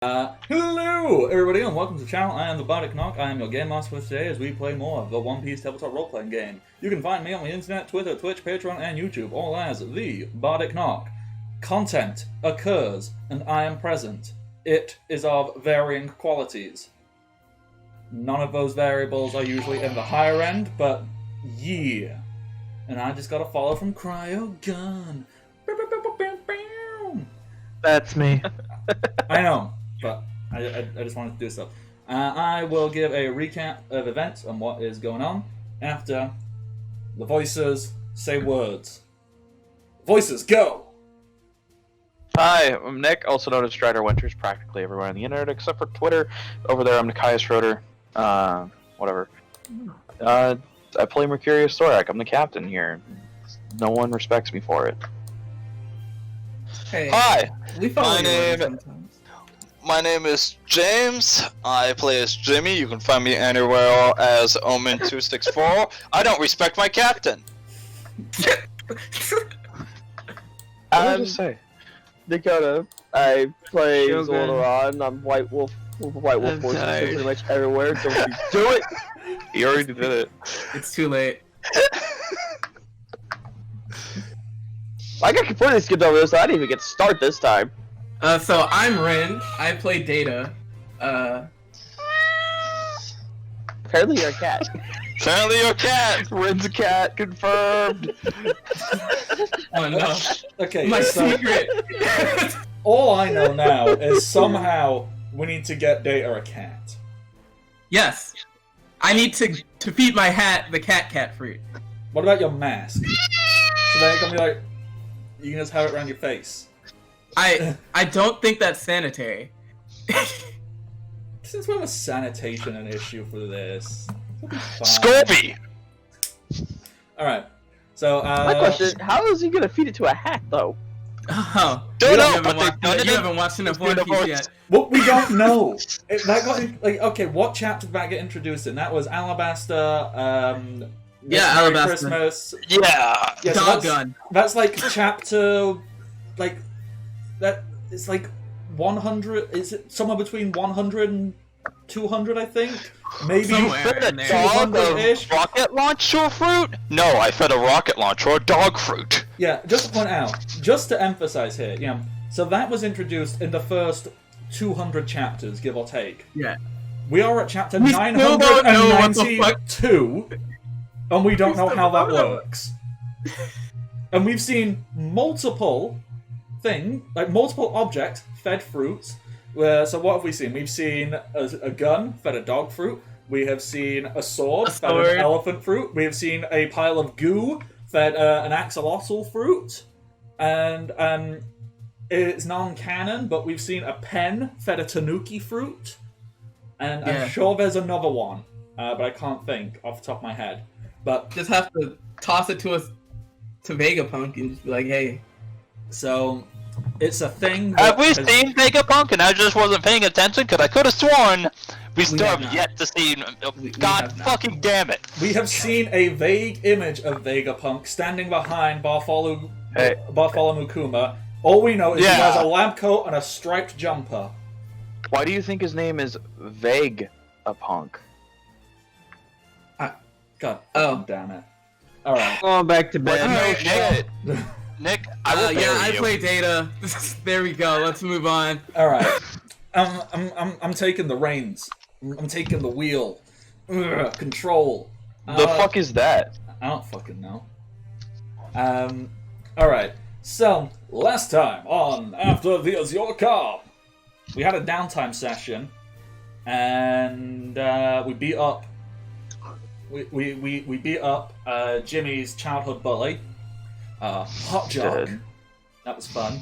Hello everybody and welcome to the channel. I am the Bardic Knock. I am your game master for today as we play more of the One Piece tabletop role-playing game. You can find me on the internet, Twitter, Twitch, Patreon, and YouTube, all as the Bardic Knock. Content occurs and I am present. It is of varying qualities. None of those variables are usually in the higher end, but yeah. And I just got a follow from Cryogun. That's me. I know. But I just wanted to do stuff. I will give a recap of events and what is going on after the voices say words. Voices, go! Hi, I'm Nick, also known as Strider Winters, practically everywhere on the internet except for Twitter. Over there, I'm Nikias Schroeder. Whatever. I play Mercurius Thorak. I'm the captain here. No one respects me for it. Hey, Hi, we follow my you name- sometimes. my name is James. I play as Jimmy. You can find me anywhere as Omen264. I don't respect my captain. What did I just say? Dakota. I play Shogun. Zoldaron. I'm White Wolf I'm forces tired. pretty much everywhere. Don't you do it! You already did it. It's too late. I got completely skipped over this. So I didn't even get to start this time. So I'm Rin. I play Data. Apparently you're a cat. Apparently you're a cat. Rin's a cat, confirmed. Oh no, Okay, my so secret. all I know now is somehow we need to get Data a cat. Yes, I need to feed my hat the cat fruit. What about your mask? So then it can be like, you can just have it around your face. I don't think that's sanitary. Since when was sanitation an issue for this? It'll be fine. Scorpy. Alright, so, My question: how is he gonna feed it to a hat, though? Oh, Don't you know, haven't but they've watched- done it you in- haven't watched enough it's One been Piece about- yet. what we don't know. That got, like, okay, what chapter did that get introduced in? That was Alabaster, Yeah, Merry Alabaster. Christmas. Yeah. Yeah, so Doggun. that's like chapter, like, that, it's like 100, is it somewhere between 100 and 200, I think? Maybe Somewhere Fed a in there. dog 200-ish? a rocket launcher fruit? No, I fed a rocket launcher a dog fruit. Yeah, just to point out, just to emphasize here, yeah, so that was introduced in the first 200 chapters, give or take. Yeah. We are at chapter We still don't know what the fuck- 992, and we don't We know still how that don't know. works. And we've seen multiple multiple object fed fruits. So what have we seen? We've seen a gun fed a dog fruit. We have seen a sword A fed sword. an elephant fruit. We have seen a pile of goo fed an axolotl fruit. And it's non-canon, but we've seen a pen fed a tanuki fruit. And Yeah. I'm sure there's another one, but I can't think off the top of my head. But Just have to toss it to us to Vegapunk and just be like, hey. so it's a thing. Have we has- seen Vegapunk and I just wasn't paying attention because I could have sworn we still have have not. yet to see. We God have not. fucking damn it. We have seen a vague image of Vegapunk standing behind Bartholomew Hey. Mukuma. All we know is he Yeah. has a lab coat and a striped jumper. Why do you think his name is Vague a Punk? God Oh. damn it. Alright. Going back to But bed. no Alright, shit. Nick, I will Yeah, I bury you. play Data. There we go. Let's move on. Alright. I'm taking the reins. I'm taking the wheel. Ugh, control. The fuck is that? I don't fucking know. Alright. So, last time on After the Azure Calm, we had a downtime session, and we beat up. We beat up Jimmy's childhood bully, Hot Jock. Good. That was fun.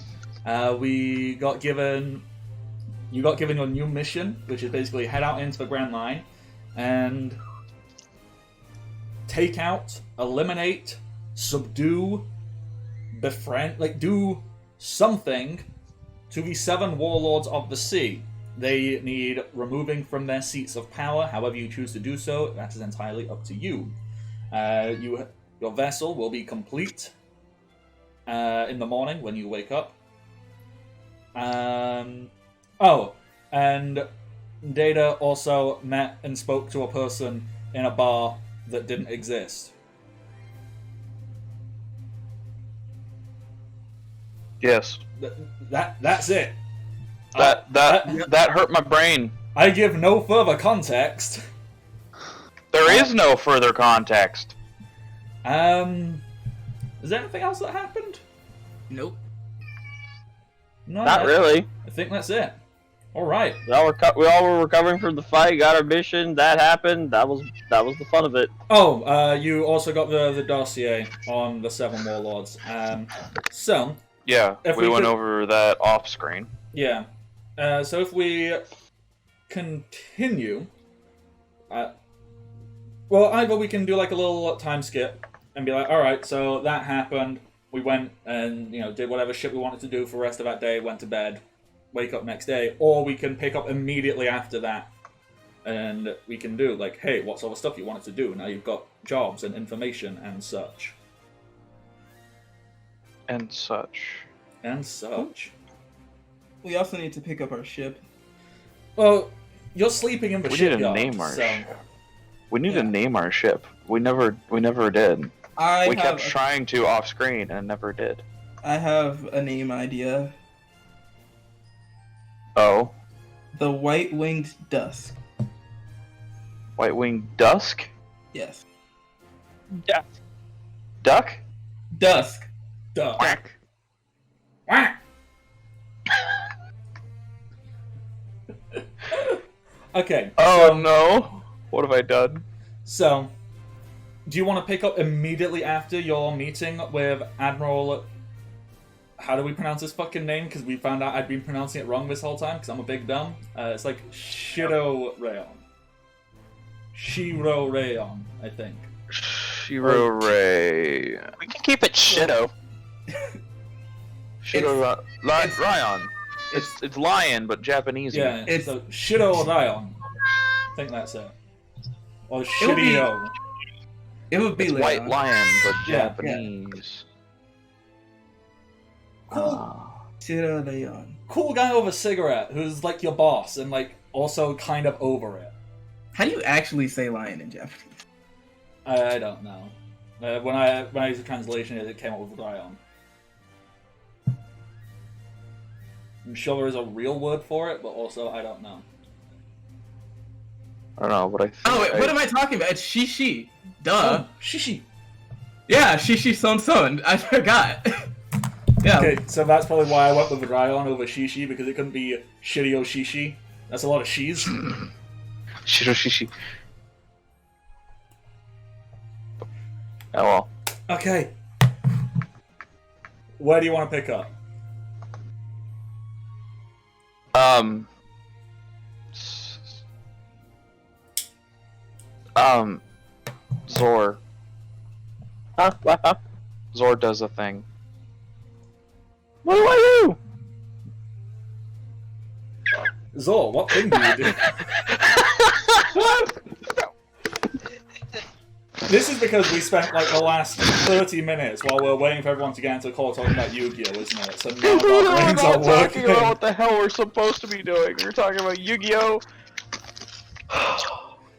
We got given. You got given your new mission, which is basically head out into the Grand Line and take out, eliminate, subdue, befriend, do something to the 7 warlords of the sea. They need removing from their seats of power. However you choose to do so, that is entirely up to you. Your vessel will be complete in the morning when you wake up. And Data also met and spoke to a person in a bar that didn't exist. Yes. That's it. That hurt my brain. I give no further context. There is no further context. Is there anything else that happened? Nope. No, Not really. I think that's it. All right. We all were recovering from the fight, got our mission, that happened, that was the fun of it. Oh, you also got the dossier on the 7 Warlords. So, Yeah, If we we went could- over that off screen. yeah. So if we continue, well, either we can do like a little time skip and be like, all right, so that happened. We went and did whatever shit we wanted to do for the rest of that day. Went to bed, wake up next day, or we can pick up immediately after that, and we can do like, hey, what's all the stuff you wanted to do? Now you've got jobs and information and such. And such. And such. We also need to pick up our ship. Well, you're sleeping in the We need to shipyard. name our so... ship. We need Yeah. to name our ship. We never did. I We have kept trying to off screen and never did. I have a name idea. Oh. The White Winged Dusk. White Wing Dusk? Yes. Yeah. Duck? Dusk. Duh. Quack. Whack! Okay. Oh so, no. What have I done? So, do you want to pick up immediately after your meeting with Admiral... How do we pronounce his fucking name? Because we found out I'd been pronouncing it wrong this whole time, because I'm a big dumb. It's like Shiro Rayon. Shiro Rayon, I think. Shiro Ray. We can keep it Shido. Shiro Ryan. It's lion, but Japanese. Yeah, It's- so Shiro Rayon. I think that's it. Or would be- Shirio. It would be It's Leon. white lion, but Yeah, Japanese. Cool. Shiro Leon. Cool guy with a cigarette who's like your boss and like also kind of over it. How do you actually say lion in Japanese? I don't know. When I used the translation, it came up with Ryan. I'm sure there is a real word for it, but also I don't know. I don't know, but I think. Oh wait, what am I talking about? It's Shishi. Duh. Oh, shishi. Yeah, Shishi Son Son. I forgot. Yeah. Okay, so that's probably why I went with Ryan over Shishi, because it couldn't be Shirio Shishi. That's a lot of she's. Shiro Shishi. Oh well. Okay. Where do you want to pick up? Zor. Huh? What? Zor does a thing. What do I do? Zor, what thing do you do? This is because we spent like the last 30 minutes while we're waiting for everyone to get into the call talking about Yu-Gi-Oh, isn't it? So now We're our brains not are talking working. about what the hell we're supposed to be doing. We're talking about Yu-Gi-Oh!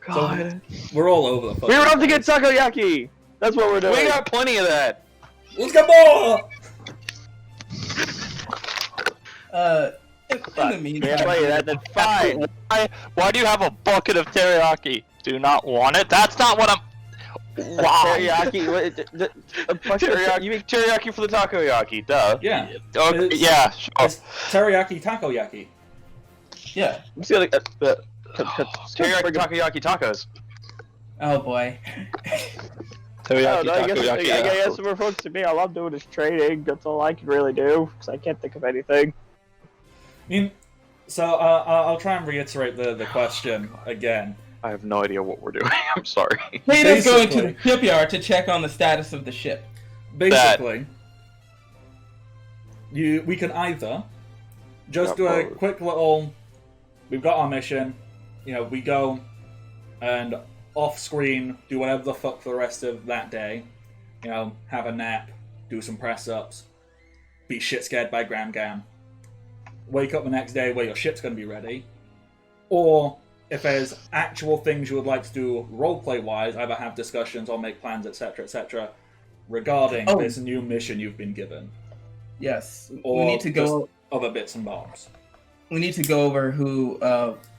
God. We're all over the fucking We were up to place. get takoyaki! That's what we're doing. We got plenty of that. Let's get more! In the meantime, Can't play that, then fine. Why do you have a bucket of teriyaki? Do you not want it? That's not what I'm. Why? Teriyaki. A bucket of Teriyaki, you make teriyaki for the takoyaki, duh. Yeah. Okay, It's- yeah. Sure. It's teriyaki takoyaki. yeah. I'm just gonna. Teriyaki takoyaki tacos. Oh boy. Teriyaki, I guess, takoyaki. I guess we're supposed to be. All I'm doing is trading. That's all I can really do because I can't think of anything. I mean, so I'll try and reiterate the question again. I have no idea what we're doing. I'm sorry. Plato's going to Basically. the shipyard to check on the status of the ship. Basically, we can either just do a quick little. We've got our mission. We go and off screen do whatever the fuck for the rest of that day. Have a nap, do some press ups, be shit scared by Gram Gam. Wake up the next day where your ship's going to be ready, Or if there's actual things you would like to do roleplay-wise, either have discussions or make plans, etc., regarding this new mission you've been given. Yes. Or We need to go. just other bits and bobs. We need to go over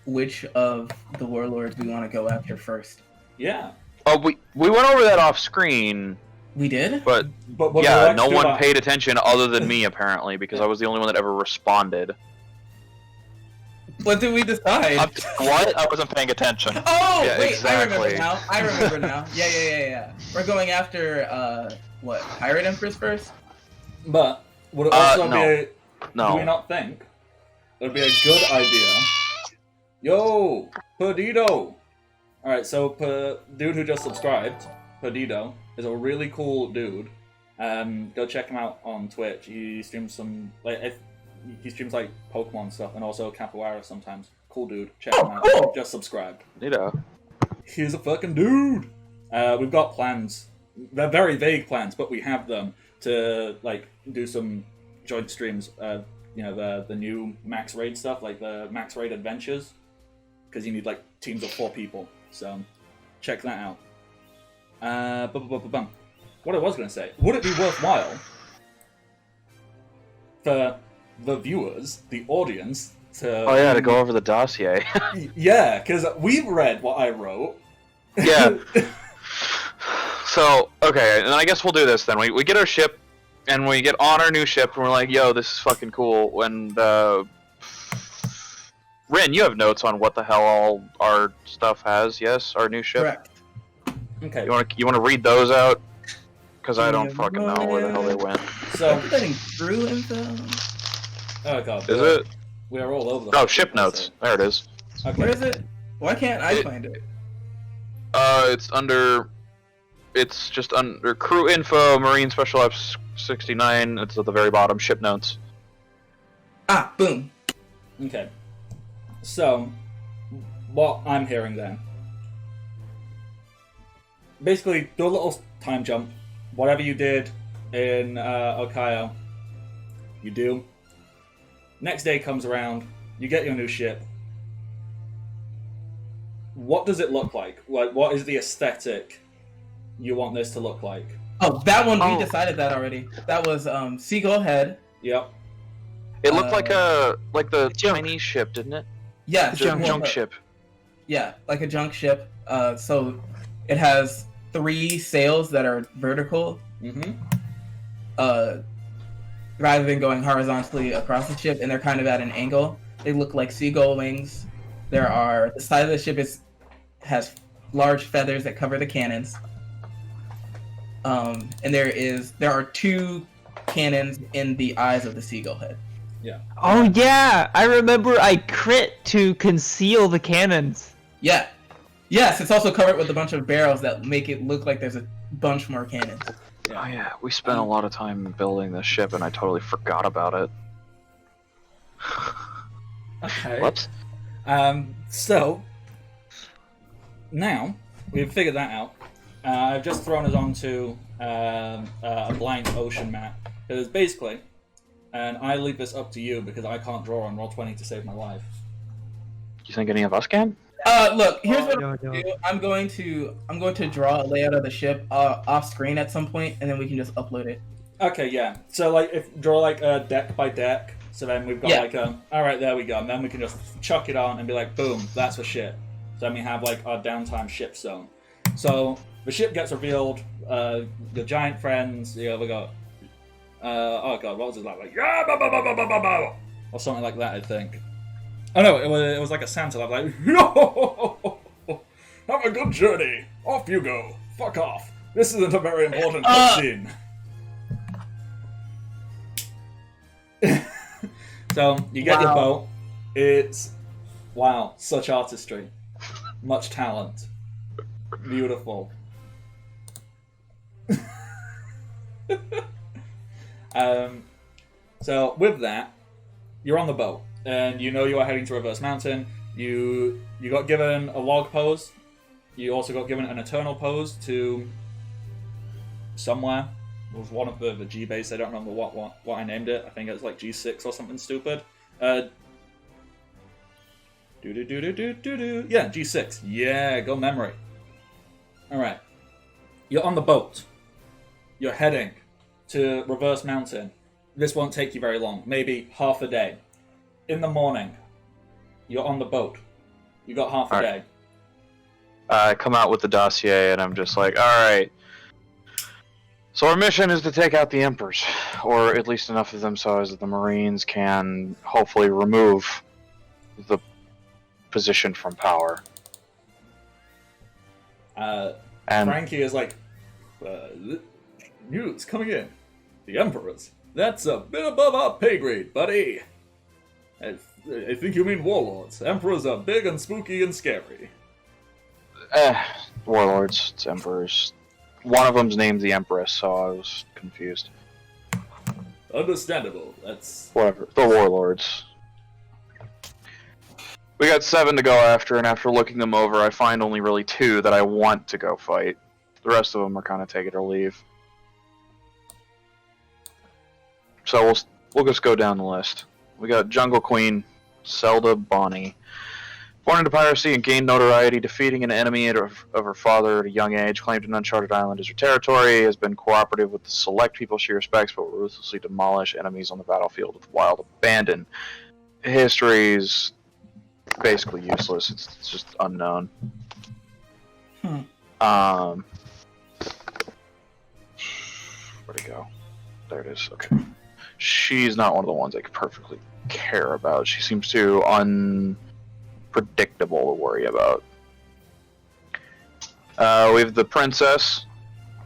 which of the warlords we want to go after first. Yeah. Oh, we went over that off screen, We did? but But what yeah, we no like to do one about- paid attention other than me apparently, because I was the only one that ever responded. What did we decide? What? I wasn't paying attention. Oh, Yeah, wait, I remember exactly. now. I remember now. Yeah. We're going after, what, Pirate Empress first? But would it also no. be? Do we No. not think it would be a good idea? Yo, Perdido. All right, so dude who just subscribed, Perdido, is a really cool dude. Go check him out on Twitch. He streams some he streams like Pokemon stuff and also Capoeira sometimes. Cool dude. Check him out. Cool. Just subscribed. Neato. He's a fucking dude. We've got plans. They're very vague plans, but we have them to like do some joint streams. The new Max Raid stuff, like the Max Raid Adventures, because you need like teams of 4 people. So check that out. What I was going to say, would it be worthwhile for the viewers, the audience, to... Oh yeah, to go over the dossier. Yeah, because we've read what I wrote. Yeah. So, okay, and I guess we'll do this then. We get our ship, and we get on our new ship, and we're like, yo, this is fucking cool. And, Rin, you have notes on what the hell all our stuff has, yes? Our new ship? Correct. Okay, You wanna read those out? Because I don't Yeah, fucking know where the hell they went. so... Is that in crew info? Oh god. Is it? We are all over the Oh, place, ship that's notes. it. There it is. Okay. Where is it? Why can't I It- find it? It's under... It's just under crew info, Marine Special Ops 69. It's at the very bottom, ship notes. Ah, boom. Okay. So, what I'm hearing then. Basically, do a little time jump. Whatever you did in Ohio, you do. Next day comes around, you get your new ship. What does it look like? Like, what is the aesthetic you want this to look like? Oh, that one, Oh. we decided that already. That was Seagull Head. Yep. It looked like the Junk. Chinese ship, didn't it? Yes. Junk, well, junk ship. Yeah, like a junk ship. So it has 3 sails that are vertical, Mm-hmm. rather than going horizontally across the ship, and they're kind of at an angle. They look like seagull wings. The side of the ship has large feathers that cover the cannons. And there are 2 cannons in the eyes of the seagull head. Oh yeah, I remember I crit to conceal the cannons. Yeah. Yes, it's also covered with a bunch of barrels that make it look like there's a bunch more cannons. Oh yeah, we spent a lot of time building this ship, and I totally forgot about it. Okay. Whoops. So, now, we've figured that out. I've just thrown us onto a blank ocean map. Because basically, and I leave this up to you because I can't draw on Roll20 to save my life. You think any of us can? Look, here's what No, I'm no. gonna do. I'm going to draw a layout of the ship off screen at some point, and then we can just upload it. Okay, yeah. So, like, draw like a deck by deck. So then we've got Yeah. like a, alright, there we go. And then we can just chuck it on and be like, boom, that's for ship. So then we have like our downtime ship zone. So the ship gets revealed, the giant friends, we got, oh god, what was it like? Yeah, bah, bah, bah, bah, bah, bah, bah, or something like that, I think. Oh no, it was like a Santa, like, no, have a good journey. Off you go. Fuck off. This isn't a very important cutscene. So you get your boat. It's wow, such artistry, much talent, beautiful. So with that, you're on the boat, and you know you are heading to Reverse Mountain. You got given a log pose. You also got given an eternal pose to somewhere. It was one of the G base. I don't remember what I named it. I think it was like G6 or something stupid. Yeah, G6. Yeah, go memory. Alright. You're on the boat. You're heading to Reverse Mountain. This won't take you very long. Maybe half a day. In the morning, you're on the boat. You got half a day. I come out with the dossier and I'm just like, alright. So our mission is to take out the Emperors. Or at least enough of them so as that the Marines can hopefully remove the position from power. And Frankie is like, news coming in. The Emperors. That's a bit above our pay grade, buddy. I think you mean warlords. Emperors are big and spooky and scary. Warlords, it's Emperors. One of them's named the Empress, so I was confused. Understandable. That's... Whatever. The Warlords. We got 7 to go after, and after looking them over, I find only really 2 that I want to go fight. The rest of them are kind of take it or leave. So we'll just go down the list. We got Jungle Queen, Zelda Bonnie. Born into piracy and gained notoriety, defeating an enemy of her father at a young age, claimed an uncharted island as her territory, has been cooperative with the select people she respects, but will ruthlessly demolish enemies on the battlefield with wild abandon. History's basically useless. It's just unknown. Where'd it go? There it is. Okay. She's not one of the ones I could perfectly care about. She seems too unpredictable to worry about. We have the princess,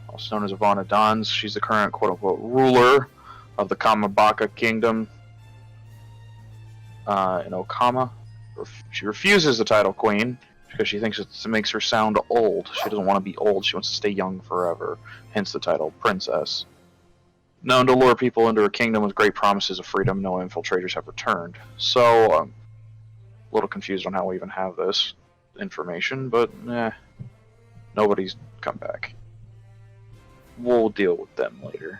also known as Ivana Dons. She's the current quote-unquote ruler of the Kamabaka Kingdom in Okama. She refuses the title queen because she thinks it makes her sound old. She doesn't want to be old. She wants to stay young forever, hence the title princess. Known to lure people into her kingdom with great promises of freedom, no infiltrators have returned. So, I'm a little confused on how we even have this information, but nobody's come back. We'll deal with them later.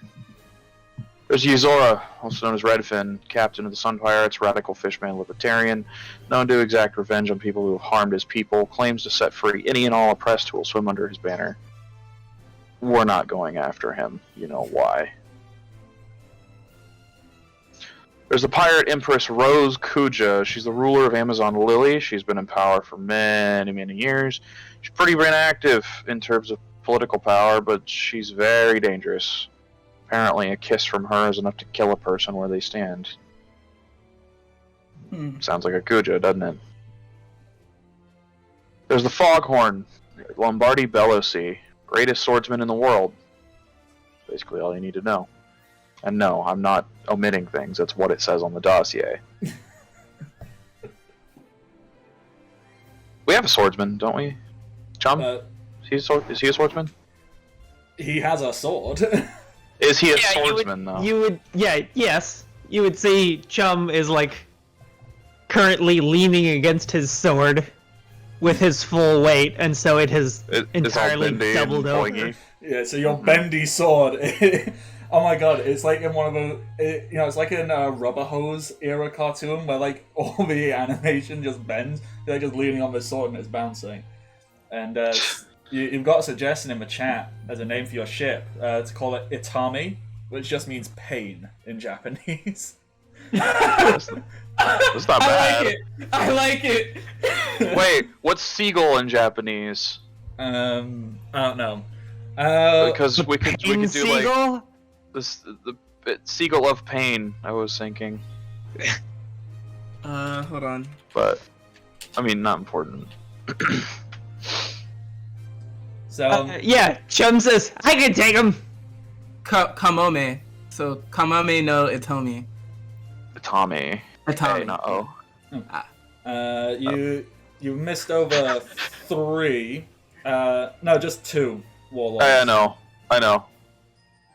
There's Yuzora, also known as Redfin, captain of the Sun Pirates, radical fishman libertarian, known to exact revenge on people who have harmed his people, claims to set free any and all oppressed who will swim under his banner. We're not going after him. You know why. There's the pirate empress Rose Kuja. She's the ruler of Amazon Lily. She's been in power for many, many years. She's pretty inactive in terms of political power, but she's very dangerous. Apparently, a kiss from her is enough to kill a person where they stand. Sounds like a Kuja, doesn't it? There's the Foghorn, Lombardi Bellosi, greatest swordsman in the world. Basically all you need to know. And no, I'm not omitting things. That's what it says on the dossier. We have a swordsman, don't we? Chum? Is he a swordsman? He has a sword. Is he a swordsman, though? Yes. You would say Chum is, like, currently leaning against his sword with his full weight, and so it has entirely doubled over. Yeah, so your bendy sword. Oh my god, it's like in one of the, it's like in a Rubber Hose era cartoon where like all the animation just bends. They're just leaning on the sword and it's bouncing. And you've got a suggestion in the chat as a name for your ship to call it Itami, which just means pain in Japanese. That's not bad. I like it. Wait, what's seagull in Japanese? I don't know. Because we could do seagull? Like the seagull of pain. I was thinking. Hold on. But I mean, not important. So yeah, Chum says I can take him. Kamome. So Kamame no Itomi. Itami. Itami. No. You missed over 3. No, just 2 warlords. I know.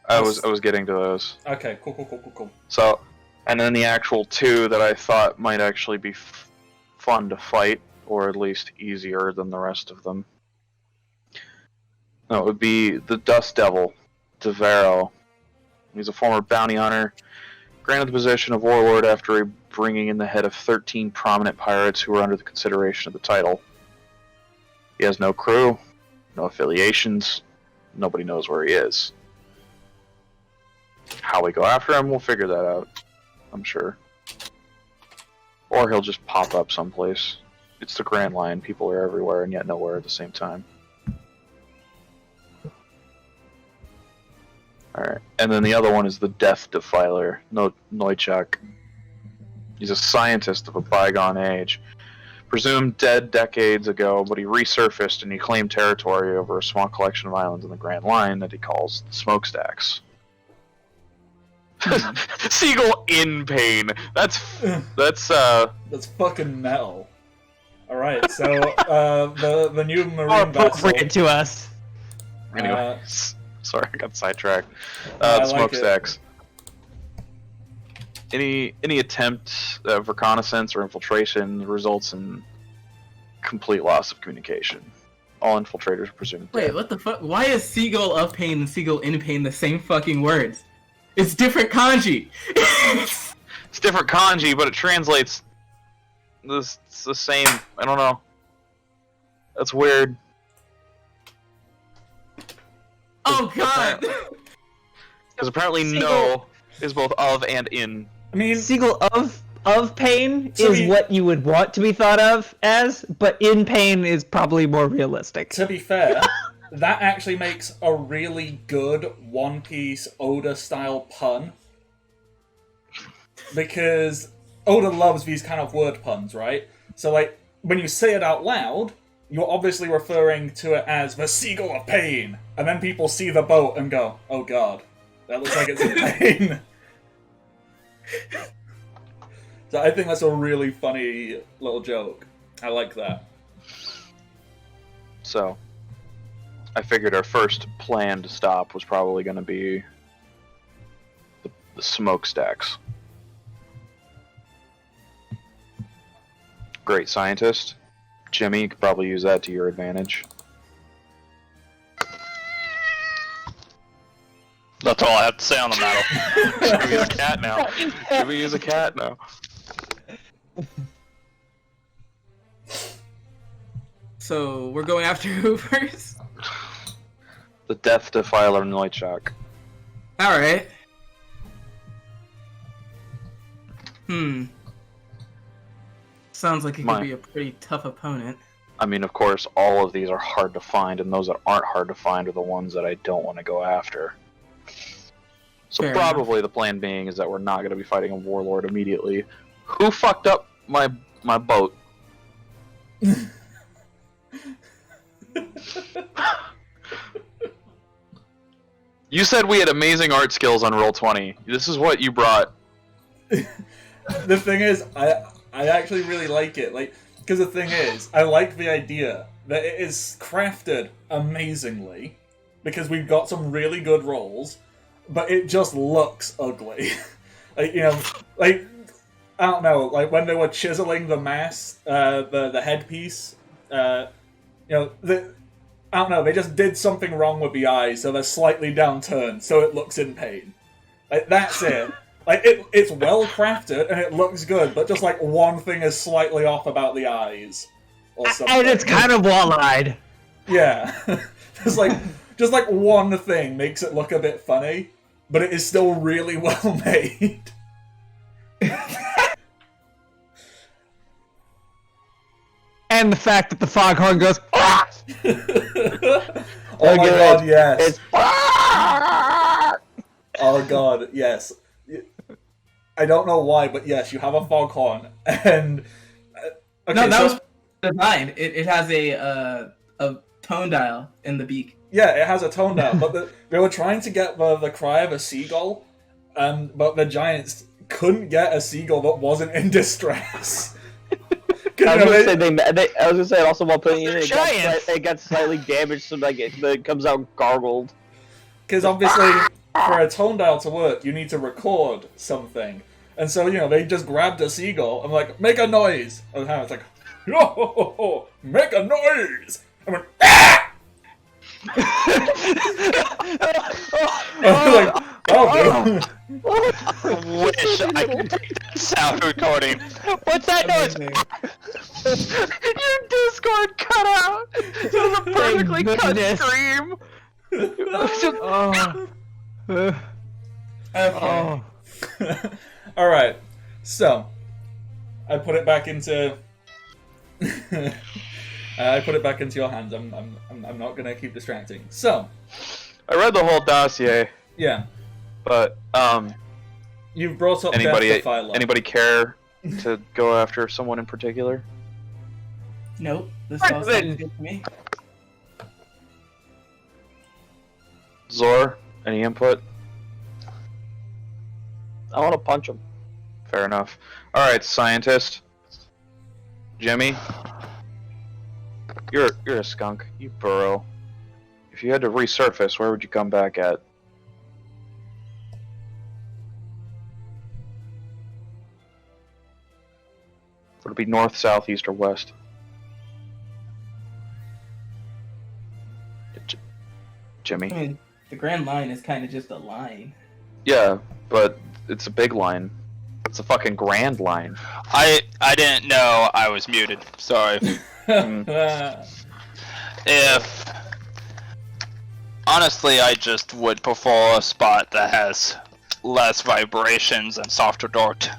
I was getting to those. Okay, cool. So, and then the actual 2 that I thought might actually be fun to fight, or at least easier than the rest of them. No, it would be the Dust Devil, Devero. He's a former bounty hunter, Granted the position of warlord after bringing in the head of 13 prominent pirates who were under the consideration of the title. He has no crew, no affiliations, nobody knows where he is. How we go after him, we'll figure that out, I'm sure. Or he'll just pop up someplace. It's the Grand Line, people are everywhere and yet nowhere at the same time. Alright, and then the other one is the Death Defiler, Novichok. He's a scientist of a bygone age. Presumed dead decades ago, but he resurfaced and he claimed territory over a small collection of islands in the Grand Line that he calls the Smokestacks. Seagull in pain. That's fucking metal. All right, so the new marine vessel. Appropriate to us. Anyway, sorry, I got sidetracked. I The like Smokestacks. Any attempt of reconnaissance or infiltration results in complete loss of communication. All infiltrators are presumed dead. Wait, what the fuck? Why is seagull of pain and seagull in pain the same fucking words? It's different kanji. It's different kanji, but it translates. It's the same. I don't know. That's weird. Oh god. Because apparently no is both of and in. I mean, Seagull of pain is what you would want to be thought of as, but in pain is probably more realistic. to be fair, that actually makes a really good One Piece Oda-style pun. Because Oda loves these kind of word puns, right? So, like, when you say it out loud, you're obviously referring to it as the Seagull of Pain. And then people see the boat and go, oh god, that looks like it's in pain. So I think that's a really funny little joke. I like that. So, I figured our first planned stop was probably going to be the Smokestacks. Great scientist. Jimmy, you could probably use that to your advantage. That's all I have to say on the matter. Jimmy's a cat now. Jimmy is a cat now. So we're going after who first? The Death Defiler Novichok. Alright. Sounds like it could be a pretty tough opponent. I mean, of course, all of these are hard to find, and those that aren't hard to find are the ones that I don't want to go after. So Fair probably enough. the plan being is that we're not going to be fighting a warlord immediately. Who fucked up my boat? You said we had amazing art skills on Roll20. This is what you brought. The thing is, I actually really like it. Like, because the thing is, I like the idea that it is crafted amazingly, because we've got some really good rolls, but it just looks ugly. Like, you know, like, I don't know, like when they were chiseling the mask, the headpiece, you know, I don't know, they just did something wrong with the eyes, so they're slightly downturned, so it looks in pain. Like, that's it. Like, it's well crafted, and it looks good, but just, like, one thing is slightly off about the eyes. Or something. And it's kind of wall-eyed. Yeah. just like one thing makes it look a bit funny, but it is still really well made. And the fact that the foghorn goes, "Ah!" Oh my god, yes. It's Oh god, yes. I don't know why, but yes, you have a foghorn, and okay, No, that so, was designed. It has a tone dial in the beak. yeah, it has a tone dial, but they were trying to get the cry of a seagull, but the giants couldn't get a seagull that wasn't in distress. I was gonna say I was gonna say also while putting it in, Giants. it got slightly damaged, so like it comes out gargled. Because obviously, for a tone dial to work, you need to record something. And so, you know, they just grabbed a seagull and like, make a noise. And it's like, yo, make a noise. I went, ah! Oh, dude. I wish I could take that sound recording. What's that noise? Amazing. Your Discord cut out. It was a perfectly cut goodness. stream. Oh. Okay. Oh. All right. So, I put it back into. I put it back into your hands. I'm not gonna keep distracting. So, I read the whole dossier, yeah, but you've brought up anybody care to go after someone in particular? Nope. This all sounds good to me. Zor, any input? I want to punch him. Fair enough. All right, scientist. Jimmy, you're a skunk. You burrow. If you had to resurface, where would you come back at? Would it be north, south, east, or west? Jimmy. I mean, the Grand Line is kind of just a line. Yeah, but it's a big line. It's a fucking grand line. I didn't know I was muted. Sorry. If honestly, I just would prefer a spot that has less vibrations and softer dirt.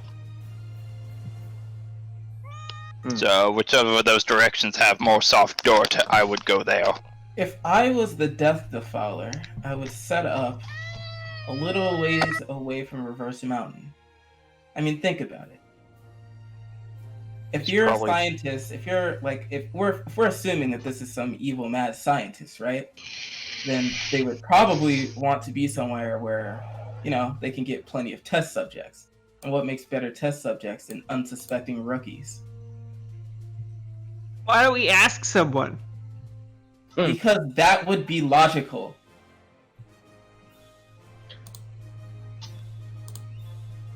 So whichever of those directions have more soft dirt, I would go there. If I was the Death Defiler, I would set up a little ways away from Reverse Mountain. I mean, think about it. If you're a scientist, if we're assuming that this is some evil mad scientist, right? Then they would probably want to be somewhere where, they can get plenty of test subjects. And what makes better test subjects than unsuspecting rookies? Why don't we ask someone? Because that would be logical.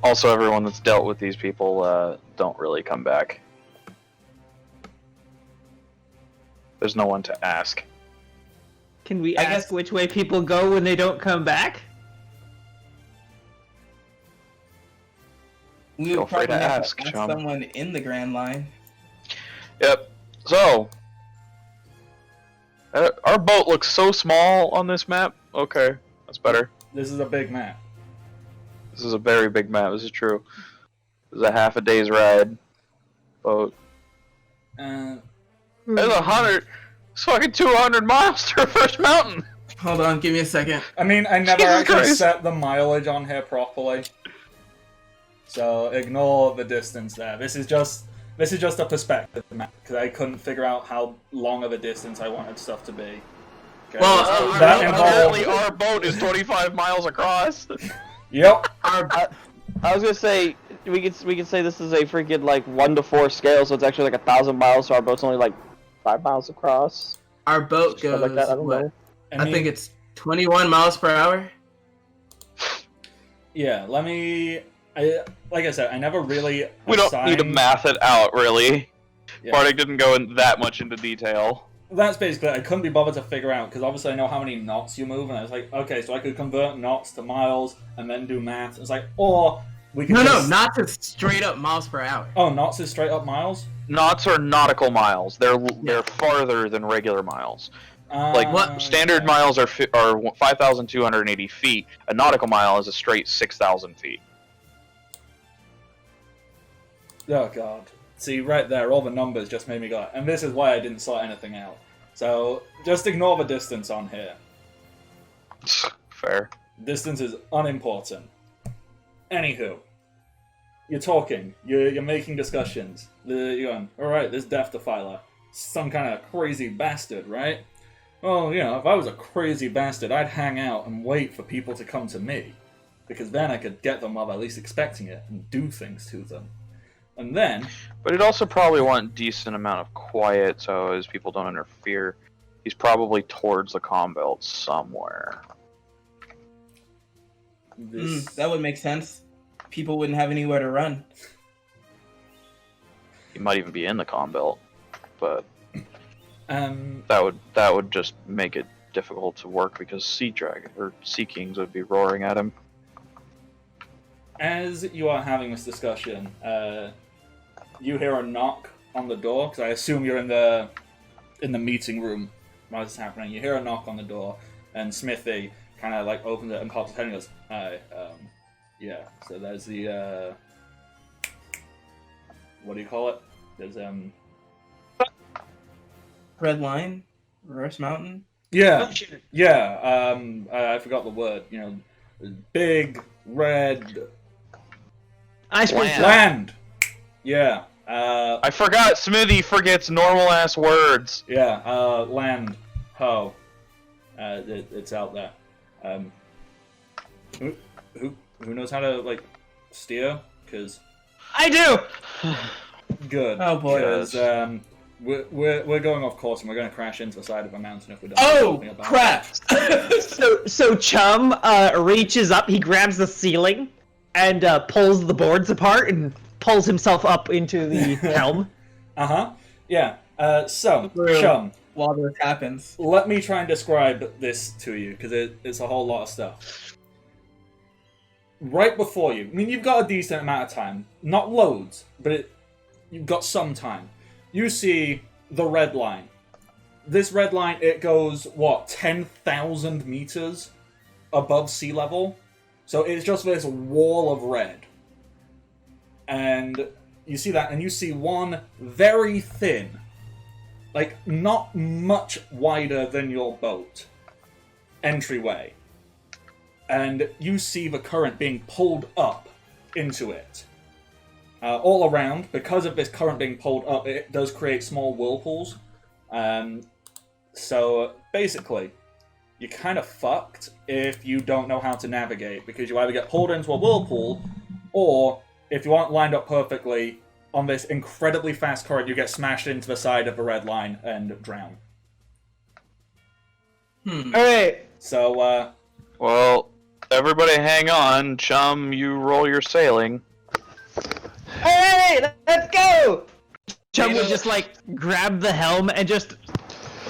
Also, everyone that's dealt with these people don't really come back. There's no one to ask. Can we I ask guess- which way people go when they don't come back? We Feel would free probably to have ask, to ask chum. someone in the Grand Line. Yep. So, our boat looks so small on this map. Okay, that's better. This is a big map. This is a very big map. This is true. This is a half a day's ride. Boat. Uh, There's 100. It's fucking 200 miles to Reverse Mountain. Hold on, give me a second. I mean, I never Jesus actually Christ. set the mileage on here properly, so ignore the distance there. This is just a perspective map because I couldn't figure out how long of a distance I wanted stuff to be. Okay, Well, that Apparently, involved. our boat is 25 miles across. Yep. I was gonna say we could say this is a freaking 1 to 4 scale, so it's actually 1,000 miles. So our boat's only 5 miles across. Our boat Stuff goes, like that. I don't know. I think it's 21 miles per hour. Yeah. Like I said, I never really. We don't need to assigned- math it out, really. Yeah. Bardic didn't go in that much into detail. That's basically I couldn't be bothered to figure out because obviously I know how many knots you move, and I was like, okay, so I could convert knots to miles and then do math. It's like, or we could No, just... not to straight up miles per hour. Oh, knots is straight up miles. Knots are nautical miles. They're farther than regular miles. Standard okay. miles are 5,280 feet. A nautical mile is a straight 6,000 feet. Oh god. See, right there, all the numbers just made me go... And this is why I didn't sort anything out. So, just ignore the distance on here. Fair. Distance is unimportant. Anywho. You're talking. You're making discussions. You're going, alright, this Death Defiler. Some kind of crazy bastard, right? Well, if I was a crazy bastard, I'd hang out and wait for people to come to me. Because then I could get them while they're least expecting it and do things to them. And then... But he'd also probably want a decent amount of quiet so as people don't interfere. He's probably towards the comm belt somewhere. That would make sense. People wouldn't have anywhere to run. He might even be in the comm belt, but Um, that would just make it difficult to work because sea kings would be roaring at him. as you are having this discussion, you hear a knock on the door, because I assume you're in the meeting room while this is happening. You hear a knock on the door, and Smithy kind of like opens it and pops his head and goes, "Hi, yeah." So there's the what do you call it? There's Red line, reverse mountain. yeah, yeah. I forgot the word. You know, big red Iceberg land. Yeah. I forgot Smithy forgets normal ass words. Yeah, land, ho. It's out there. Who knows how to like steer? Because I do. good. Oh boy. Because we're going off course and we're going to crash into the side of a mountain if we don't. Oh do something about crap! So Chum reaches up, he grabs the ceiling, and pulls the boards apart and pulls himself up into the helm. Yeah. So True. Chum, While this happens. let me try and describe this to you because it's a whole lot of stuff. Right before you, I mean, you've got a decent amount of time, not loads, but you've got some time. You see the red line. This red line, it goes, what, 10,000 meters above sea level? So it's just this wall of red. And you see that, and you see one very thin, like not much wider than your boat, entryway. And you see the current being pulled up into it. All around, because of this current being pulled up, it does create small whirlpools. So basically, you're kind of fucked if you don't know how to navigate, because you either get pulled into a whirlpool, or if you aren't lined up perfectly on this incredibly fast current, you get smashed into the side of the red line and drown. Alright. So, Well, everybody hang on. Chum, you roll your sailing. Alright, let's go! Chum would just like grab the helm and just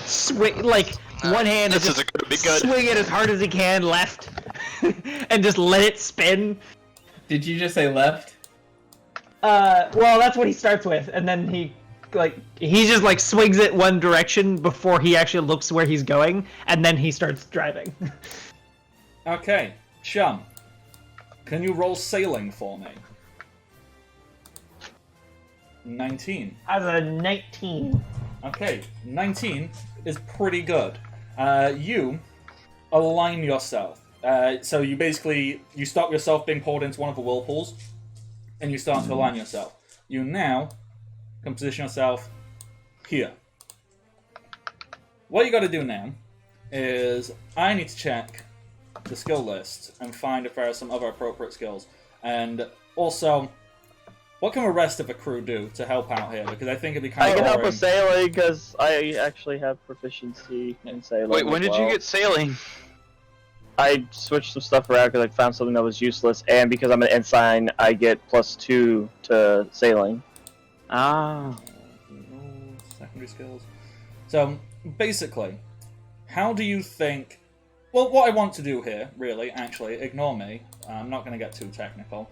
swing, like one hand and This just is gonna be good. swing it as hard as he can left, and just let it spin. Did you just say left? Well, that's what he starts with, and then he just like swings it one direction before he actually looks where he's going, and then he starts driving. okay, Chum, can you roll sailing for me? 19. As a 19. Okay, 19 is pretty good. You align yourself. So you stop yourself being pulled into one of the whirlpools, and you start to align yourself. You now can position yourself here. What you got to do now is I need to check the skill list and find if there are some other appropriate skills. And also, what can the rest of the crew do to help out here? Because I think it'd be kind I of can help boring. with sailing because I actually have proficiency in sailing. Wait, when as did you well. get sailing? I switched some stuff around because I found something that was useless, and because I'm an ensign, I get +2 to sailing. Ah. Secondary skills. So, basically, how do you think... Well, what I want to do here, really, actually, ignore me. I'm not going to get too technical.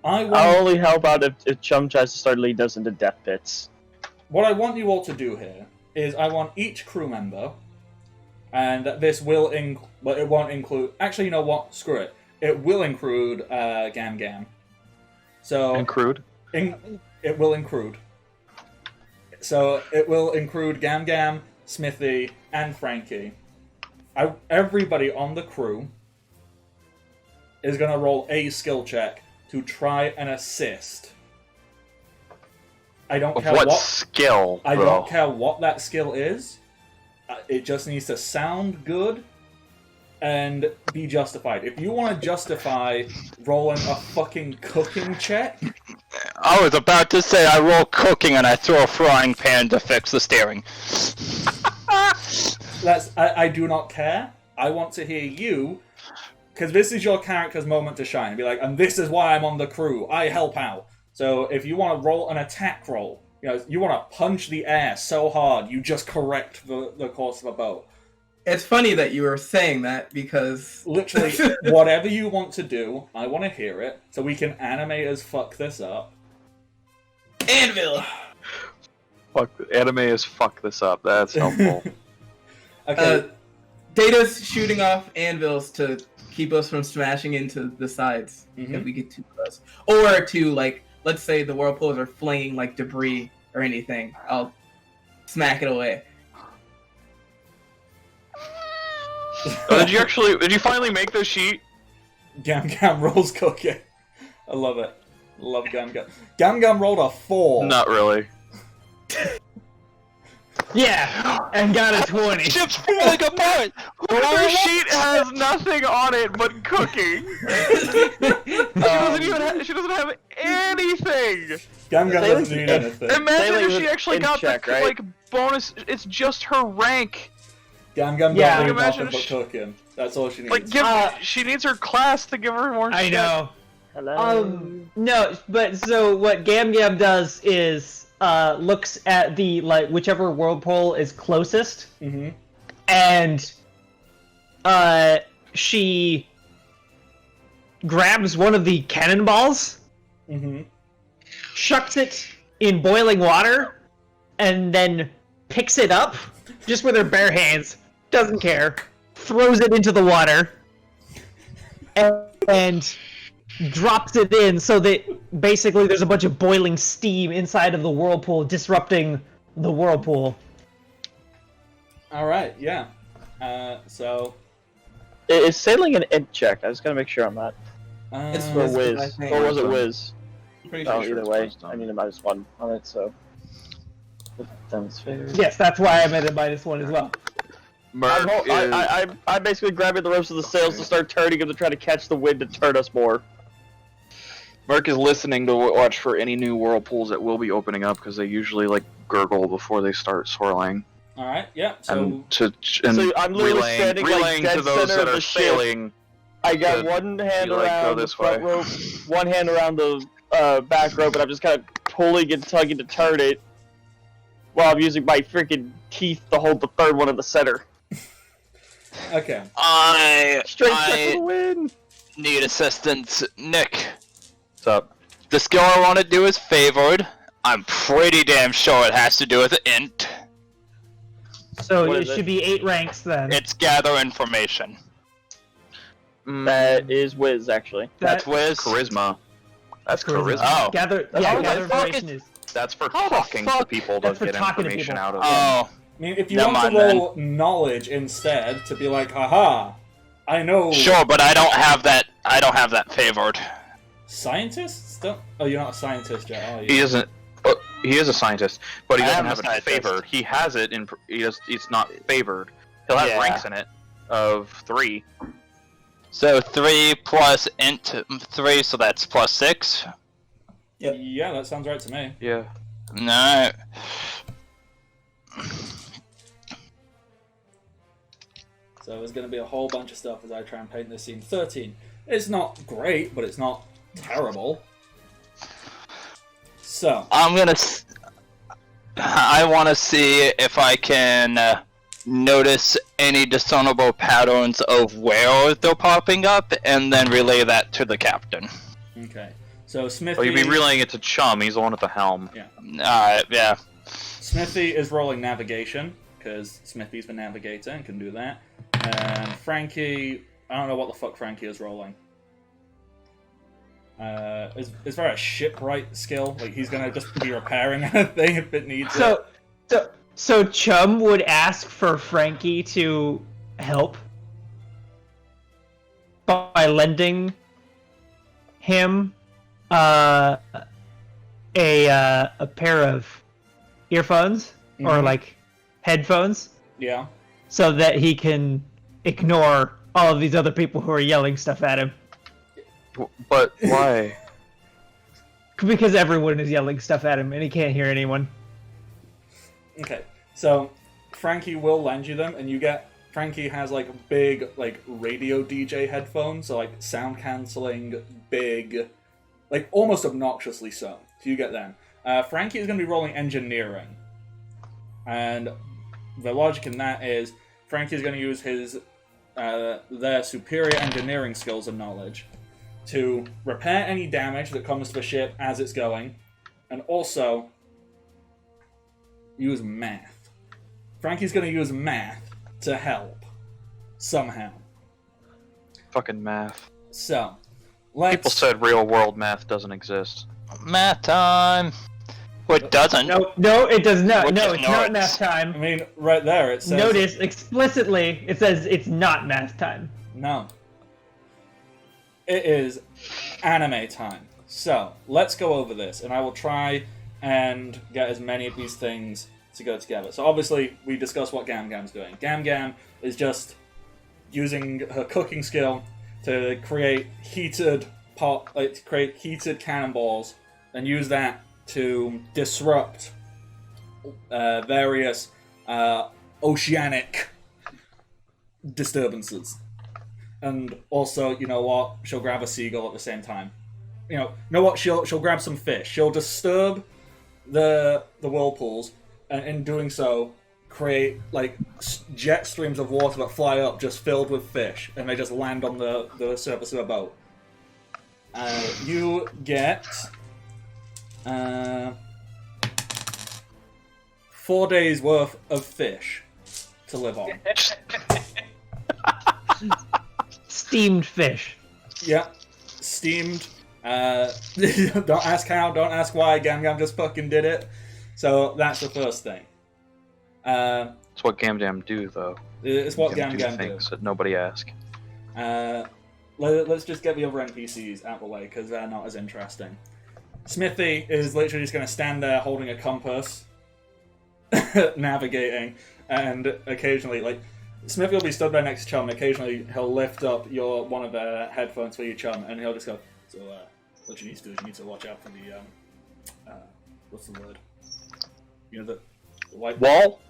I'll only help out if Chum tries to start leading us into death pits. What I want you all to do here is I want each crew member, and this will but it won't include... Actually, you know what? Screw it. It will include Gam Gam. So... Include? It will include. So it will include Gam Gam, Smithy, and Frankie. Everybody on the crew is going to roll a skill check to try and assist. I don't care What skill, I bro? don't care what that skill is. It just needs to sound good and be justified. If you want to justify rolling a fucking cooking check, I was about to say I roll cooking and I throw a frying pan to fix the steering. I do not care. I want to hear you, because this is your character's moment to shine. Be like, and this is why I'm on the crew. I help out. So if you want to roll an attack roll, you want to punch the air so hard you just correct the course of a boat. It's funny that you were saying that because Literally, whatever you want to do, I want to hear it, so we can anime as fuck this up. Anvil. Fuck, anime is fuck this up. That's helpful. Okay. Data's shooting off anvils to keep us from smashing into the sides if we get too close. Or to, like, let's say the whirlpools are flinging, like, debris or anything. I'll smack it away. Oh, did you finally make the sheet? Gam Gam rolls cooking. I love it. Love Gam Gam. Gam Gam rolled a 4. Not really. Yeah, and got a 20. Ship's falling apart! Her sheet has nothing on it but cooking. She doesn't have anything. Gam Gam doesn't need anything. Imagine if was she actually in got check, the right? like bonus. It's just her rank. Gam Gam Yeah, doesn't need imagine nothing but cooking. That's all she needs. Like, she needs her class to give her more. I shit. know. Hello. No, but so what Gam Gam does is looks at the like whichever whirlpool is closest, and she grabs one of the cannonballs, shucks it in boiling water, and then picks it up just with her bare hands. Doesn't care. Throws it into the water, and drops it in so that basically there's a bunch of boiling steam inside of the whirlpool, disrupting the whirlpool. Alright, yeah. So... Is sailing an int check? I just gotta make sure on that. It's Or Whiz, I whiz. think. Or was it whiz? Pretty Oh, sure. either way, I need a -1 on it, so. That's fair. Yes, that's why I'm at a -1 as well. Merc is... I'm basically grabbing the ropes of the sails to start turning them to try to catch the wind to turn us more. Merc is listening to watch for any new whirlpools that will be opening up because they usually like gurgle before they start swirling. Alright, yeah, so... And So I'm literally standing, like, relaying dead to those center that of are the ship. sailing. I got to one hand be like, go around the this front way. rope, one hand around the back rope, and I'm just kind of pulling and tugging to turn it, while I'm using my freaking teeth to hold the third one in the center. Okay. Straight check I for the win! need assistance. Nick, What's up? the skill I want to do is favored. I'm pretty damn sure it has to do with int. So What it is it? should be 8 ranks then. It's gather information. That is whiz, actually. That's Wiz. Charisma. That's Charisma. charisma. Gather, That's yeah, all gather the fuck information is. That's for How the talking to fuck? people to That's for get talking to information people. out of them. Oh, I mean, if you Never want to mind, roll knowledge instead, to be like, haha, I know... sure, but I don't have that. I don't have that favored. Scientists don't... Oh, you're not a scientist yet, are you? He isn't. He is a scientist, but he I doesn't am a have it scientist. favored. He has it in. It's not favored. He'll have Yeah. ranks in it of 3. So 3 plus int 3, so that's plus 6. Yeah, that sounds right to me. Yeah. No. So there's going to be a whole bunch of stuff as I try and paint this scene. 13. It's not great, but it's not terrible. So, I'm gonna. I want to see if I can notice any discernible patterns of where they're popping up, and then relay that to the captain. okay. So Smithy... Well, you'd be relaying it to Chum. He's the one at the helm. Yeah. Yeah. Smithy is rolling navigation, because Smithy's the navigator and can do that. And Frankie... I don't know what the fuck Frankie is rolling. Is there a shipwright skill? Like, he's gonna just be repairing anything if it needs it? So Chum would ask for Frankie to help by lending him a pair of earphones or like headphones, Yeah. so that he can ignore all of these other people who are yelling stuff at him. But why? Because everyone is yelling stuff at him and he can't hear anyone. Okay, so Frankie will lend you them, and you get... Frankie has, like, big, like, radio DJ headphones, so, like, sound cancelling, big, like, almost obnoxiously so. So you get them. Frankie is going to be rolling engineering. And the logic in that is, Frankie's going to use his their superior engineering skills and knowledge to repair any damage that comes to the ship as it's going, and also use math. Frankie's going to use math to help somehow. Fucking math. So, let's... People said real world math doesn't exist. Math time. What doesn't? No, it does not. What No, does it's not? not math I time. mean, right there it says... Notice explicitly it says it's not math time. No. It is anime time. So, let's go over this, and I will try and get as many of these things to go together. So obviously, we discussed what Gam Gam's doing. Gam Gam is just using her cooking skill to create heated cannonballs, and use that to disrupt various oceanic disturbances. And also, you know what? She'll grab a seagull at the same time. You know what? She'll grab some fish. She'll disturb the whirlpools, and in doing so, create like jet streams of water that fly up, just filled with fish, and they just land on the surface of a boat. You get 4 days worth of fish to live on. Steamed fish. Yeah, steamed. Don't ask how, don't ask why. Gam Gam just fucking did it. So that's the first thing. It's what Gam Gam do, though. It's what Gam Gam do. Things that nobody ask. Let's just get the other NPCs out of the way, because they're not as interesting. Smithy is literally just going to stand there holding a compass, navigating, and occasionally, like, Smithy will be stood there next to Chum, and occasionally he'll lift up one of the headphones for your Chum, and he'll just go, so, what you need to do is you need to watch out for the, what's the word? You know, the white... Wall?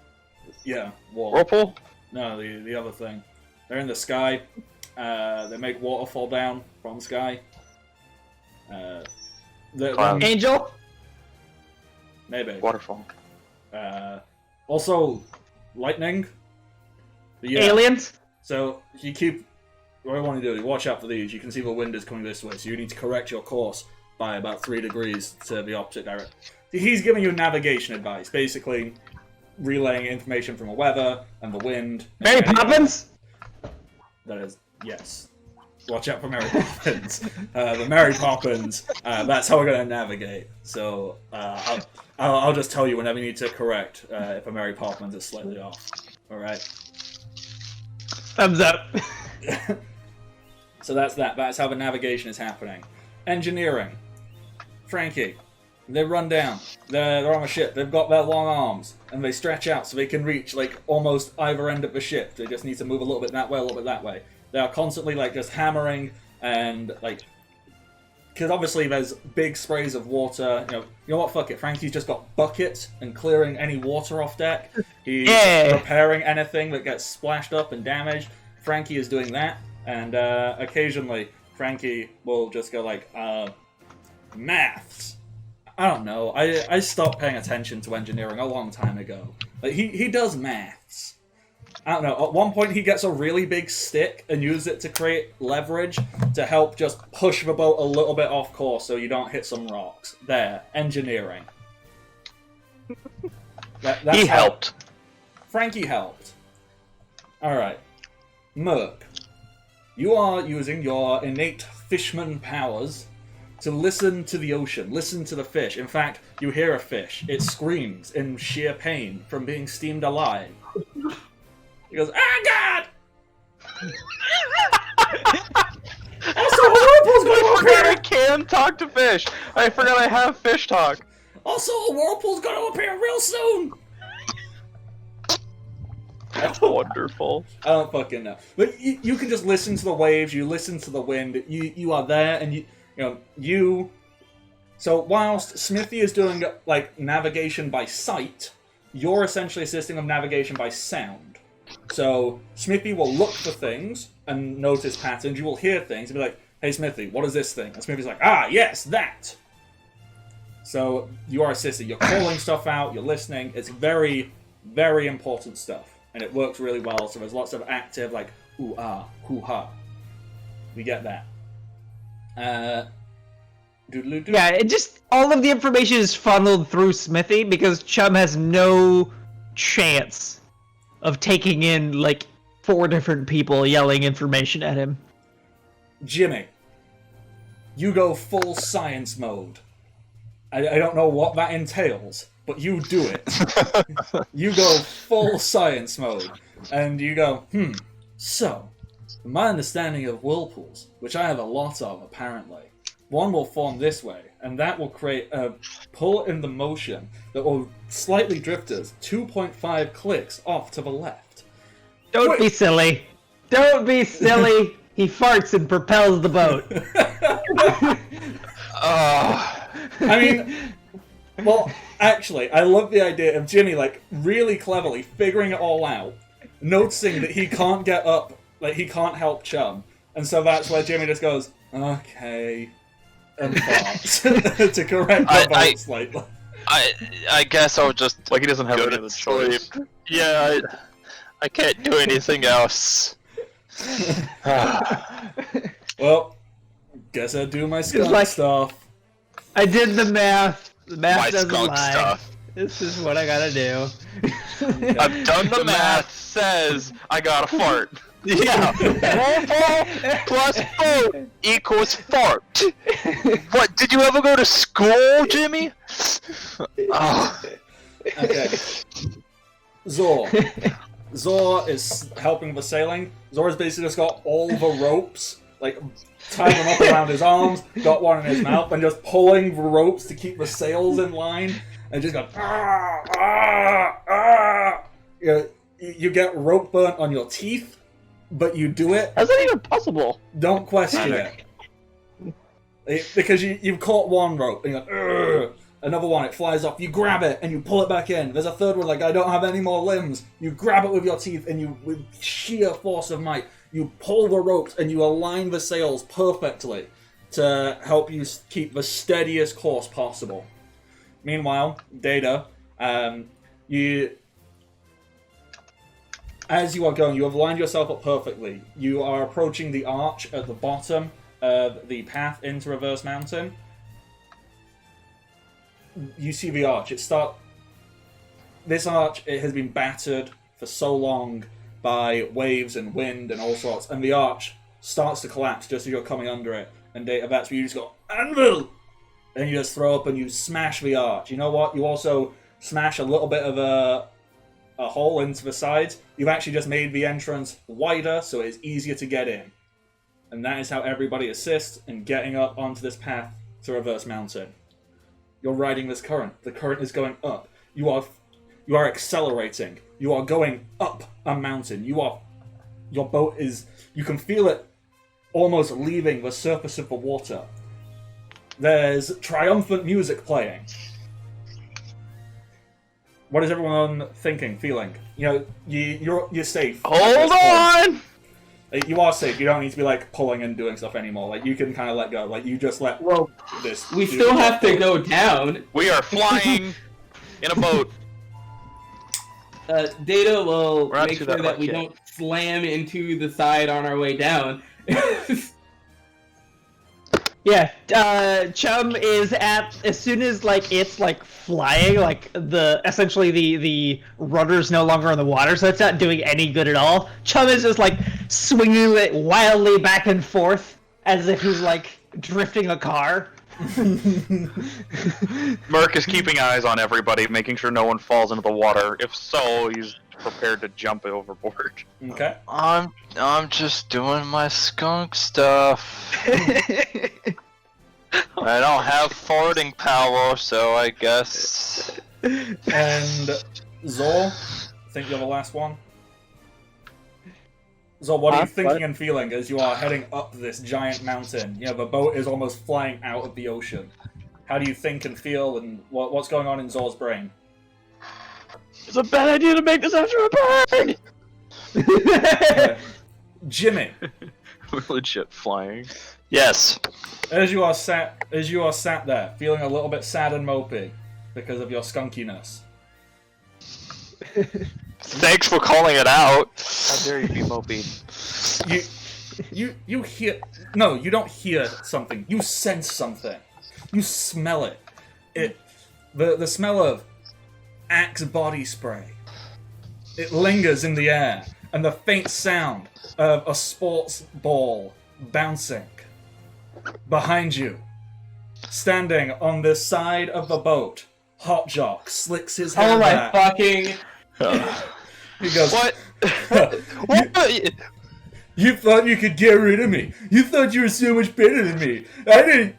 Yeah, wall. Whirlpool? No, the other thing. They're in the sky. They make water fall down from the sky. Angel? Maybe. Waterfall. Also, lightning. But yeah. Aliens? So, you keep... What I want to do is watch out for these. You can see the wind is coming this way, so you need to correct your course by about 3 degrees to the opposite direction. He's giving you navigation advice, basically relaying information from the weather and the wind. Mary Poppins? That is, yes. Watch out for Mary Poppins. The Mary Poppins, that's how we're going to navigate. So, I'll just tell you whenever you need to correct if a Mary Poppins is slightly off. Alright? Thumbs up. So that's that. That's how the navigation is happening. Engineering. Frankie. They run down. They're on a ship. They've got their long arms, and they stretch out so they can reach like almost either end of the ship. They just need to move a little bit that way, a little bit that way. They are constantly like just hammering and like, because obviously there's big sprays of water. You know what? Fuck it. Frankie's just got buckets and clearing any water off deck. He's repairing anything that gets splashed up and damaged. Frankie is doing that, and occasionally Frankie will just go like, maths. I don't know. I stopped paying attention to engineering a long time ago. Like he does maths. I don't know. At one point he gets a really big stick and uses it to create leverage to help just push the boat a little bit off course so you don't hit some rocks. There, engineering. That's he helped. Frankie helped. Alright. Merc. You are using your innate fishman powers to listen to the ocean, listen to the fish. In fact, you hear a fish. It screams in sheer pain from being steamed alive. He goes, ah, God! Also, a whirlpool's going to appear! I can talk to fish! I forgot I have fish talk. Also, a whirlpool's going to appear real soon! That's wonderful. I don't fucking know. But you can just listen to the waves, you listen to the wind, you are there, and So whilst Smithy is doing, like, navigation by sight, you're essentially assisting with navigation by sound. So Smithy will look for things and notice patterns. You will hear things and be like, hey, Smithy, what is this thing? And Smithy's like, ah, yes, that! So you are assisting. You're calling stuff out, you're listening. It's very, very important stuff. and it works really well. So there's lots of active, like, ooh, ah, hoo, ha. We get that. Doodle-doo. Yeah, it just all of the information is funneled through Smithy because Chum has no chance of taking in like 4 different people yelling information at him. Jimmy, you go full science mode. I don't know what that entails, but you do it. You go full science mode, and you go, so, my understanding of whirlpools, which I have a lot of apparently, one will form this way, and that will create a pull in the motion that will slightly drift us 2.5 clicks off to the left. Don't be silly. Don't be silly. He farts and propels the boat. I mean, well, actually, I love the idea of Jimmy, like, really cleverly figuring it all out, noticing that he can't get up, like, he can't help Chum, and so that's where Jimmy just goes, okay, and farts to correct the boat slightly. I guess I'll just Like he doesn't have go any to other sleep. choice. Yeah, I can't do anything else. Well, guess I'll do my skunk like- stuff. I did the math. The math My doesn't skunk lie. stuff. This is what I gotta do. I've done the math. Says I got a fart. Yeah. Roll plus boat equals fart. What? Did you ever go to school, Jimmy? Oh. Okay. Zor. Zor is helping with sailing. Zor's basically just got all the ropes, like, tied them up around his arms, got one in his mouth, and just pulling the ropes to keep the sails in line, and just go, ah, ah, ah. You get rope burnt on your teeth, but you do it. How's that even possible? Don't question it. Because you've caught one rope, and you're like, ugh. Another one, it flies off, you grab it, and you pull it back in. There's a third one, like, I don't have any more limbs. You grab it with your teeth, and you, with sheer force of might, you pull the ropes, and you align the sails perfectly to help you keep the steadiest course possible. Meanwhile, Data, as you are going, you have lined yourself up perfectly. You are approaching the arch at the bottom of the path into Reverse Mountain. You see the arch. This arch, it has been battered for so long by waves and wind and all sorts, and the arch starts to collapse just as you're coming under it. And that's where you just go, anvil! And you just throw up and you smash the arch. You know what? You also smash a little bit of a hole into the sides. You've actually just made the entrance wider so it's easier to get in. And that is how everybody assists in getting up onto this path to Reverse Mountain. You're riding this current. The current is going up. You are accelerating. You are going up a mountain. Your boat is, you can feel it almost leaving the surface of the water. There's triumphant music playing. What is everyone thinking, feeling? You know, you're safe. Hold on! You are safe. You don't need to be, like, pulling and doing stuff anymore. Like, you can kind of let go. Like, you just let this... We still have to go down. We are flying in a boat. Data will We're not make too sure that that much we yet. don't slam into the side on our way down. Yeah, Chum is as soon as like it's like flying, like essentially the rudder's no longer in the water, so it's not doing any good at all. Chum is just like swinging it wildly back and forth as if he's like drifting a car. Merc is keeping eyes on everybody, making sure no one falls into the water. If so, he's prepared to jump overboard. Okay. I'm just doing my skunk stuff. I don't have farting power, so I guess. And Zor, I think you're the last one. Zor, what are you thinking and feeling as you are heading up this giant mountain? You know, the boat is almost flying out of the ocean. How do you think and feel, and what's going on in Zor's brain? It's a bad idea to make this after a bird! Jimmy, We're legit flying. Yes. as you are sat there, feeling a little bit sad and mopey because of your skunkiness. Thanks for calling it out. How dare you be mopey? You hear... No, you don't hear something. You sense something. You smell it. The smell of Axe body spray. It lingers in the air, and the faint sound of a sports ball bouncing. Behind you, standing on the side of the boat, Hotjock slicks his hair Oh my back. fucking... He goes, What? What? You thought you could get rid of me. You thought you were so much better than me.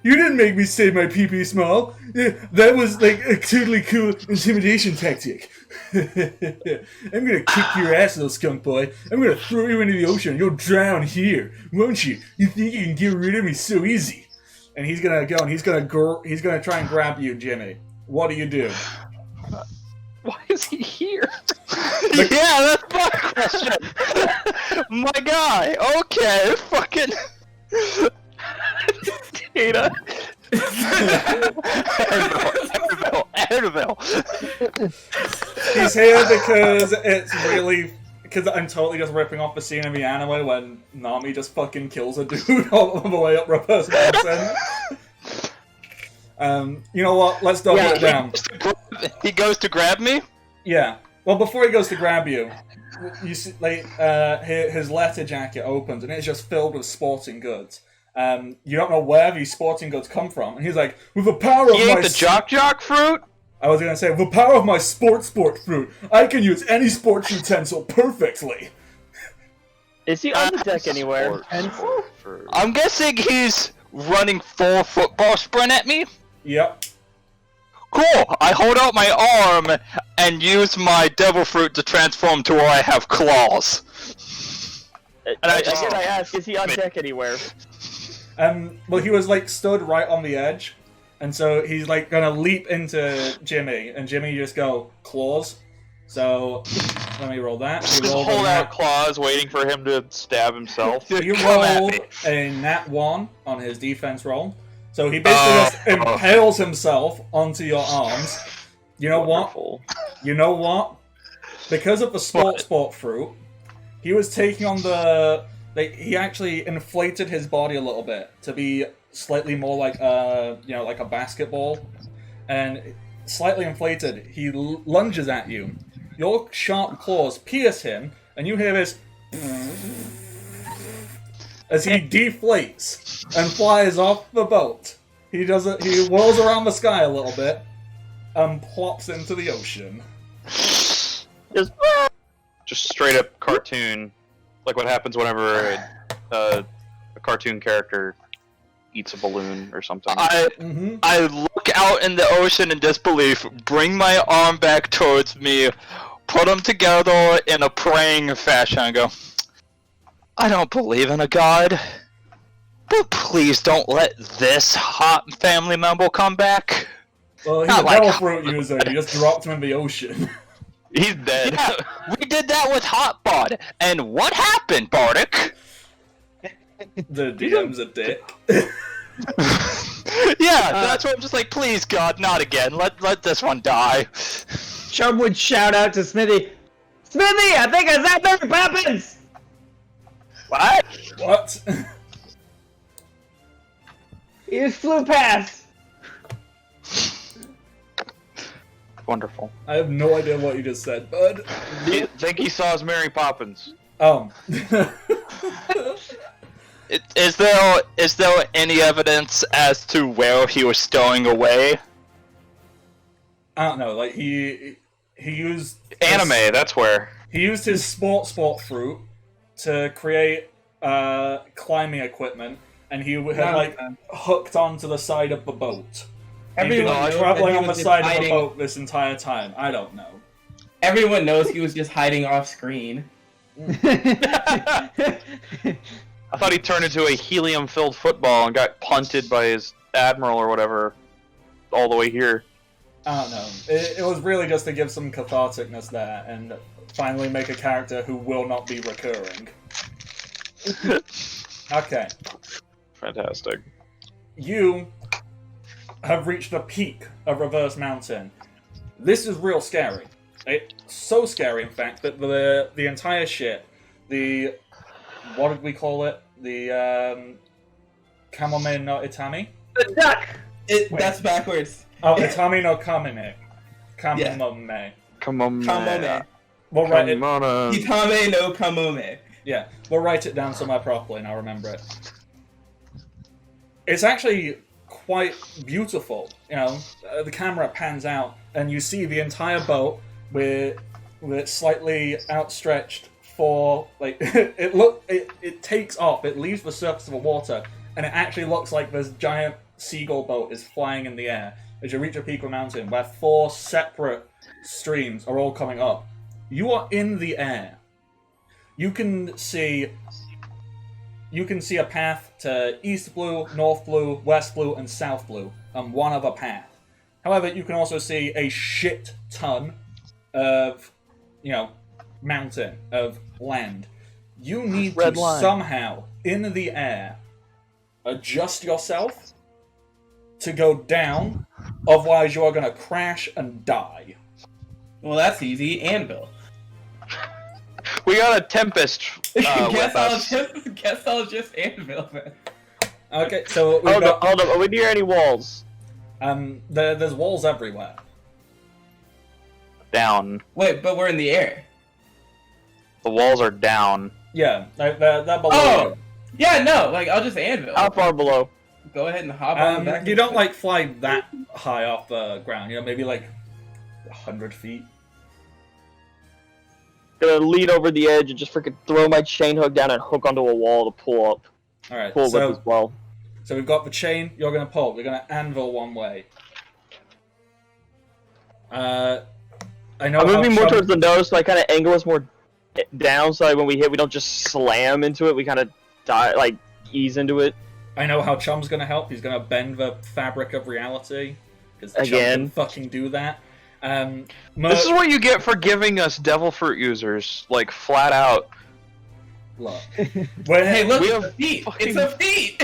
You didn't make me say my pee-pee small. That was like a totally cool intimidation tactic. I'm gonna kick your ass, little skunk boy. I'm gonna throw you into the ocean. You'll drown here, won't you? You think you can get rid of me so easy? And he's gonna go and he's gonna try and grab you, Jimmy. What do you do? Why is he here? Yeah, that's my question. My guy. Okay, fucking. Data. Annabelle. He's here because it's really... Because I'm totally just ripping off the scene of the anime when Nami just fucking kills a dude all the way up Reverse Mountain. You know what? Let's double it down. He goes to grab me? Yeah. Well, before he goes to grab you, you see, like, his letter jacket opens and it's just filled with sporting goods. You don't know where these sporting goods come from, and he's like, "With the power of He my ate the jock fruit? I was gonna say, with the power of my sport fruit, I can use any sports utensil perfectly." Is he on the deck anywhere? I'm guessing he's running full football sprint at me? Yep. Cool! I hold out my arm and use my devil fruit to transform to where I have claws. And I ask, is he on deck anywhere? Well, he was like stood right on the edge, and so he's like gonna leap into Jimmy, and Jimmy just go claws. So let me roll that. You Just rolled hold a out claws, waiting for him to stab himself. You Come at rolled me. a nat 1 on his defense roll. So he basically just impales himself onto your arms. You know Wonderful. what? You know what? Because of the sport fruit, he was taking on the... Like, he actually inflated his body a little bit to be slightly more like like a basketball. And slightly inflated, he lunges at you. Your sharp claws pierce him, and you hear this... as he deflates and flies off the boat. He whirls around the sky a little bit and plops into the ocean. Just straight up cartoon, like what happens whenever a cartoon character eats a balloon or something. I look out in the ocean in disbelief, bring my arm back towards me, put them together in a praying fashion, and go, I don't believe in a god, but please don't let this hot family member come back. Well, he's Not a like- devil fruit user. You just dropped him in the ocean. He's dead. Yeah, we did that with Hot Bod, and what happened, Bardic? The DM's a dick. Yeah, that's what I'm just like, please God, not again, let this one die. Chum would shout out to Smithy, Smithy, I think I zapped Mary Poppins! What? What? He just flew past. Wonderful. I have no idea what you just said, bud. I think he saw his Mary Poppins. Is there any evidence as to where he was stowing away? I don't know. Like he used Anime, that's where. He used his sport fruit to create climbing equipment, and he had hooked onto the side of the boat. Everyone He'd knows been traveling that on he the was side just of the hiding. boat this entire time. I don't know. Everyone knows he was just hiding off screen. I thought he turned into a helium-filled football and got punted by his admiral or whatever all the way here. I don't know. It was really just to give some catharticness there, and finally make a character who will not be recurring. Okay. Fantastic. You have reached the peak of Reverse Mountain. This is real scary. so scary, in fact, that the entire shit, what did we call it? The Kamome no Itami? The duck! That's backwards. Oh, Itami no Kamome. Kamome. Come on, Kamome. We'll write it. Itame no kamome. Yeah, we'll write it down somewhere properly and I'll remember it. It's actually quite beautiful. You know, the camera pans out and you see the entire boat with slightly outstretched like it takes off. It leaves the surface of the water and it actually looks like this giant seagull boat is flying in the air as you reach a peak of a mountain where 4 separate streams are all coming up. You are in the air. You can see a path to east blue, north blue, west blue, and south blue, and one other path. However, you can also see a shit ton of, mountain, of land. You need to somehow, in the air, adjust yourself to go down, otherwise you are going to crash and die. Well, that's easy. Anvil. We got a Tempest with us. Guess I'll just Anvil then. Okay, so Hold up. Are we near any walls? there's walls everywhere. Down. Wait, but we're in the air. The walls are down. Yeah, they're below. Oh! Yeah, no, I'll just Anvil. How far below? Go ahead and hop on back. You don't, fly that high off the ground, maybe, 100 feet. Gonna lean over the edge and just freaking throw my chain hook down and hook onto a wall to pull up. Alright, Pull with as well. So we've got the chain, you're going to pull. We're going to anvil one way. I know I'm moving more Chum- towards the nose, so I kind of angle us more down, so when we hit, we don't just slam into it. We kind of ease into it. I know how Chum's going to help. He's going to bend the fabric of reality. Because Chum Again. can fucking do that. This is what you get for giving us devil fruit users, flat out. Look. Hey, look, we it's have a feat! fucking- It's a feat!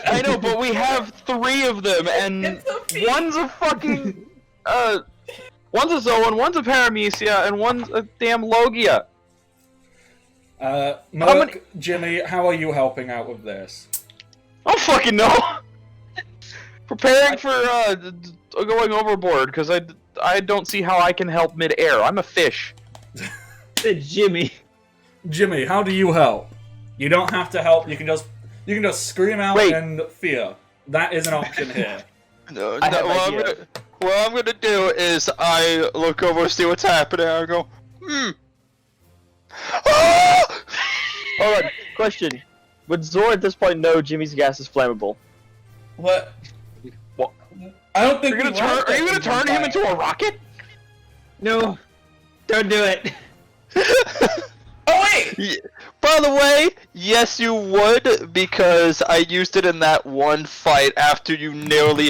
I know, but we have 3 of them, and It's a feat! one's a fucking, one's a Zoan, one's a Paramecia, and one's a damn Logia. Merc, Jimmy, how are you helping out with this? I don't fucking know. Preparing for going overboard because I don't see how I can help mid-air. I'm a fish. Jimmy. Jimmy, how do you help? You don't have to help. You can just scream out in fear. That is an option here. No, I have what I'm gonna do is I look over, see what's happening, and I go, Ah! Hold on, question. Would Zor at this point know Jimmy's gas is flammable? What? What? I don't think Are you gonna turn him into a rocket? No. Don't do it. Oh, wait! By the way, yes, you would, because I used it in that one fight after you nearly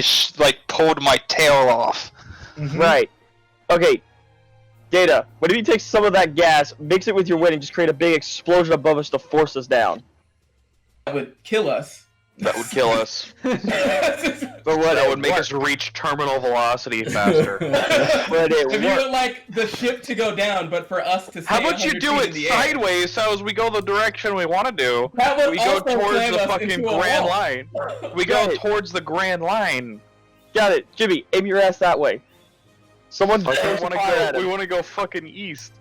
pulled my tail off. Mhm. Right. Okay. Data, what if you take some of that gas, mix it with your wind, and just create a big explosion above us to force us down? That would kill us. That would kill us. But But that would make us reach terminal velocity faster. But it if you worked. would like the ship to go down, but for us to stay How about you 100 do feet it in the air, sideways so as we go the direction we want to do? that would We go also towards slam the us fucking into a grand wall. line. We Got go it. towards the grand line. Got it. Jimmy, aim your ass that way. Someone Like, throws a fire at we him. want to go fucking east.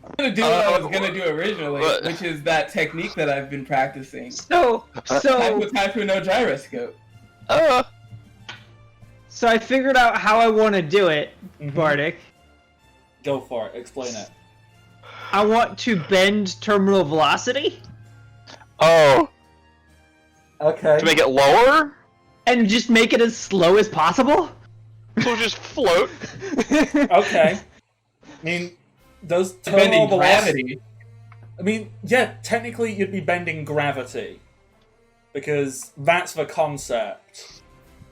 I'm gonna do what I was gonna do originally, which is that technique that I've been practicing. So Typho no gyroscope. So I figured out how I want to do it, Mhm. Bardic. Go for it. Explain it. I want to bend terminal velocity Oh, Okay. to make it lower? and just make it as slow as possible. So just float. Okay. I mean, does terminal Bending velocity... gravity. I mean, yeah, technically you'd be bending gravity. Because that's the concept.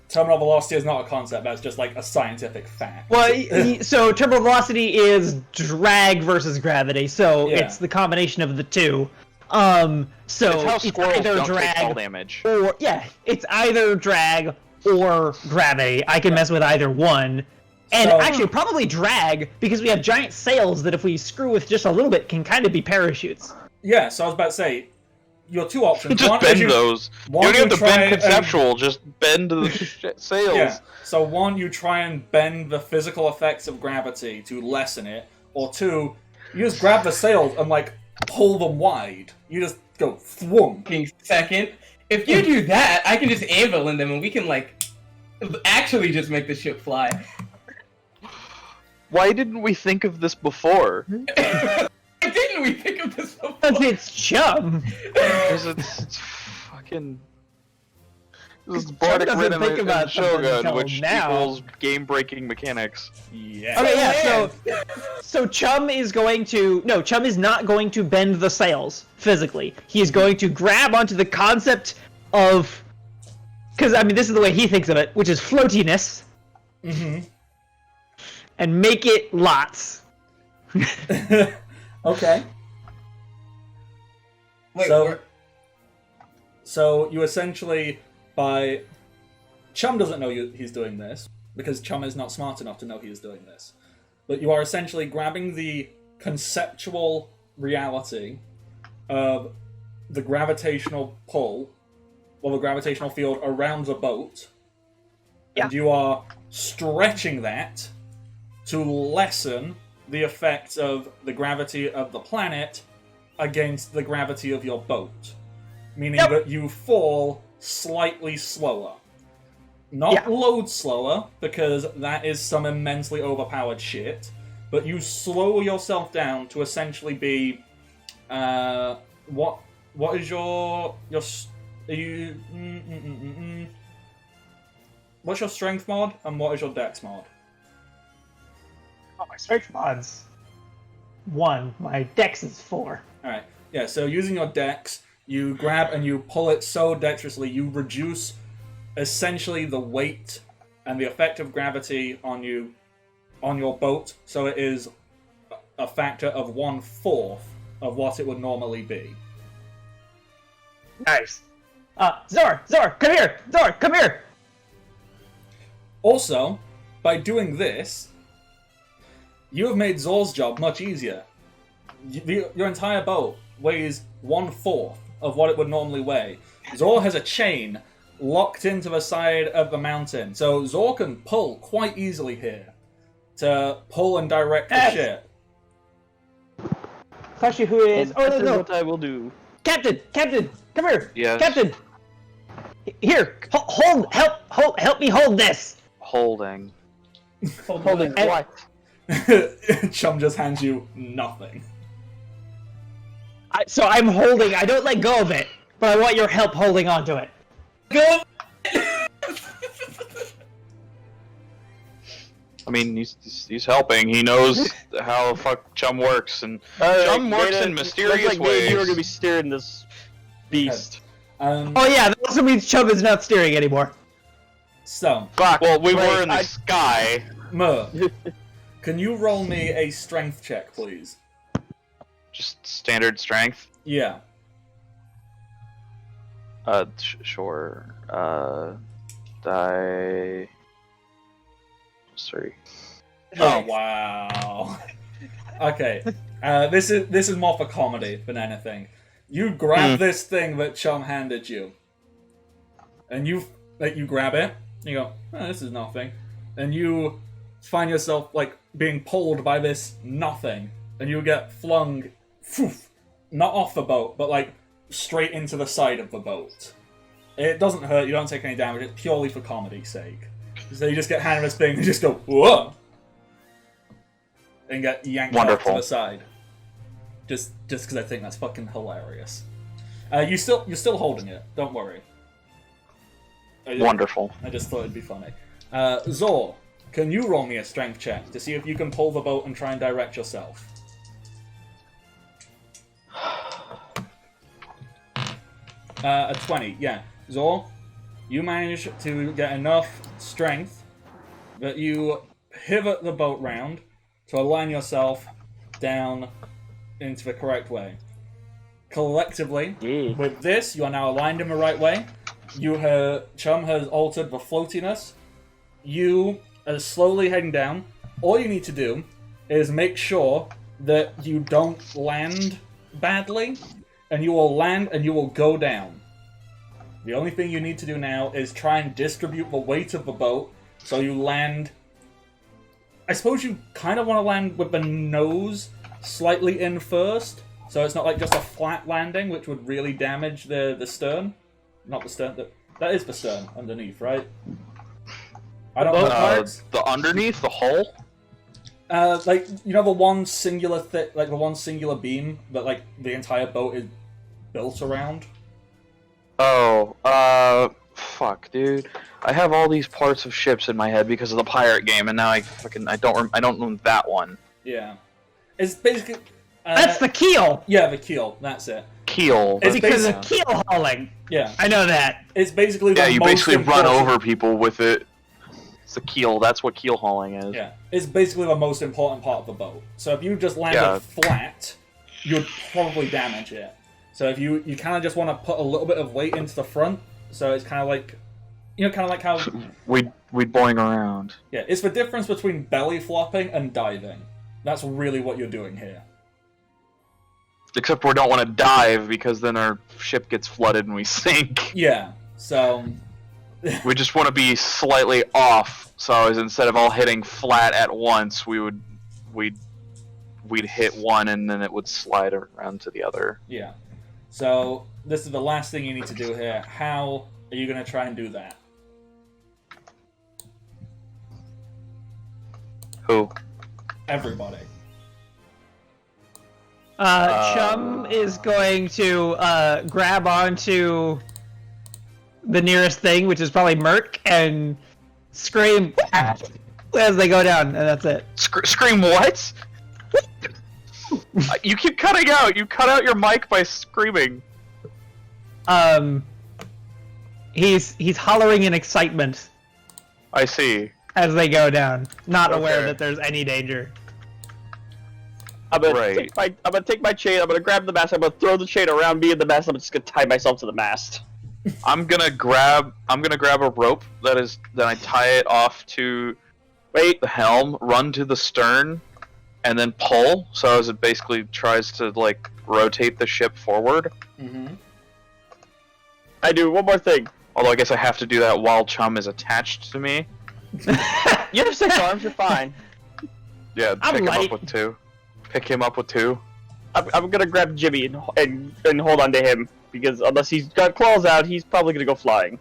Terminal velocity is not a concept, that's just a scientific fact. Well, so terminal velocity is drag versus gravity, so Yeah. it's the combination of the two. It's So how it's squirrels either don't take fall drag damage. or it's either drag or gravity. I can mess with either one. And So- actually, probably drag, because we have giant sails that if we screw with just a little bit, can kind of be parachutes. Yeah, so I was about to say, your two options. Just one bend is you, those. You one don't have you to try bend and- conceptual, just bend the sails. Yeah. So one, you try and bend the physical effects of gravity to lessen it, or two, you just grab the sails and like pull them wide. You just go thwomp. Second, if you do that, I can just anvil in them and we can like actually just make the ship fly. Why didn't we think of this before? Why didn't we think of this before? Because it's Chum. Because it's fucking. This is Bardic doesn't Rhythm think and about something Shogun, until which now. equals game-breaking mechanics. Yeah. Okay, yeah, so Chum is Chum is not going to bend the sails physically. He is going to grab onto the concept of, because I mean this is the way he thinks of it, which is floatiness, and make it lots. Okay. Wait, So- So you essentially, by Chum doesn't know he's doing this because Chum is not smart enough to know he is doing this. But you are essentially grabbing the conceptual reality of the gravitational pull or the gravitational field around the boat, and you are stretching that to lessen the effects of the gravity of the planet against the gravity of your boat. Meaning that you fall slightly slower. Not loads slower, because that is some immensely overpowered shit, but you slow yourself down to essentially be, what is what's your strength mod, and what is your dex mod? Oh, my strength mod's 1. My dex is 4. Alright, yeah, so using your dex, you grab and you pull it so dexterously, you reduce essentially the weight and the effect of gravity on your boat, so it is a factor of 1/4 of what it would normally be. Nice. Zor, come here! Zor, come here! Also, by doing this, you have made Zor's job much easier. Your entire boat weighs 1/4 of what it would normally weigh. Zor has a chain locked into the side of the mountain, so Zor can pull quite easily here to pull and direct the ship. It's actually who it is. And Oh, this is no. what I will do. Captain, come here. Yes. Captain. Here, help me hold this. Holding. Holding And- what? Chum just hands you nothing. So I'm holding. I don't let go of it, but I want your help holding on to it. Go. I mean, he's helping. He knows how the fuck Chum works, and Chum works in mysterious looks like me and you are ways. gonna be steering this beast. Oh yeah, that also means Chum is not steering anymore. So, Fuck. Well, we wait, were in the sky. Mer, can you roll me a strength check, please? Just standard strength. Yeah. Sure. Die. Sorry. Oh wow. Okay. This is more for comedy than anything. You grab this thing that Chum handed you, and you grab it. You go, oh, this is nothing, and you find yourself like being pulled by this nothing, and you get flung, not off the boat, but like straight into the side of the boat. It doesn't hurt. You don't take any damage. It's purely for comedy's sake. So you just get handed this thing and just go whoa, and get yanked off to Wonderful. the side. Just because I think that's fucking hilarious. You're still holding it. Don't worry. Wonderful. I just thought it'd be funny. Zor, can you roll me a strength check to see if you can pull the boat and try and direct yourself? A 20, yeah. Zor, you manage to get enough strength that you pivot the boat round to align yourself down into the correct way. Collectively, with this, you are now aligned in the right way. Chum has altered the floatiness. You slowly heading down. All you need to do is make sure that you don't land badly, and you will land and you will go down. The only thing you need to do now is try and distribute the weight of the boat so you land... I suppose you kind of want to land with the nose slightly in first, so it's not like just a flat landing, which would really damage the stern. Not the stern, that is the stern underneath, right? I don't know. The underneath, the hull? Like, you know the one singular the one singular beam that, like, the entire boat is built around? Oh, fuck, dude. I have all these parts of ships in my head because of the pirate game, and now I don't know that one. Yeah. It's basically... That's the keel! Yeah, the keel, that's it. Keel. It's because of keel hauling. Yeah. I know that. It's basically the you most basically run important... over people with it. It's the keel, that's what keel hauling is. Yeah. It's basically the most important part of the boat. So if you just landed flat, you'd probably damage it. So if you kind of just want to put a little bit of weight into the front, so it's kind of like, you know, kind of like how... We'd boing around. Yeah, it's the difference between belly flopping and diving. That's really what you're doing here. Except we don't want to dive because then our ship gets flooded and we sink. Yeah, so... We just want to be slightly off, so instead of all hitting flat at once, we'd hit one and then it would slide around to the other. Yeah. So, this is the last thing you need to do here. How are you going to try and do that? Who? Everybody. Chum is going to grab onto the nearest thing, which is probably Merc, and scream as they go down, and that's it. Scream what? You keep cutting out. You cut out your mic by screaming. He's hollering in excitement I see. as they go down, not aware Okay. that there's any danger. I'm gonna take my chain. I'm gonna grab the mast. I'm gonna throw the chain around me and the mast. I'm just gonna tie myself to the mast. I'm gonna grab a rope that I tie it off to the helm, run to the stern, and then pull. So as it basically tries to like rotate the ship forward. Mm-hmm. I do one more thing. Although I guess I have to do that while Chum is attached to me. You have 6 arms. You're fine. Yeah, I'm pick him light. up with 2. Pick him up with 2. I'm gonna grab Jimmy and hold on to him because unless he's got claws out, he's probably gonna go flying.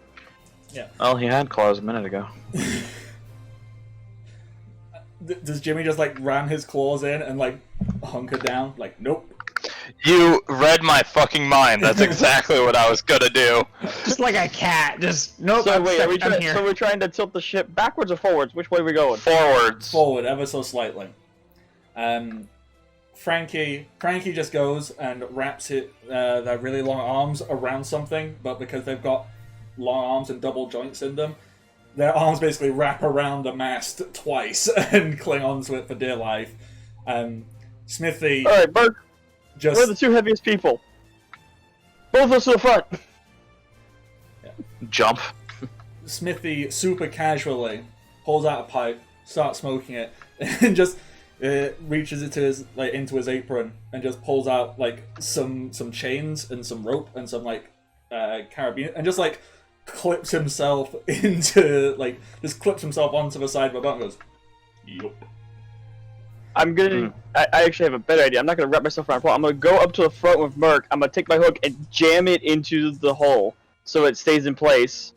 Yeah. Well, he had claws a minute ago. Does Jimmy just, like, ram his claws in and, like, hunker down? Like, nope. You read my fucking mind. That's exactly what I was gonna do. Just like a cat, just nope. So wait, I'm here. so we're trying to tilt the ship backwards or forwards? Which way are we going? Forwards. Forward, ever so slightly. Frankie just goes and wraps their really long arms around something, but because they've got long arms and double joints in them, their arms basically wrap around the mast twice and cling onto it for dear life. Smithy... Alright, Bert, just... we're the 2 heaviest people. Both of us to the front. Jump. Smithy super casually pulls out a pipe, starts smoking it, and just reaches it to his into his apron and just pulls out like some chains and some rope and some like carabiner and just like clips himself into clips himself onto the side of the boat and goes, yup. I'm gonna. I actually have a better idea. I'm not gonna wrap myself around a pole. I'm gonna go up to the front with Merc. I'm gonna take my hook and jam it into the hole so it stays in place.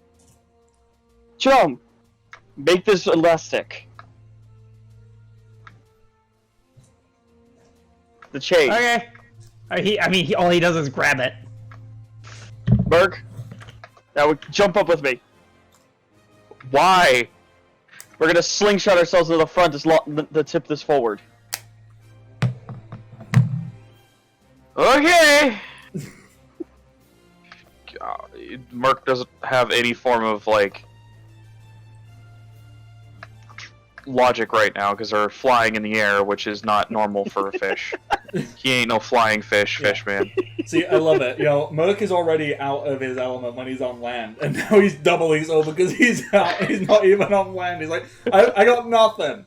Chum, make this elastic. The chain. Okay. All he does is grab it. Merc, now jump up with me. Why? We're gonna slingshot ourselves to the front to tip this forward. Okay. God, Merc doesn't have any form of like logic right now because they're flying in the air, which is not normal for a fish. He ain't no flying fish, man. See, I love it. You know, Merc is already out of his element when he's on land, and now he's doubly so because he's out. He's not even on land. He's like, I got nothing.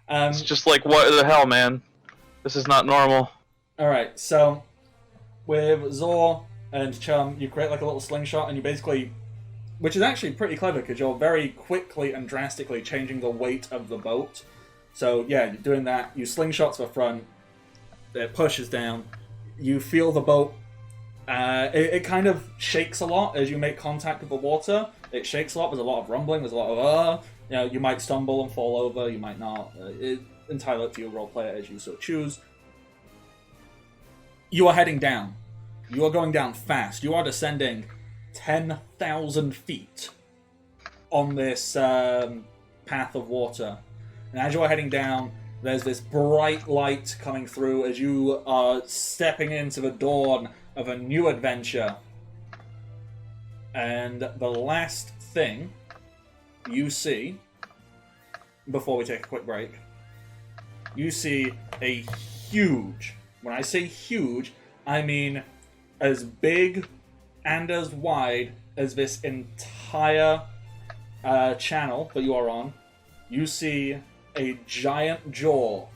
It's just like, what the hell, man? This is not normal. Alright, so with Zor and Chum, you create like a little slingshot, and you basically, which is actually pretty clever because you're very quickly and drastically changing the weight of the boat. So yeah, you're doing that. You slingshot to the front, it pushes down. You feel the boat. It kind of shakes a lot as you make contact with the water. It shakes a lot. There's a lot of rumbling. There's a lot of you know, you might stumble and fall over. You might not. It's entirely up to your role player as you so choose. You are heading down. You are going down fast. You are descending 10,000 feet on this path of water. And as you are heading down, there's this bright light coming through as you are stepping into the dawn of a new adventure. And the last thing you see, before we take a quick break, you see a huge, when I say huge, I mean as big and as wide as this entire channel that you are on. You see a giant jaw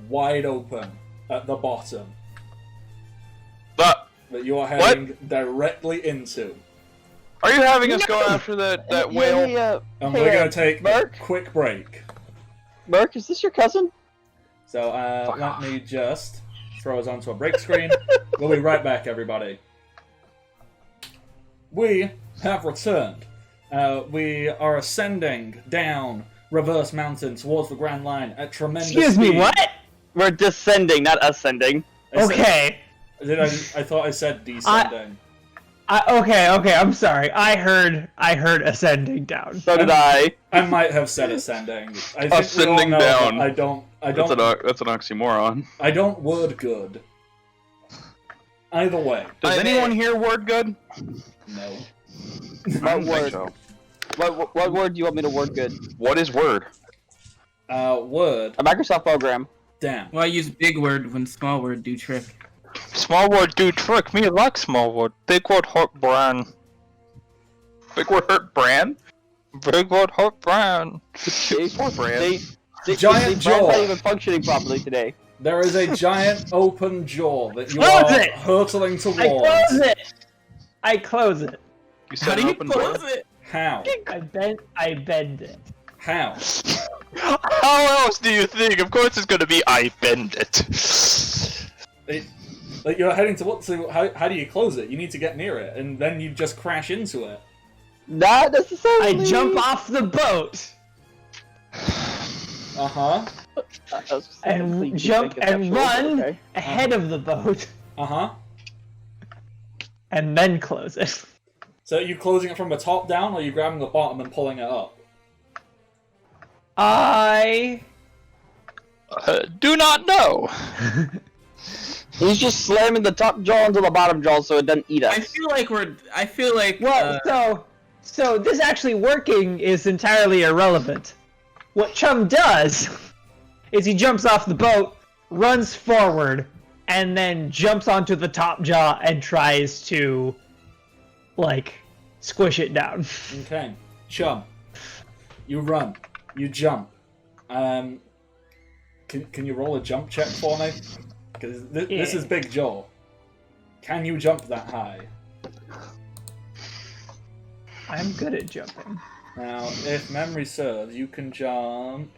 wide open at the bottom But that you are heading directly into. are you having us go after that whale? And we're going to take Mark? a quick break. Mark, is this your cousin? So let me just throw us onto a break screen. We'll be right back, everybody. We have returned. We are ascending down Reverse Mountain towards the Grand Line at tremendous Excuse me, speed. what? We're descending, not ascending. Okay. I thought I said descending. Okay, I'm sorry. I heard ascending down. So did I. I might have said ascending. I think Ascending we all know down. that That's an oxymoron. I don't word good. Either way, Does anyone here word good? no. What word? What word do you want me to word good? What is word? Word. A Microsoft program. Damn. Well, I use big word when small word do trick. Small word do trick. Me like small word. Big word hurt brand. Big word hurt brand? Big word hurt brand. Poor brand. Giant jaw. Brand's not even functioning properly today. There is a giant open jaw that you Close are it! hurtling towards. I close it. I close it. You said an open door? it? How? I bend it. How? How else do you think? Of course it's gonna be I bend it. Like you're heading to what? So how do you close it? You need to get near it, and then you just crash into it. Not necessarily. I jump off the boat Uh-huh. and jump and run Okay. ahead of the boat Uh-huh. and then close it. So are you closing it from the top down, or are you grabbing the bottom and pulling it up? I Do not know. He's just slamming the top jaw into the bottom jaw so it doesn't eat us. I feel like well, so this actually working is entirely irrelevant. What Chum does is he jumps off the boat, runs forward, and then jumps onto the top jaw and tries to, like, squish it down. Okay. Chum. You run. You jump. Can you roll a jump check for me? Because this is Big Jaw. Can you jump that high? I'm good at jumping. Now, if memory serves, you can jump...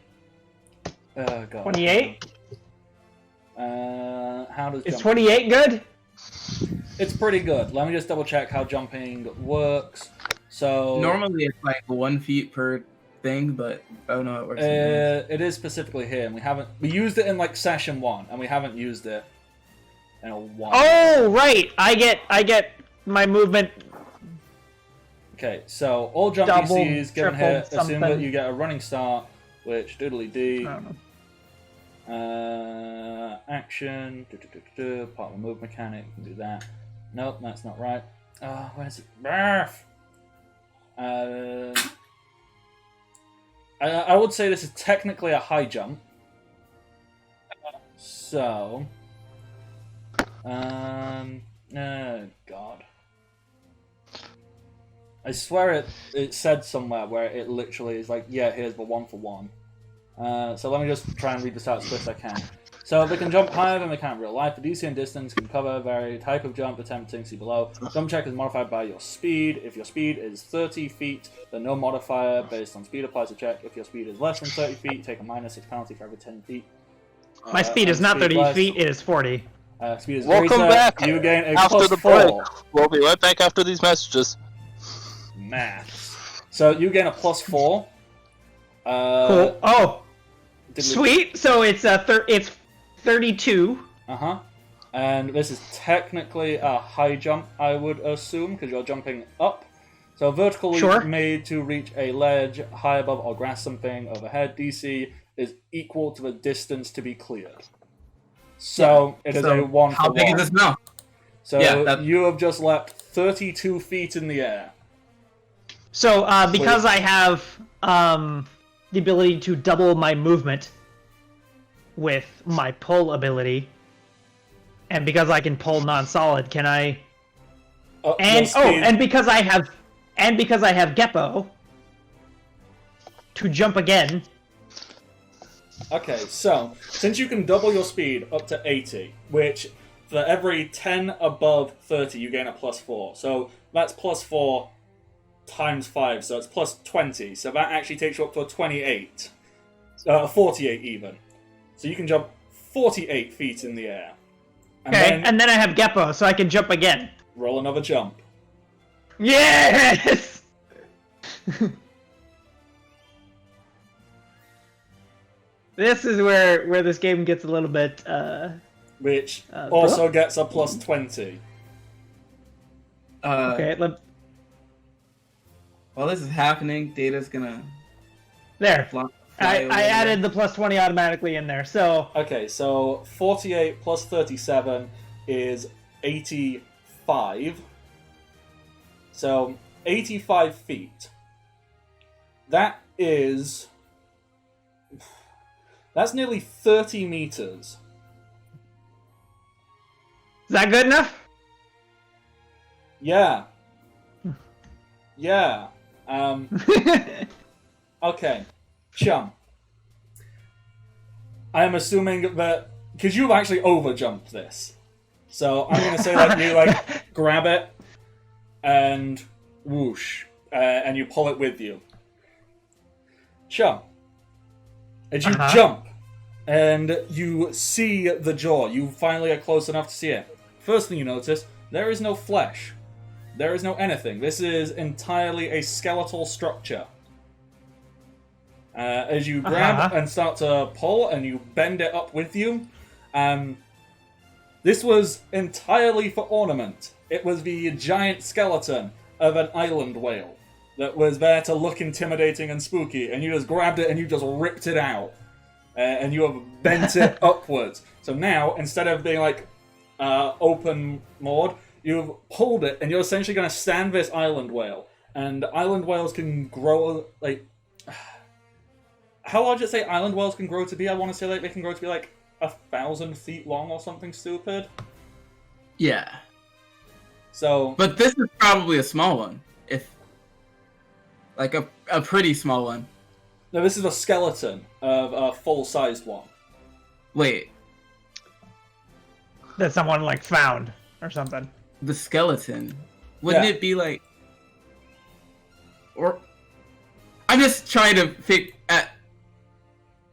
Oh, God. 28? How does Is jump... 28 good? It's pretty good. Let me just double check how jumping works. So... normally it's like 1 feet per thing, but I don't know how it works. It is specifically here, and we used it in like session 1, and we haven't used it in a while. Oh, right! I get my movement. Okay, so all jump Double, DCs given triple, here assume that something. you get a running start, which doodly dee. I don't know. Action, part of the move mechanic, you can do that. Nope, that's not right. Where's it? Barf! I would say this is technically a high jump. So, oh god. I swear it said somewhere where it literally is like, yeah, here's the 1 for 1. So let me just try and read this out as quick as I can. So they can jump higher than they can in real life. The DC and distance can cover vary type of jump, attempting, see below. Jump check is modified by your speed. If your speed is 30 feet, then no modifier based on speed applies to check. If your speed is less than 30 feet, take a -6 penalty for every 10 feet. My speed is not 30 feet, it is 40. Speed is Welcome greater, back you gain a after the +4. break. We'll be right back after these messages. Maths. So you gain a +4. Cool. Oh, Did we- sweet. So it's it's 32. And this is technically a high jump, I would assume, because you're jumping up. So vertical leap Sure. made to reach a ledge high above or grasp something overhead. DC is equal to the distance to be cleared. So it is a 1 How for big 1. is this now? So Yeah, that- you have just leapt 32 feet in the air. So because I have the ability to double my movement with my pull ability, and because I can pull non-solid, can I? Your And speed- and because I have Geppo to jump again. Okay, so since you can double your speed up to 80, which for every 10 above 30 you gain a +4. So that's +4 times 5, so it's +20. So that actually takes you up to a 28. 48 even. So you can jump 48 feet in the air. And Okay, and then I have Geppo, so I can jump again. roll another jump. Yes! This is where this game gets a little bit Which also gets a +20. okay. While this is happening, Data's gonna There. fly I over added the +20 automatically in there, so Okay, so 48 plus 37 is 85. So 85 feet. That's nearly 30 meters. is that good enough? Yeah. Yeah. Okay. Chum. I am assuming that because you've actually overjumped this. So I'm gonna say that you like grab it and whoosh, and you pull it with you. Chum. As you jump and you see the jaw, you finally are close enough to see it. First thing you notice, there is no flesh. There is no anything. This is entirely a skeletal structure. As you grab and start to pull and you bend it up with you, this was entirely for ornament. It was the giant skeleton of an island whale that was there to look intimidating and spooky, and you just grabbed it and you just ripped it out. And you have bent it upwards. So now, instead of being like open moored, you've pulled it and you're essentially going to stand this island whale. And island whales can grow like... How large did it say island whales can grow to be? I want to say like they can grow to be like 1,000 feet long or something stupid. Yeah. So... But this is probably a small one. If like a pretty small one. No, this is a skeleton of a full-sized one. Wait, That someone like found or something. the skeleton. Wouldn't Yeah. it be like or I'm just trying to figure at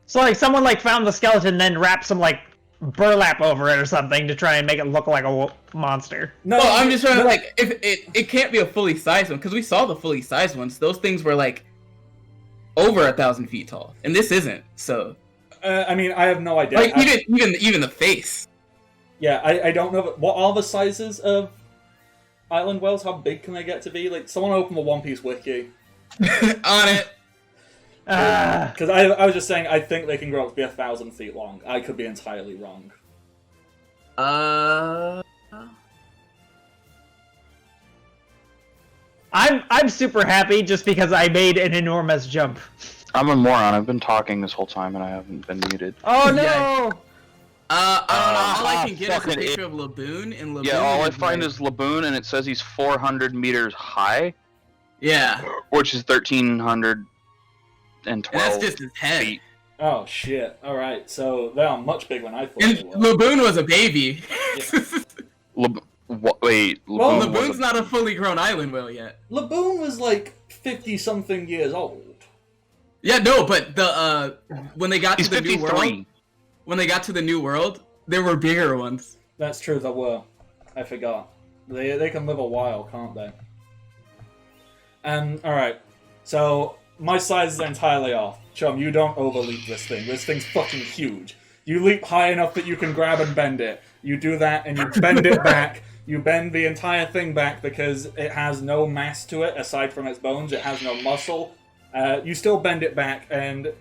So like someone like found the skeleton, then wrapped some like burlap over it or something to try and make it look like a monster. No, well, I'm just trying to like if it can't be a fully sized one because we saw the fully sized ones. Those things were like over 1,000 feet tall, and this isn't. So, I mean, I have no idea. like even the face. Yeah, I don't know. What are the sizes of island whales? How big can they get to be? Like, someone open the One Piece wiki. On it. Because I was just saying, I think they can grow up to be 1,000 feet long. I could be entirely wrong. I'm super happy just because I made an enormous jump. I'm a moron. I've been talking this whole time and I haven't been muted. Oh no! I don't know. All I can get is a fucking picture of Laboon, and Laboon. Yeah, all I is find like- is Laboon, and it says he's 400 meters high, Yeah, which is 1,312 and that's just his head. feet. Oh shit! All right, so they are much bigger than I thought And they were. Laboon was a baby. Wait, Well, Laboon was Laboon's not a fully grown island whale yet. Laboon was like 50-something years old. Yeah, no, but the when they got He's to the new 53. world, when they got to the new world, there were bigger ones. That's true, they were. I forgot. They can live a while, can't they? Alright. So, my size is entirely off. Chum, you don't overleap this thing. This thing's fucking huge. You leap high enough that you can grab and bend it. You do that and you bend it back. You bend the entire thing back because it has no mass to it aside from its bones. It has no muscle. You still bend it back and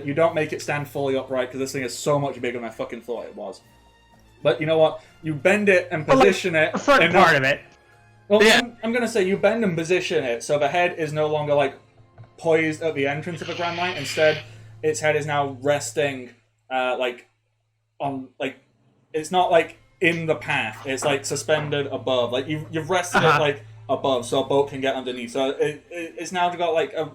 you don't make it stand fully upright because this thing is so much bigger than I fucking thought it was. But you know what? You bend it and position it. A certain enough- part of it. Well, Yeah. I'm gonna say you bend and position it so the head is no longer like poised at the entrance of a grand line. Instead, its head is now resting, like on like it's not like in the path. It's like suspended above. Like you've rested it like above so a boat can get underneath. So it's now got like a.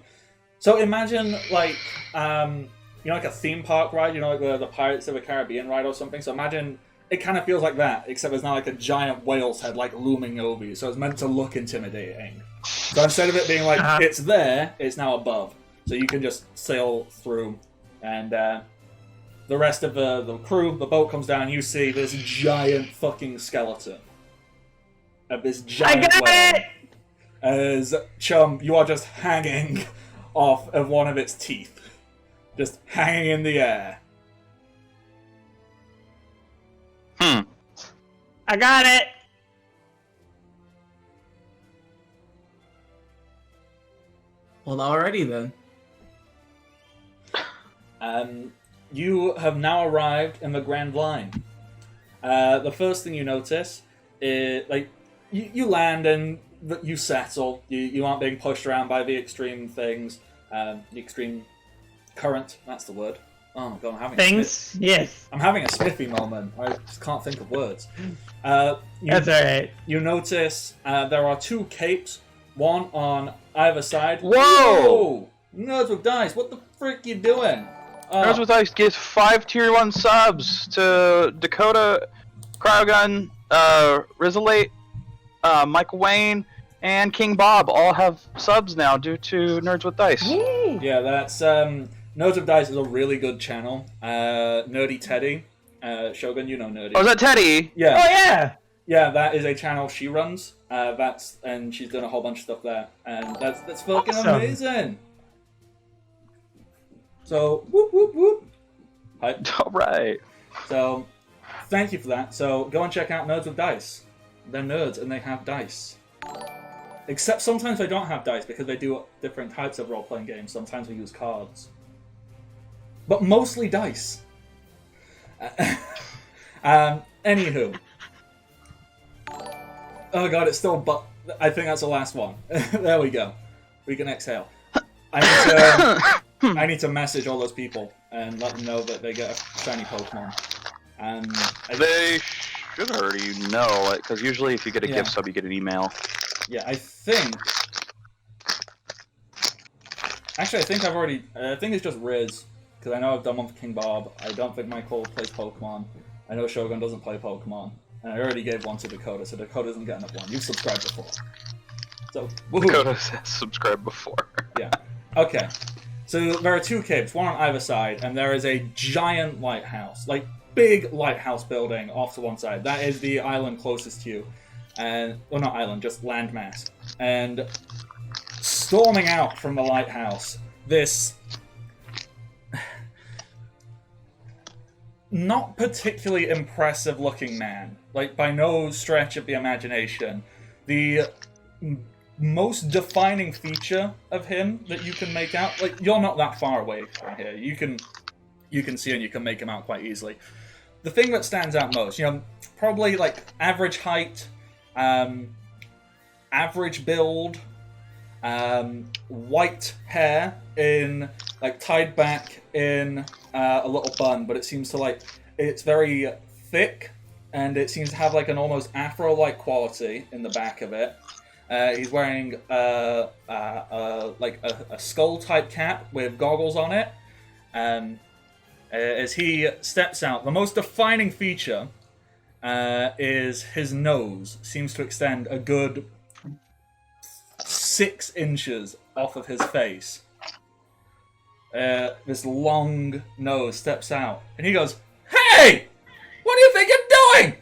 So imagine like you know, like a theme park ride. You know, like the Pirates of the Caribbean ride or something. So imagine. It kind of feels like that, except there's now like a giant whale's head like looming over you, so it's meant to look intimidating. So instead of it being like it's there, it's now above, so you can just sail through, and the rest of the crew, the boat comes down, and you see this giant fucking skeleton of this giant whale. As Chum, you are just hanging off of one of its teeth, just hanging in the air. I got it. Well, alrighty then. You have now arrived in the Grand Line. The first thing you notice is, like, you land and you settle. You aren't being pushed around by the extreme things. The extreme current, that's the word. Oh my god, I'm having Things? Yes. I'm having a sniffy moment. I just can't think of words. That's alright. You notice there are two capes, one on either side. Whoa! Nerds with Dice, what the frick you doing? Nerds with Ice gives 5 tier 1 subs to Dakota, Cryogun, Rizalate, Michael Wayne, and King Bob all have subs now due to Nerds with Dice. Yeah, that's Nerds with Dice is a really good channel. Nerdy Teddy, Shogun, you know Nerdy. Oh, is that Teddy? Yeah. Oh yeah. Yeah, that is a channel she runs. And she's done a whole bunch of stuff there, and that's fucking Awesome. amazing. So whoop whoop whoop. Hype. All right. So thank you for that. So go and check out Nerds with Dice. They're nerds and they have dice. Except sometimes they don't have dice because they do different types of role-playing games. Sometimes we use cards, but mostly dice. Anywho. Oh god, it's still but I think that's the last one. There we go. We can exhale. I need to message all those people and let them know that they get a shiny Pokemon. They should already know, because usually if you get a Yeah. gift sub, you get an email. Yeah, I think... Actually, I think I've already... I think it's just Riz, because I know I've done one for King Bob. I don't think Michael plays Pokemon. I know Shogun doesn't play Pokemon. And I already gave one to Dakota, so Dakota doesn't get another one. You've subscribed before. So, woohoo! Dakota says subscribe before. Yeah. Okay. So there are two capes, one on either side, and there is a giant lighthouse. Like, big lighthouse building off to one side. That is the island closest to you. And, well, not island, just landmass. And storming out from the lighthouse, this not particularly impressive looking man. Like, by no stretch of the imagination. The most defining feature of him that you can make out, like, you're not that far away from here. You can see and you can make him out quite easily. The thing that stands out most, probably like average height, average build, white hair in like tied back in a little bun, but it seems to it's very thick, and it seems to have like an almost afro-like quality in the back of it. He's wearing a skull-type cap with goggles on it. As he steps out, the most defining feature is his nose seems to extend a good 6 inches off of his face. This long nose steps out, and he goes, "Hey! What do you think you're doing?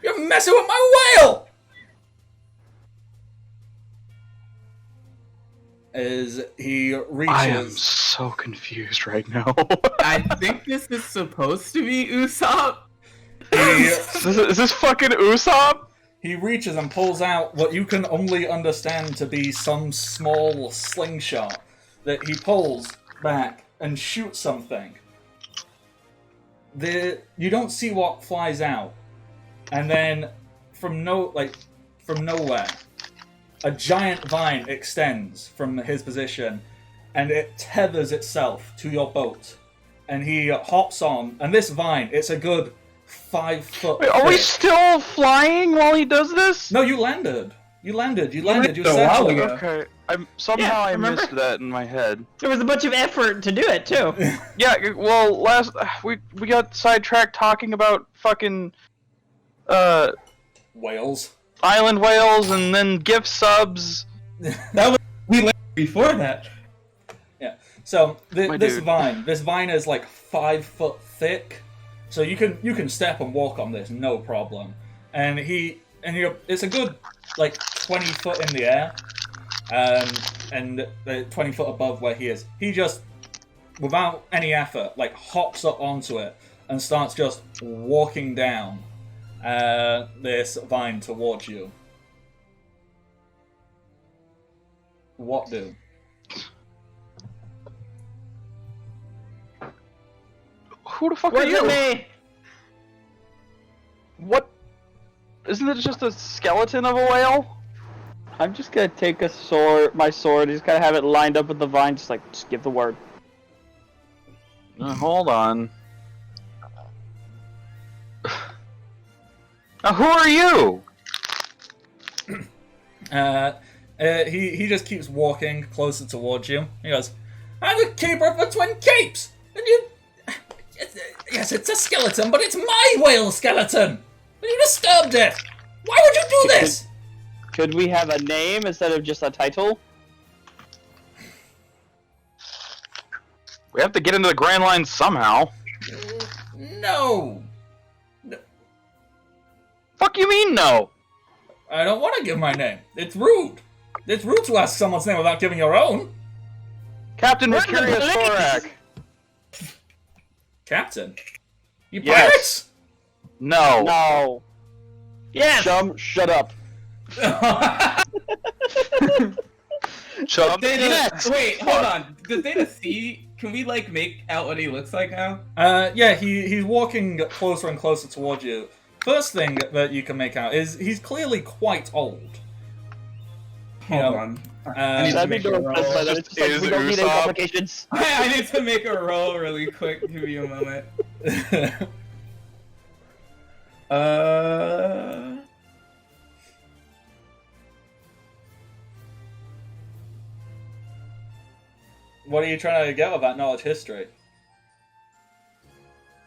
You're messing with my whale!" As he reaches... I am so confused right now. I think this is supposed to be Usopp. Is this fucking Usopp? He reaches and pulls out what you can only understand to be some small slingshot that he pulls back and shoots something. You don't see what flies out, and then from nowhere, a giant vine extends from his position, and it tethers itself to your boat. And he hops on, and this vine, it's a good 5 foot. Wait, are we still flying while he does this? No, you landed. You landed. You a while settled. ago. Okay. I Yeah, remember? missed that in my head. There was a bunch of effort to do it too. Yeah, well, we got sidetracked talking about fucking Whales. island whales and then gift subs. We landed before that. Yeah. So My this dude. vine is like 5 foot thick, so you can step and walk on this no problem. And it's a good like 20 foot in the air, and 20 foot above where he is. He just, without any effort, like hops up onto it and starts just walking down this vine towards you. What do? Who the fuck are Wasn't you? me. What? Isn't it just a skeleton of a whale? I'm just gonna take my sword, just kind of have it lined up with the vine, just give the word. Hold on. Now, who are you? He just keeps walking closer towards you. He goes, "I'm the keeper of the Twin Capes! And you... Yes, it's a skeleton, but it's my whale skeleton! You disturbed it! Why would you do this?" Could we have a name instead of just a title? We have to get into the Grand Line somehow. No. Fuck you mean no? I don't want to give my name. It's rude. It's rude to ask someone's name without giving your own. Captain We're in the Mercurius police. Thorak. Captain? You Yes. pirates? No. No. Yes. Chum, shut up. Chub. Wait, hold on. Does Data see? Can we make out what he looks like now? Yeah, he's walking closer and closer towards you. First thing that you can make out is he's clearly quite old. Hold on. I need to That'd be make a dope. roll. It's just Is we don't need any Usopp. complications. I need to make a roll really quick. Give me a moment. What are you trying to get with that knowledge history?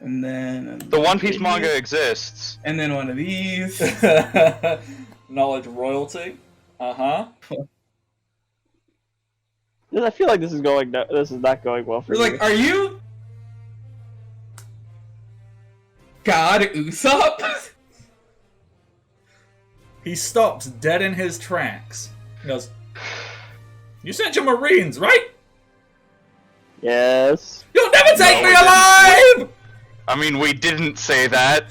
And then The One Piece manga exists. and then one of these. Knowledge royalty? Uh-huh. I feel like this is not going well for We're you. like, are you God Usopp? He stops dead in his tracks. He goes, "You sent your Marines, right? Yes. You'll never take No, me we alive!" I mean, we didn't say that.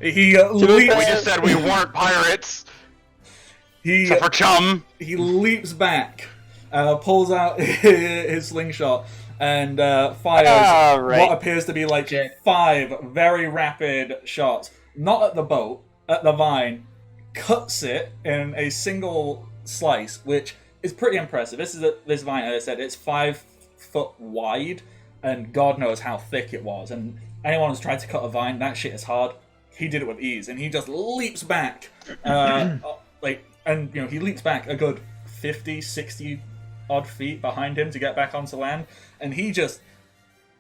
He be leaps. We just said we weren't pirates. He Except for Chum. he leaps back, pulls out his slingshot, and fires Alright. what appears to be like 5 very rapid shots. Not at the boat, at the vine. Cuts it in a single slice, which is pretty impressive. This vine, as I said, it's 5 foot wide, and God knows how thick it was. And anyone who's tried to cut a vine, that shit is hard. He did it with ease, and he just leaps back, he leaps back a good 50, 60 odd feet behind him to get back onto land, and he just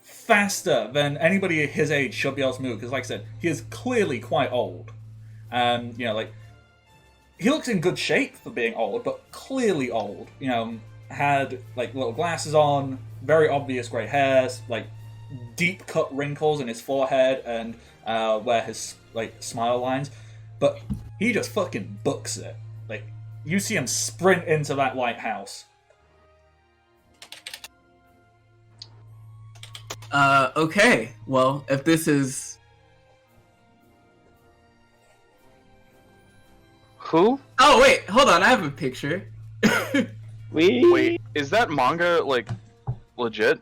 faster than anybody his age should be able to move, because like I said, he is clearly quite old. He looks in good shape for being old, but clearly old. Had like little glasses on, very obvious grey hairs, like deep cut wrinkles in his forehead and where his like smile lines, but he just fucking books it. Like, you see him sprint into that lighthouse. Okay. Well, if this is... Who? Oh, wait. Hold on. I have a picture. Wait, is that manga, like, legit?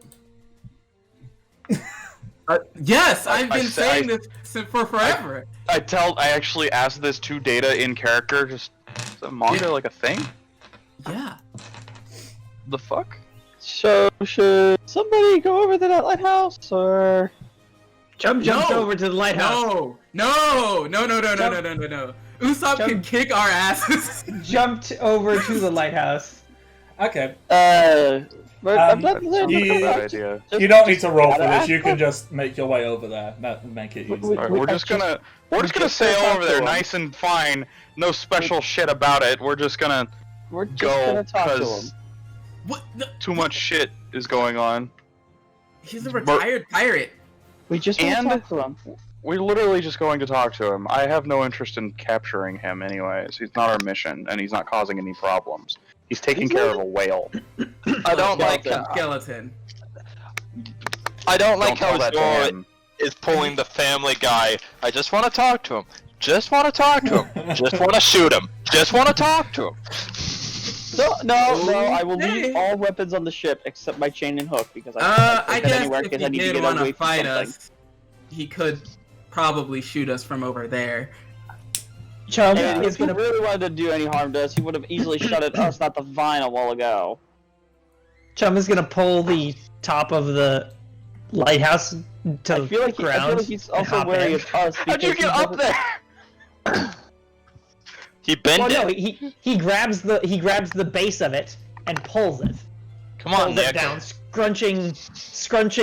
Yes, I've been saying this for forever. I actually asked this to Data in character, just, is that manga like a thing? Yeah. The fuck? So, should somebody go over to that lighthouse, or...? Chum jumps over to the lighthouse. No. Usopp can kick our asses. Jumped over to the lighthouse. Okay. You don't need to roll for this. You can just make your way over there. That would make it easy. Right, we're just gonna sail over there, nice and fine. No special shit about it. We're just gonna go because too much shit is going on. He's a retired pirate. We just want to talk to him. We're literally just going to talk to him. I have no interest in capturing him anyways. He's not our mission, and he's not causing any problems. He's taking care of a whale. I don't like skeleton. I don't like how Zoro is pulling the Family Guy. I just want to talk to him. Just want to talk to him. Just want to shoot him. Just want to talk to him. No, I will leave all weapons on the ship except my chain and hook because I guess if he did want to fight us, he could probably shoot us from over there. Chum if he really wanted to do any harm to us, he would have easily shot at us, not the vine, a while ago. Chum is gonna pull the top of the lighthouse to I feel like he's also wary of us. How'd you get up there? He bent it. No, he grabs the base of it and pulls it. Come on, Nick. It down, scrunching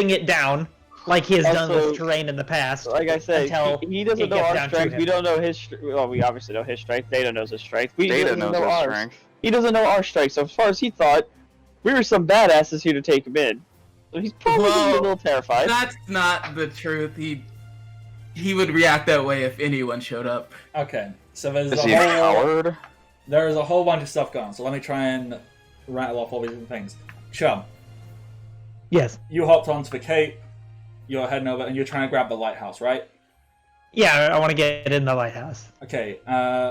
it down like he has done with terrain in the past. Like I said, he doesn't know our strength. We don't know his. Well, we obviously know his strength. Data knows his strength. Data knows his strength. He doesn't know our strength. So as far as he thought, we were some badasses here to take him in. So he's probably a little terrified. That's not the truth. He would react that way if anyone showed up. Okay, so there's a whole bunch of stuff going on. So let me try and rattle off all these different things. Chum. Yes. You hopped onto the cape. You're heading over, and you're trying to grab the lighthouse, right? Yeah, I want to get in the lighthouse. Okay,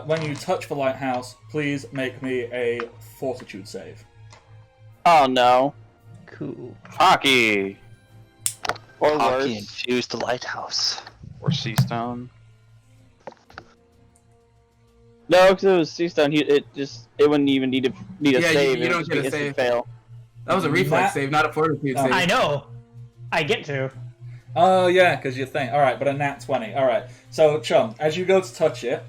when you touch the lighthouse, please make me a fortitude save. Oh no. Cool. Hockey! Or Hockey worse. infused the lighthouse. Or sea stone. No, because it was sea stone. It wouldn't even need a save. You don't get a save. Fail. That was a reflex save, not a fortitude save. I know. I get to. Oh, yeah, because you think. Alright, but a nat 20. Alright. So, Chum, as you go to touch it,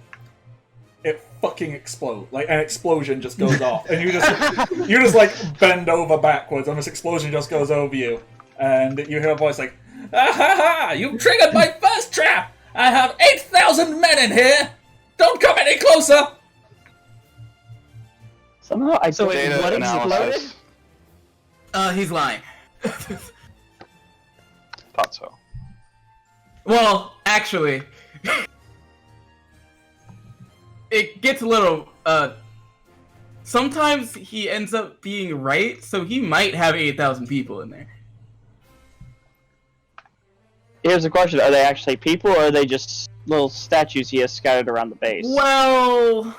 it fucking explodes. Like, an explosion just goes off. And you just like, bend over backwards, and this explosion just goes over you. And you hear a voice like, "Ah ha ha! You've triggered my first trap! I have 8,000 men in here! Don't come any closer!" Somehow I So wait, what exploded? He's lying. Thought so. Well, actually, it gets a little, sometimes he ends up being right, so he might have 8,000 people in there. Here's the question: are they actually people, or are they just little statues he has scattered around the base? Well,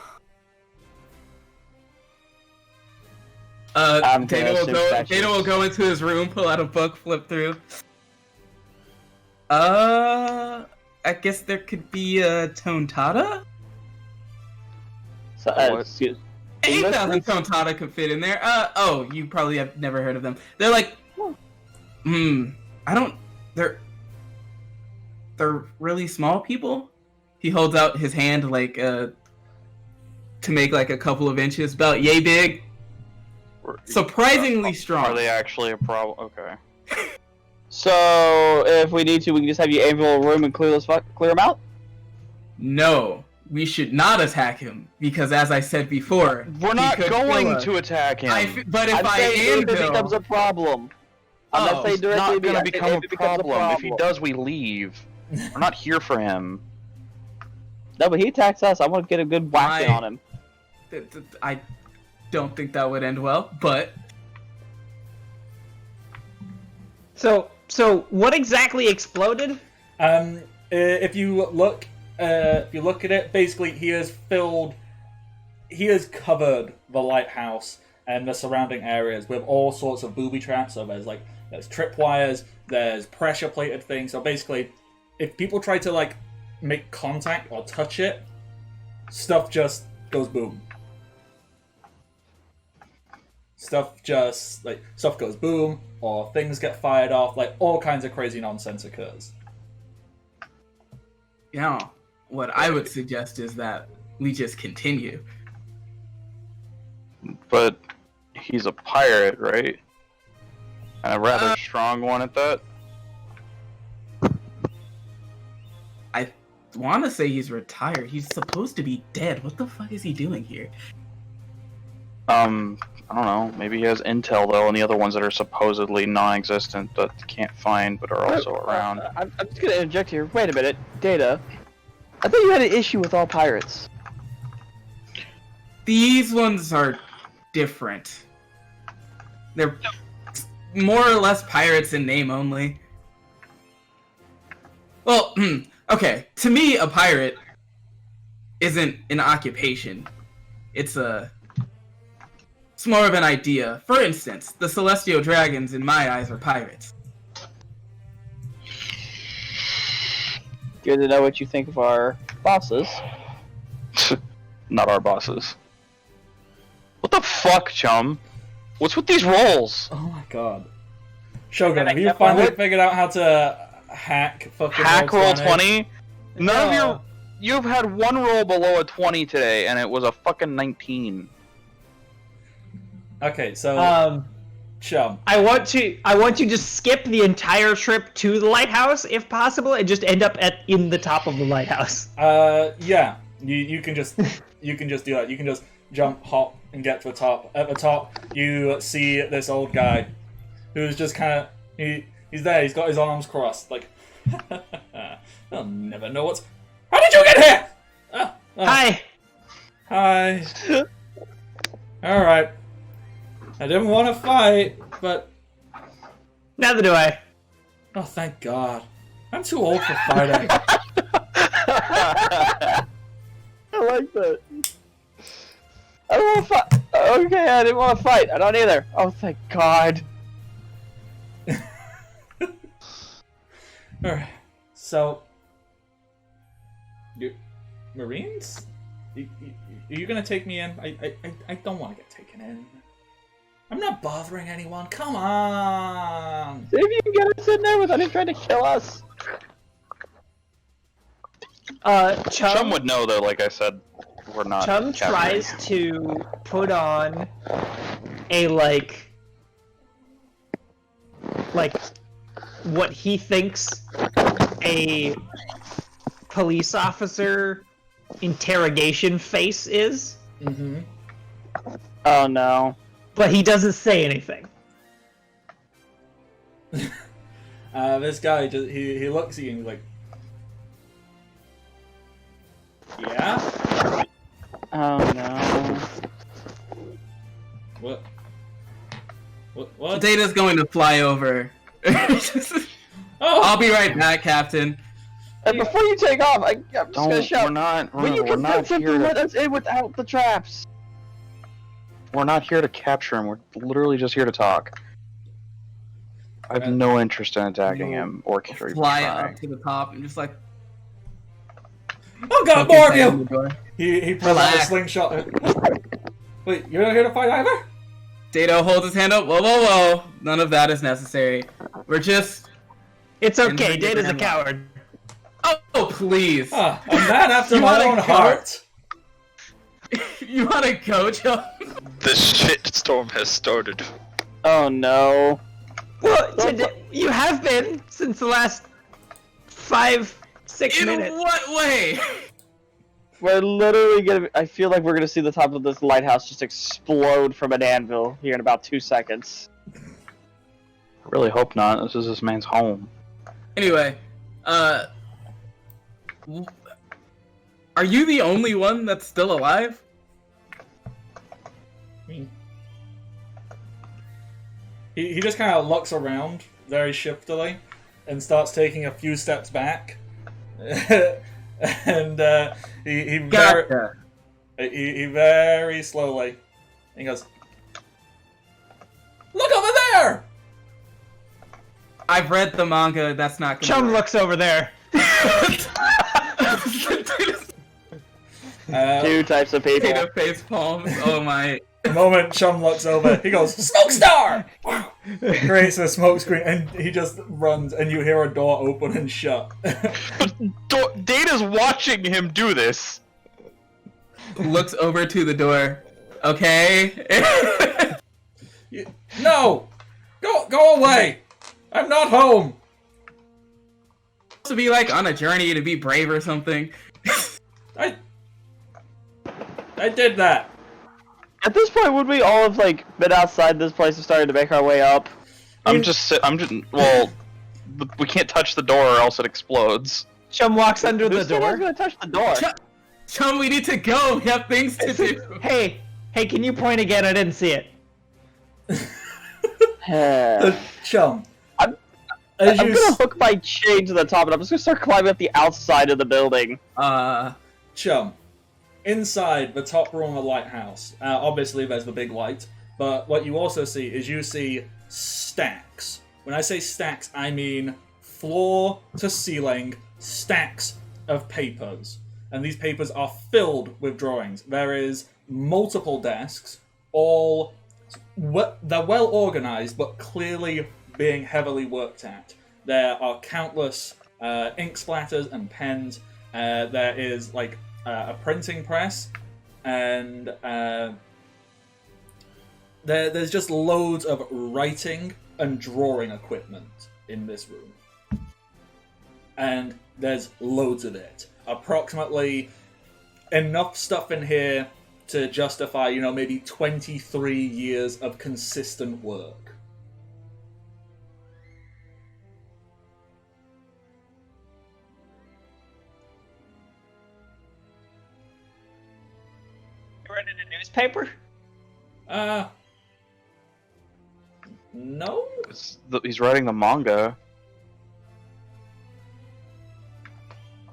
Data will go into his room, pull out a book, flip through. I guess there could be a Tontata? So, excuse 8,000 Tontata could fit in there. You probably have never heard of them. They're like, They're really small people. He holds out his hand like to make like a couple of inches, about yay big. Surprisingly strong. Are they actually a problem? Okay. So if we need to, we can just have you anvil a room and clear them out. No, we should not attack him because, as I said before, we're not going to attack him. But if I anvil, it becomes a problem. I'm not saying It's directly. not going to become a it becomes problem. If he does, we leave. We're not here for him. No, but he attacks us. I want to get a good whacking on him. I don't think that would end well, but So what exactly exploded? If you look at it, basically he has covered the lighthouse and the surrounding areas with all sorts of booby traps. So there's tripwires, there's pressure plated things. So basically, if people try to like make contact or touch it, stuff just goes boom. Stuff goes boom, or things get fired off, like all kinds of crazy nonsense occurs. What I would suggest is that we just continue. But he's a pirate, right? And a rather strong one at that. I want to say he's retired. He's supposed to be dead. What the fuck is he doing here? I don't know. Maybe he has intel though, and the other ones that are supposedly non-existent but can't find, but are also around. I'm just gonna interject here. Wait a minute, Data. I thought you had an issue with all pirates. These ones are different. They're more or less pirates in name only. Well, okay. To me, a pirate isn't an occupation. It's more of an idea. For instance, the Celestial Dragons, in my eyes, are pirates. Good to know what you think of our bosses. Not our bosses. What the fuck, chum? What's with these rolls? Oh my god. Shogun, have you finally figured out how to hack fucking roll 20? None of your... You've had one roll below a 20 today, and it was a fucking 19. Okay, so... Chum. I want to just skip the entire trip to the lighthouse, if possible, and just end up in the top of the lighthouse. Yeah. You can just do that. You can just jump, hop, and get to the top. At the top, you see this old guy who's just kind of he's there. He's got his arms crossed, like I'll never know what's. How did you get here? Hi. Hi. All right. I didn't want to fight, but neither do I. Oh, thank God. I'm too old for fighting. I like that. I don't want to fight. Okay, I didn't want to fight. I don't either. Oh, thank God. Alright. So, Marines? Are you gonna take me in? I don't want to get taken in. I'm not bothering anyone. Come on. See if you can get us in there without him trying to kill us. Chum would know though. Like I said, we're not. Chum tries to put on a like what he thinks a police officer interrogation face is. Mm-hmm. Oh no. But he doesn't say anything. This guy just he looks at you and he's like, yeah? Oh no. What? Data's going to fly over. I'll be right back, Captain. And before you take off, I'm just gonna shout. We're not. When you we're not confront here him, to. let us in without the traps. We're not here to capture him. We're literally just here to talk. I have no interest in attacking him or fly up to the top and just like. Oh God, more of you! He pulls out a slingshot. Wait, you're not here to fight either? Dato holds his hand up. Whoa, whoa, whoa! None of that is necessary. We're just It's And okay, bring your Data's a grandma. coward. Oh, please. Ah, a man after You my wanna own go? heart. You want to go, Joe? The shitstorm has started. Oh no. Well, you have been since the last 5-6 In minutes. what way? We're literally gonna. I feel like we're gonna see the top of this lighthouse just explode from an anvil here in about 2 seconds. I really hope not. This is this man's home. Anyway, are you the only one that's still alive? He just kind of looks around very shiftily and starts taking a few steps back. And he Gotcha. very slowly, he goes, "Look over there!" I've read the manga. That's not gonna Chum work. looks over there. Two types of people. Potato face palms. Oh my. The moment Chum looks over, he goes, "Smoke star!" Creates a smoke screen, and he just runs, and you hear a door open and shut. Data's watching him do this. Looks over to the door. Okay. No! Go away! I'm not home! To be like on a journey to be brave or something. I did that. At this point, would we all have like been outside this place and started to make our way up? I'm just. Well, we can't touch the door or else it explodes. Chum walks under Who the said I was door. gonna touch the door? Chum, we need to go. We have things to do. Hey, can you point again? I didn't see it. Chum. I'm As I'm you gonna hook my chain to the top, and I'm just gonna start climbing up the outside of the building. Chum. Inside the top room of the lighthouse, obviously there's the big light, but what you also see is you see stacks. When I say stacks, I mean floor to ceiling stacks of papers. And these papers are filled with drawings. There is multiple desks, they're well organized, but clearly being heavily worked at. There are countless ink splatters and pens. There is like a printing press, and there's just loads of writing and drawing equipment in this room. And there's loads of it. Approximately enough stuff in here to justify, maybe 23 years of consistent work. You read in a newspaper? No? He's writing the manga.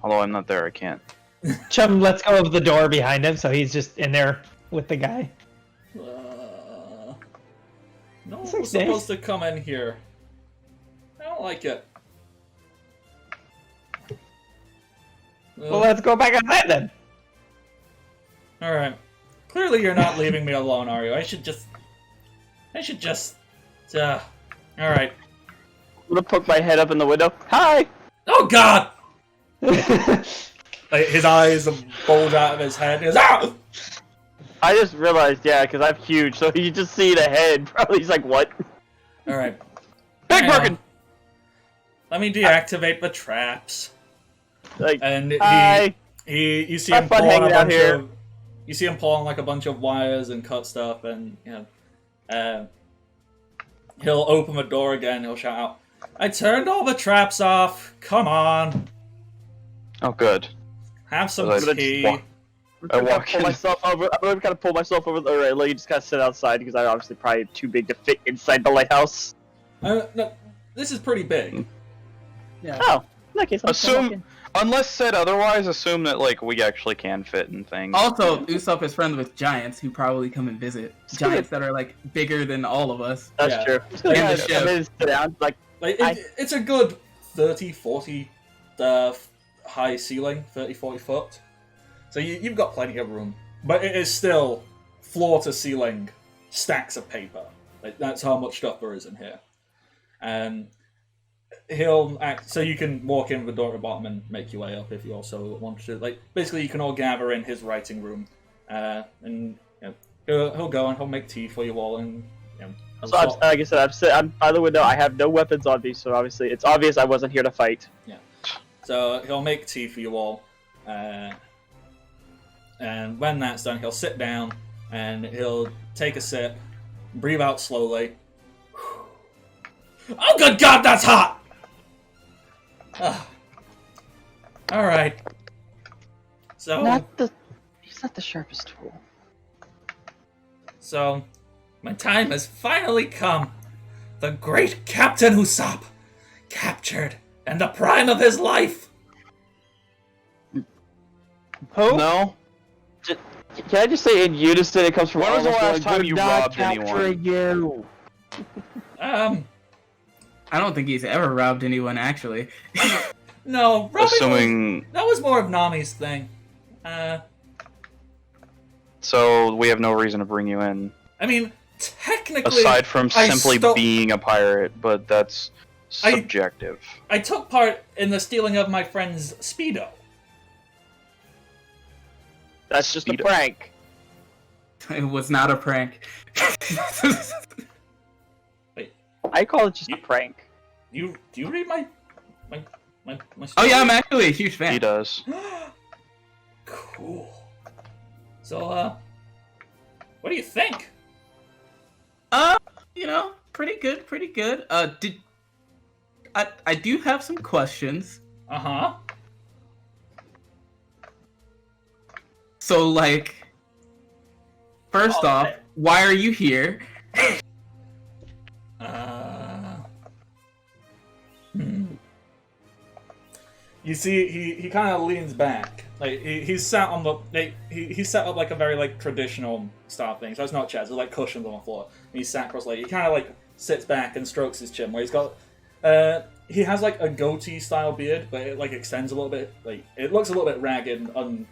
Although I'm not there, I can't. Chum lets go of the door behind him, so he's just in there with the guy. No It's one's okay. supposed to come in here. I don't like it. Well, let's go back outside then. Alright. Clearly you're not leaving me alone, are you? I should just... Alright. I'm gonna poke my head up in the window. Hi! Oh god! Like, his eyes bulge out of his head. He goes, "Ah!" I just realized, yeah, because I'm huge, so you just see the head. Probably he's like, what? Alright. Big Hang on. Birkin! Let me deactivate the traps. Like, And hi! you see Have him fun pulling a hanging out bunch here. of... You see him pulling like a bunch of wires and cut stuff, and, he'll open the door again, he'll shout out, "I turned all the traps off! Come on! Oh, good. Have some Well, I tea!" just I'm gonna walk pull in. myself over. I'm gonna kind of pull myself over. Alright, let you just kind of sit outside because I'm obviously probably too big to fit inside the lighthouse. No, this is pretty big. Oh, in that case, I'm Assume, unless said otherwise, assume that like we actually can fit in things. Also, Usopp is friends with giants who probably come and visit. Giants that are like bigger than all of us. That's Yeah. true. I'm just gonna And kind the of ship. come in and sit down. Like, Like, it's a good 30, 40 high ceiling, 30, 40 foot. So you've got plenty of room. But it is still floor to ceiling stacks of paper. Like, that's how much stuff there is in here. he'll act so you can walk in with the door at the bottom and make your way up if you also want to. Like basically, you can all gather in his writing room, and you know, he'll go and he'll make tea for you all, and you know. So like I said, I'm by the window. I have no weapons on me, so obviously it's obvious I wasn't here to fight. Yeah. So he'll make tea for you all, and when that's done, he'll sit down and he'll take a sip, breathe out slowly. Oh, good God, that's hot! All right. So. He's not the sharpest tool. So, my time has finally come. The great Captain Usopp, captured in the prime of his life. Who? No. Can I just say in unison it comes from When was the almost last going, time "We're you not robbed anyone?" capturing you. I don't think he's ever robbed anyone, actually. No, robbing Assuming. that was more of Nami's thing. So we have no reason to bring you in. I mean, technically, Aside from I simply being a pirate, but that's subjective. I took part in the stealing of my friend's Speedo. That's just a Speedo. prank. It was not a prank. I call it just a prank. Do you read my Oh story? yeah, I'm actually a huge fan. He does. Cool. So, what do you think? You know, pretty good, pretty good. I do have some questions. Uh-huh. So, like, first off, why are you here? You see, he kind of leans back. Like he's sat on the he set up like a very like traditional style thing. So it's not chairs; it's like cushions on the floor. And he's sat cross-legged. He kind of like sits back and strokes his chin. Where he's got he has like a goatee style beard, but it like extends a little bit. Like it looks a little bit ragged and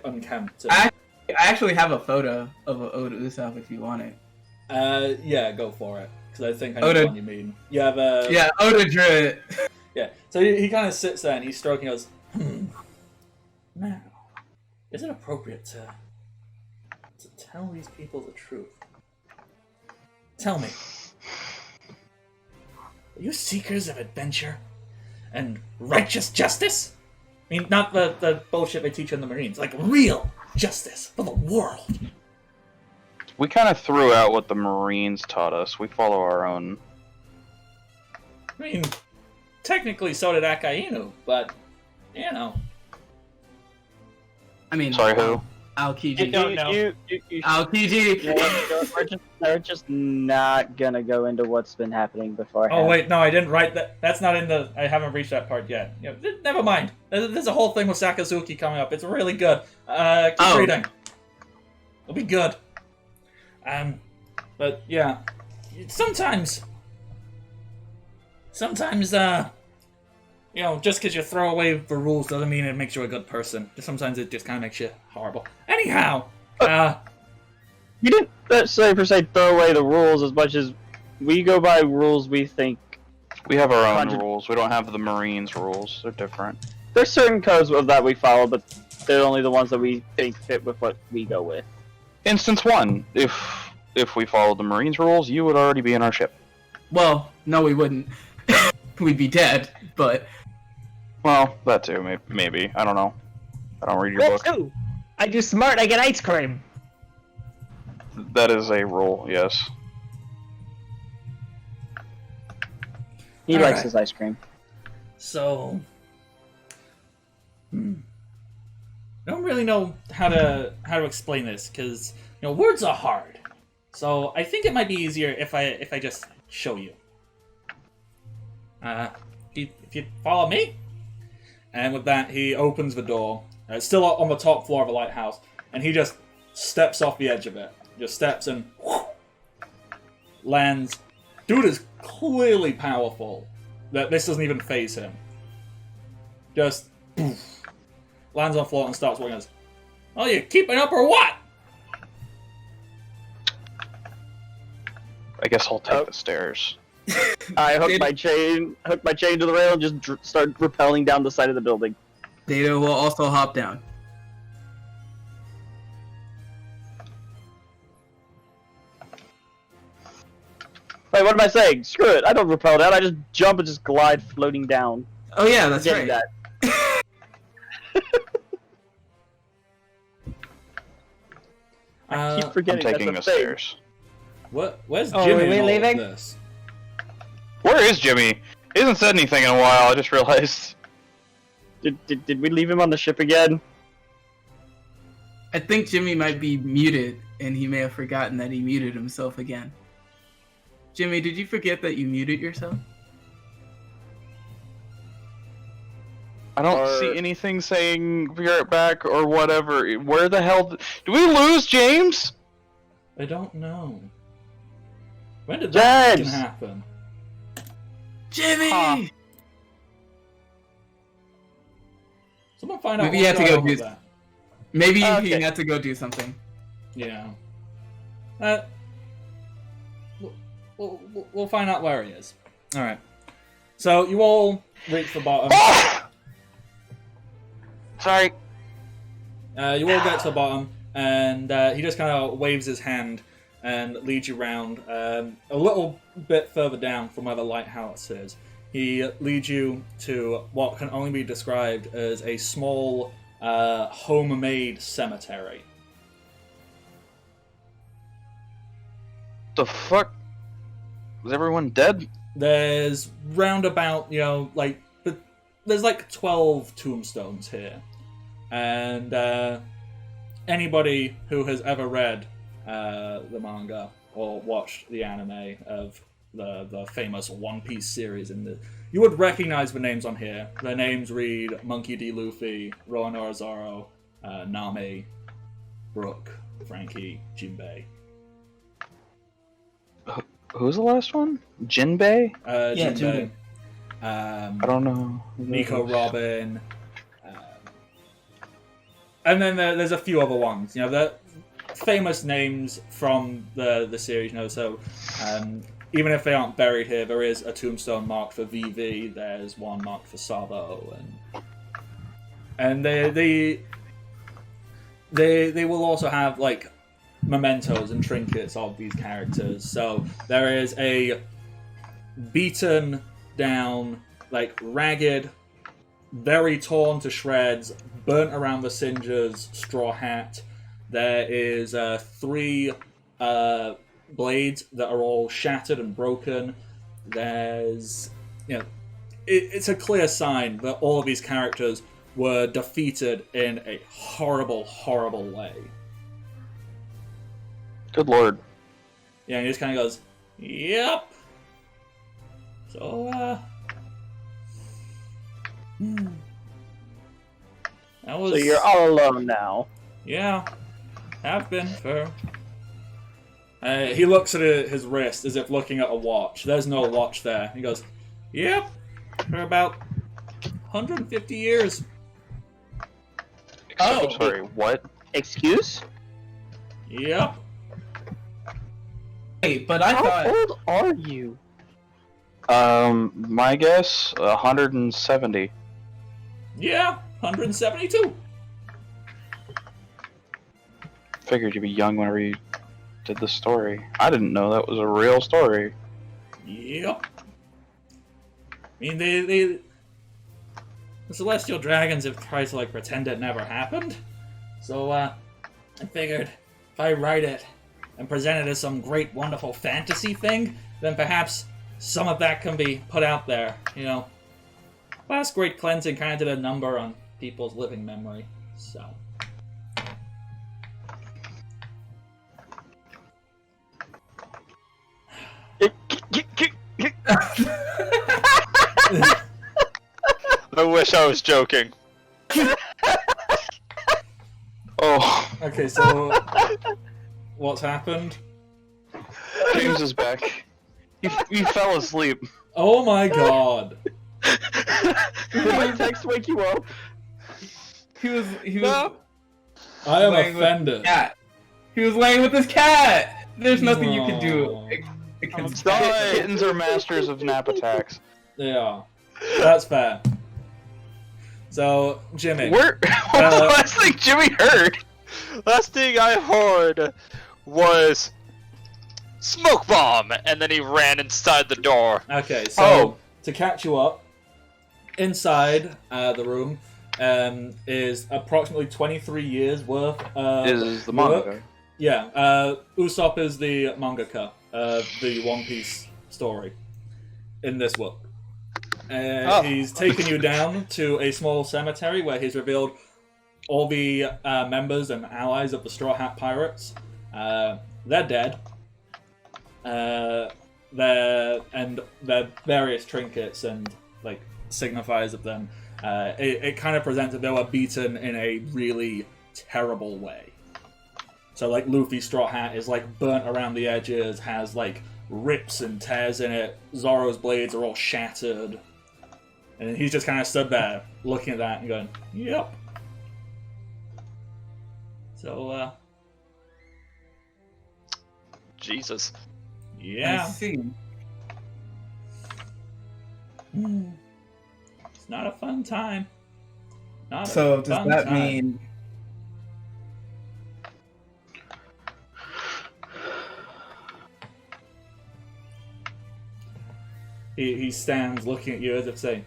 unkempt. I actually have a photo of Oda Usopp if you want it. Yeah, go for it. Because I think I know Oda. the one you mean. You have a Yeah, Oda Druid. Yeah, so he kind of sits there and he's stroking us. Now, is it appropriate to tell these people the truth? Tell me, are you seekers of adventure and righteous justice? I mean, not the bullshit they teach in the Marines, like real justice for the world. We kind of threw out what the Marines taught us. We follow our own. I mean, technically so did Akainu, but, you know. I mean, Sorry, who? Aokiji. don't know. Aokiji. We're just not gonna go into what's been happening beforehand. Oh wait, no, I didn't write that. That's not in the. I haven't reached that part yet. You know, never mind. There's a whole thing with Sakazuki coming up. It's really good. Keep reading. It'll be good. But yeah, sometimes, you know, just because you throw away the rules doesn't mean it makes you a good person. Sometimes it just kind of makes you horrible. Anyhow, You didn't say per se throw away the rules as much as we go by rules we think. We have our own Contra- rules. We don't have the Marines' rules. They're different. There's certain codes that we follow, but they're only the ones that we think fit with what we go with. Instance 1. If we followed the Marines' rules, you would already be in our ship. Well, no, we wouldn't. We'd be dead, but... Well, that too, maybe. I don't know. I don't read your book. Ooh, I do smart, I get ice cream. That is a rule, yes. He All likes right. his ice cream. so I don't really know how to explain this because you know words are hard. So I think it might be easier if I just show you. If you follow me, and with that he opens the door. It's still on the top floor of a lighthouse, and he just steps off the edge of it. Just steps and lands. Dude is clearly powerful. That this doesn't even faze him. Just poof, lands on the floor and starts walking. Oh, you keeping up or what? I guess I'll take the stairs. I hook my chain to the rail, and just start rappelling down the side of the building. Data will also hop down. Wait, what am I saying? Screw it. I don't rappel down. I just jump and just glide floating down. Oh yeah, that's Getting right. that. I keep I'm forgetting taking the that's a thing. stairs. Where's Oh, Jimmy are we in all of leaving? this? Where is Jimmy? He hasn't said anything in a while, I just realized. Did we leave him on the ship again? I think Jimmy might be muted, and he may have forgotten that he muted himself again. Jimmy, did you forget that you muted yourself? I don't Or- see anything saying be right back or whatever. Where the hell do we lose James? I don't know. When did that fucking James! happen? Jimmy! Huh. Someone find out Maybe what's you had to going go on with do- that. Maybe he Okay. had to go do something. Yeah. We'll find out where he is. Alright. So, you all reach the bottom. Sorry. You all get to the bottom, and he just kind of waves his hand and leads you round a little bit further down from where the lighthouse is. He leads you to what can only be described as a small, homemade cemetery. The fuck? Is everyone dead? There's roundabout, there's like 12 tombstones here. And anybody who has ever read the manga or watched the anime of the famous One Piece series, you would recognize the names on here. The names read Monkey D. Luffy, Roanoa Zoro, Nami, Brook, Frankie, Jinbei. Who's the last one? Jinbei? Yeah, Jinbei. I don't know. Nico Robin. And then there's a few other ones. The famous names from the series. So even if they aren't buried here, there is a tombstone marked for VV. There's one marked for Sabo, and they will also have like mementos and trinkets of these characters. So there is a beaten down, like ragged, very torn to shreds, burnt around the singes straw hat. There is 3 blades that are all shattered and broken. There's, it's a clear sign that all of these characters were defeated in a horrible, horrible way. Good lord. Yeah, and he just kind of goes, "Yep." So, that was. So you're all alone now. Yeah, have been for. He looks at his wrist as if looking at a watch. There's no watch there. He goes, "Yep, for about 150 years." I'm sorry, what? Excuse? Yep. Wait, but I How thought old are you? My guess, 170. Yeah, 172. Figured you'd be young whenever you did the story. I didn't know that was a real story. Yep. I mean, the Celestial Dragons have tried to, pretend it never happened. So, I figured if I write it and present it as some great, wonderful fantasy thing, then perhaps some of that can be put out there, Last Great Cleansing kind of did a number on people's living memory, so... I wish I was joking. Oh, Okay, so... What's happened? James is back. He fell asleep. Oh my god! Did my text wake you up? he was No. I am laying with offended. his cat. He was laying with his cat. There's nothing you can do No. Kittens are masters of nap attacks. Yeah, that's fair. So, Jimmy. What's the last thing Jimmy heard? Last thing I heard was smoke bomb, and then he ran inside the door. Okay, so to catch you up, inside the room is approximately 23 years worth of Is the work. manga? Yeah, Usopp is the mangaka of the One Piece story in this book. He's taken you down to a small cemetery where he's revealed all the members and allies of the Straw Hat Pirates. They're dead. Their various trinkets and like signifiers of them. It kind of presents that they were beaten in a really terrible way. So like Luffy's straw hat is like burnt around the edges, has like rips and tears in it. Zoro's blades are all shattered. And he's just kind of stood there looking at that and going, yep. So, Jesus. yeah. I see. It's not a fun time. Not So a does fun that time. mean He stands looking at you as if saying,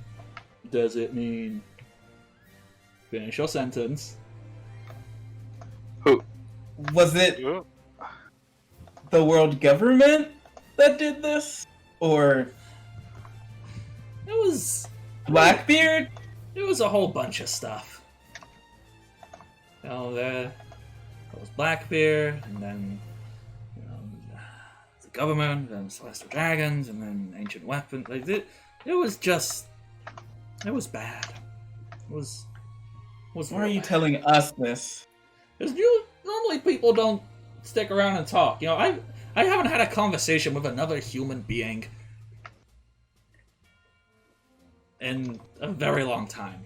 does it mean... Finish your sentence. was it the world government that did this? Or It was... Blackbeard? It was a whole bunch of stuff. You know, there was Blackbeard, and then the government, and Celestial Dragons, and then Ancient Weapons. Like, it was just... It was bad. It was Why are you real bad. telling us this? Because normally people don't stick around and talk. You know, I haven't had a conversation with another human being in a very long time.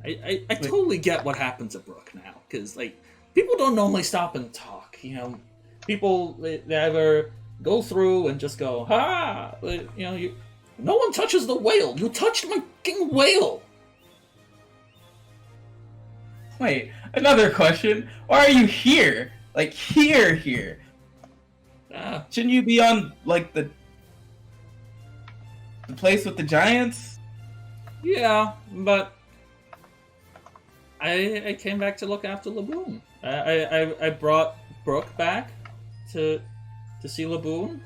I totally get what happens at Brook now, because like people don't normally stop and talk. You know, people they either go through and just go, "Ha!" You know, no one touches the whale. You touched my fucking whale. Wait, another question. Why are you here? Like here? Shouldn't you be on like the place with the giants? Yeah, but I came back to look after Laboon. I brought Brooke back to see Laboon,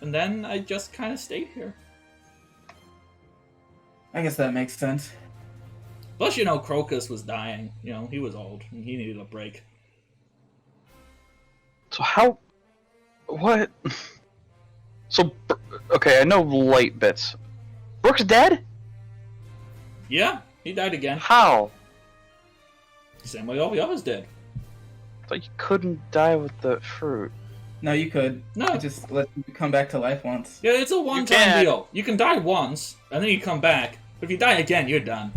and then I just kind of stayed here. I guess that makes sense. Plus, you know, Crocus was dying. You know, he was old, and he needed a break. So how? What? So, okay, I know light bits. Brooke's dead? Yeah, he died again. How? Same way all the others did. I thought you couldn't die with the fruit. No, you could. No. I just let you come back to life once. Yeah, it's a one-time can. deal. You can die once, and then you come back. If you die again, you're done.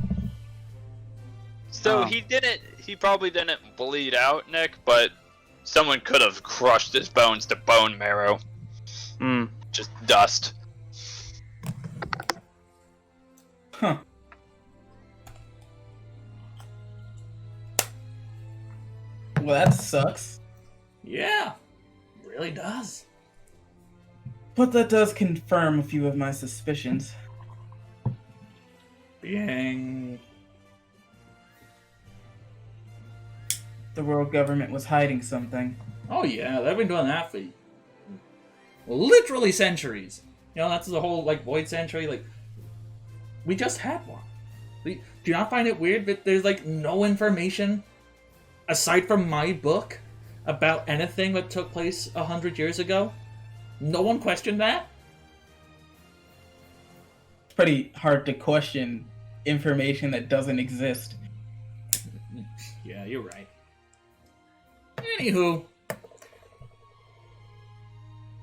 So he probably didn't bleed out, Nick, but someone could have crushed his bones to bone marrow. Just dust. Huh. Well, that sucks. Yeah, it really does. But that does confirm a few of my suspicions. Being... The world government was hiding something. Oh yeah, they've been doing that for literally centuries. You know, that's the whole like Void Century. Like, we just had one. Do you not find it weird that there's like no information aside from my book about anything that took place 100 years ago? No one questioned that. It's pretty hard to question information that doesn't exist. Yeah, you're right. Anywho,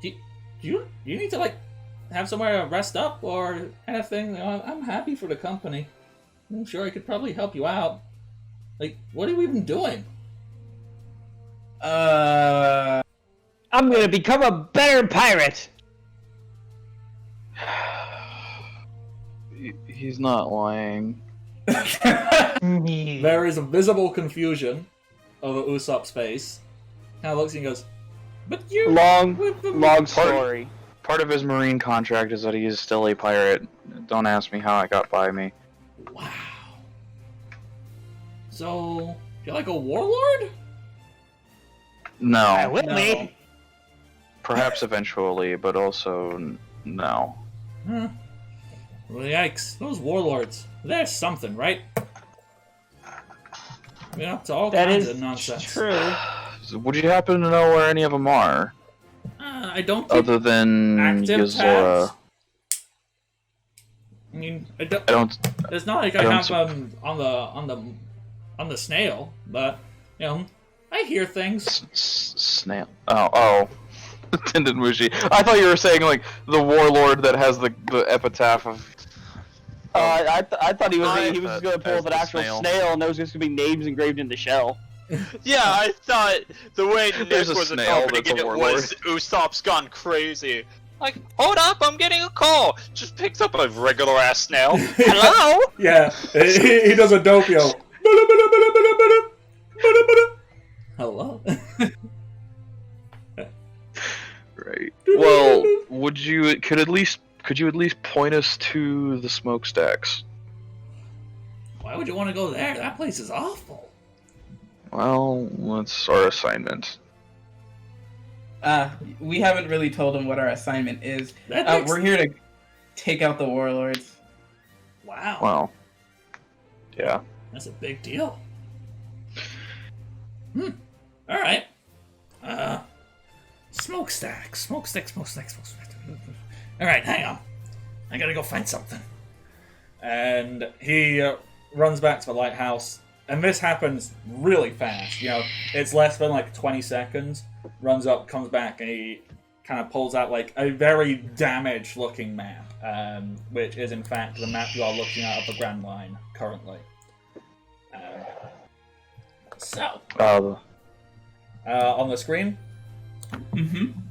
do you need to like have somewhere to rest up or anything? You know, I'm happy for the company. I'm sure I could probably help you out. Like, what are we even doing? I I'm gonna become a better pirate. He's not lying. There is a visible confusion over Usopp's face. Kind of looks and goes, "But you." Long story. Part of his marine contract is that he is still a pirate. Don't ask me how it got by me. Wow. So you're like a warlord? I No. will No. be. Perhaps eventually, but also no. Huh. Well, yikes. Those warlords. There's something, right? Yeah, it's all That kinds is of nonsense. true. Would you happen to know where any of them are? I don't keep Other than active Yazora? tabs. I mean, I don't. it's not like I I don't have them on the snail, but you know, I hear things. Snail. Oh. Tendenmushi. I thought you were saying like the warlord that has the epitaph of. I thought he was I- just gonna pull as up an the actual snail, and there was just gonna be names engraved in the shell. Yeah, I thought the way Nick There's a was snail opening that's a it warlord. was Usopp's gone crazy. Like, hold up, I'm getting a call. Just picks up a regular ass snail. Hello? Yeah, he does a doppio. Hello. Right. Well, could you at least point us to the smokestacks? Why would you want to go there? That place is awful. Well, that's our assignment. We haven't really told him what our assignment is. That takes... We're here to take out the warlords. Wow. Well, yeah. That's a big deal. All right. Smokestack. All right, hang on. I gotta go find something. And he runs back to the lighthouse. And this happens really fast. You know, it's less than like 20 seconds. Runs up, comes back, and he kind of pulls out like a very damaged-looking map, which is in fact the map you are looking at of the Grand Line currently. On the screen,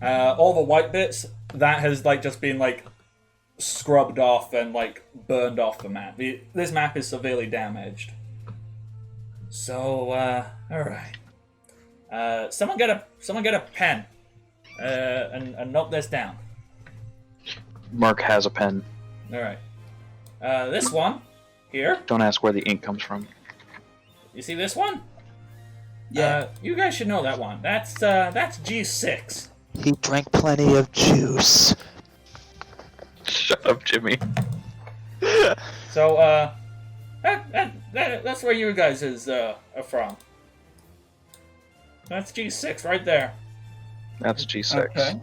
all the white bits that has like just been like scrubbed off and like burned off the map. This map is severely damaged. So, all right. Someone get a pen, and note this down. Mark has a pen. All right. This one here. Don't ask where the ink comes from. You see this one? Yeah. You guys should know that one. That's G6. He drank plenty of juice. Shut up, Jimmy. So, that's where you guys are from. That's G6 right there. That's G6. Okay.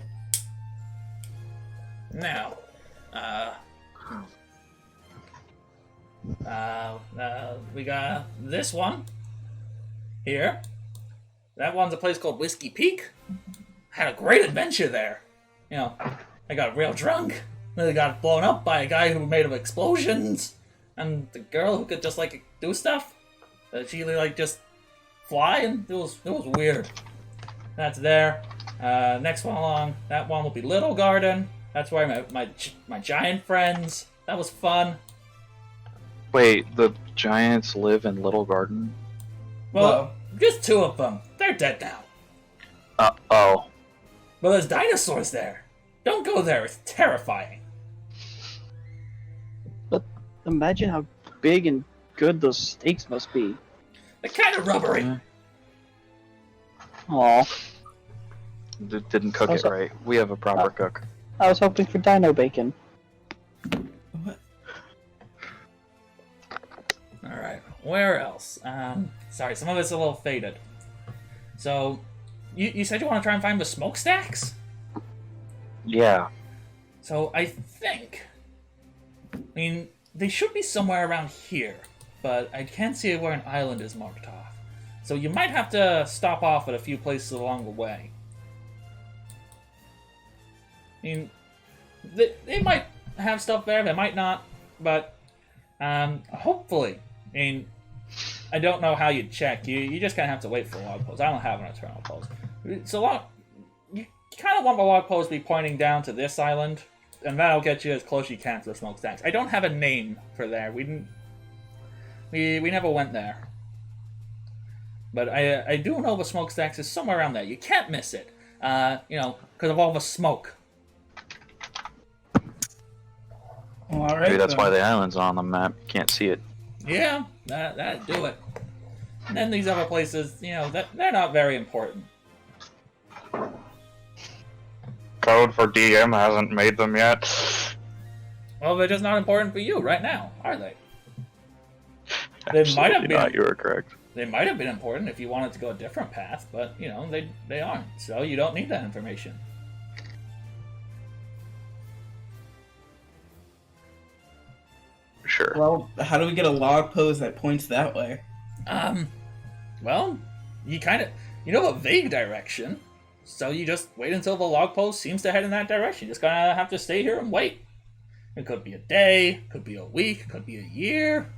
Now, we got this one here. That one's a place called Whiskey Peak. Had a great adventure there. You know, I got real drunk. Then I got blown up by a guy who made of explosions, and the girl who could just like do stuff. She like just fly, and it was weird. That's there. Next one along, that one will be Little Garden. That's where I met my giant friends. That was fun. Wait, the giants live in Little Garden? Well, just two of them. They're dead now. Oh. But there's dinosaurs there. Don't go there. It's terrifying. Imagine how big and good those steaks must be. They're kind of rubbery. Aw, Didn't cook it right. We have a proper cook. I was hoping for dino bacon. Alright, where else? Sorry, some of it's a little faded. So, you said you want to try and find the smokestacks? Yeah. So, I think... I mean, they should be somewhere around here, but I can't see where an island is marked off. So you might have to stop off at a few places along the way. I mean, they might have stuff there, they might not, but hopefully. I mean, I don't know how you check. You just kind of have to wait for log posts. I don't have an eternal post. So long, you kind of want the log post to be pointing down to this island, and that'll get you as close as you can to the smokestacks. I don't have a name for there. We never went there. But I do know the smokestacks is somewhere around there. You can't miss it. Because of all the smoke. Well, all right. Maybe that's why the island's on the map. You can't see it. Yeah, that'd do it. And then these other places, they're not very important. Code for DM hasn't made them yet. Well, they're just not important for you right now, are they? They might have been. Not. You are correct. They might have been important if you wanted to go a different path, but they aren't. So you don't need that information. Sure. Well, how do we get a log post that points that way? Well, you a vague direction, so you just wait until the log post seems to head in that direction. You just gotta have to stay here and wait. It could be a day, could be a week, could be a year.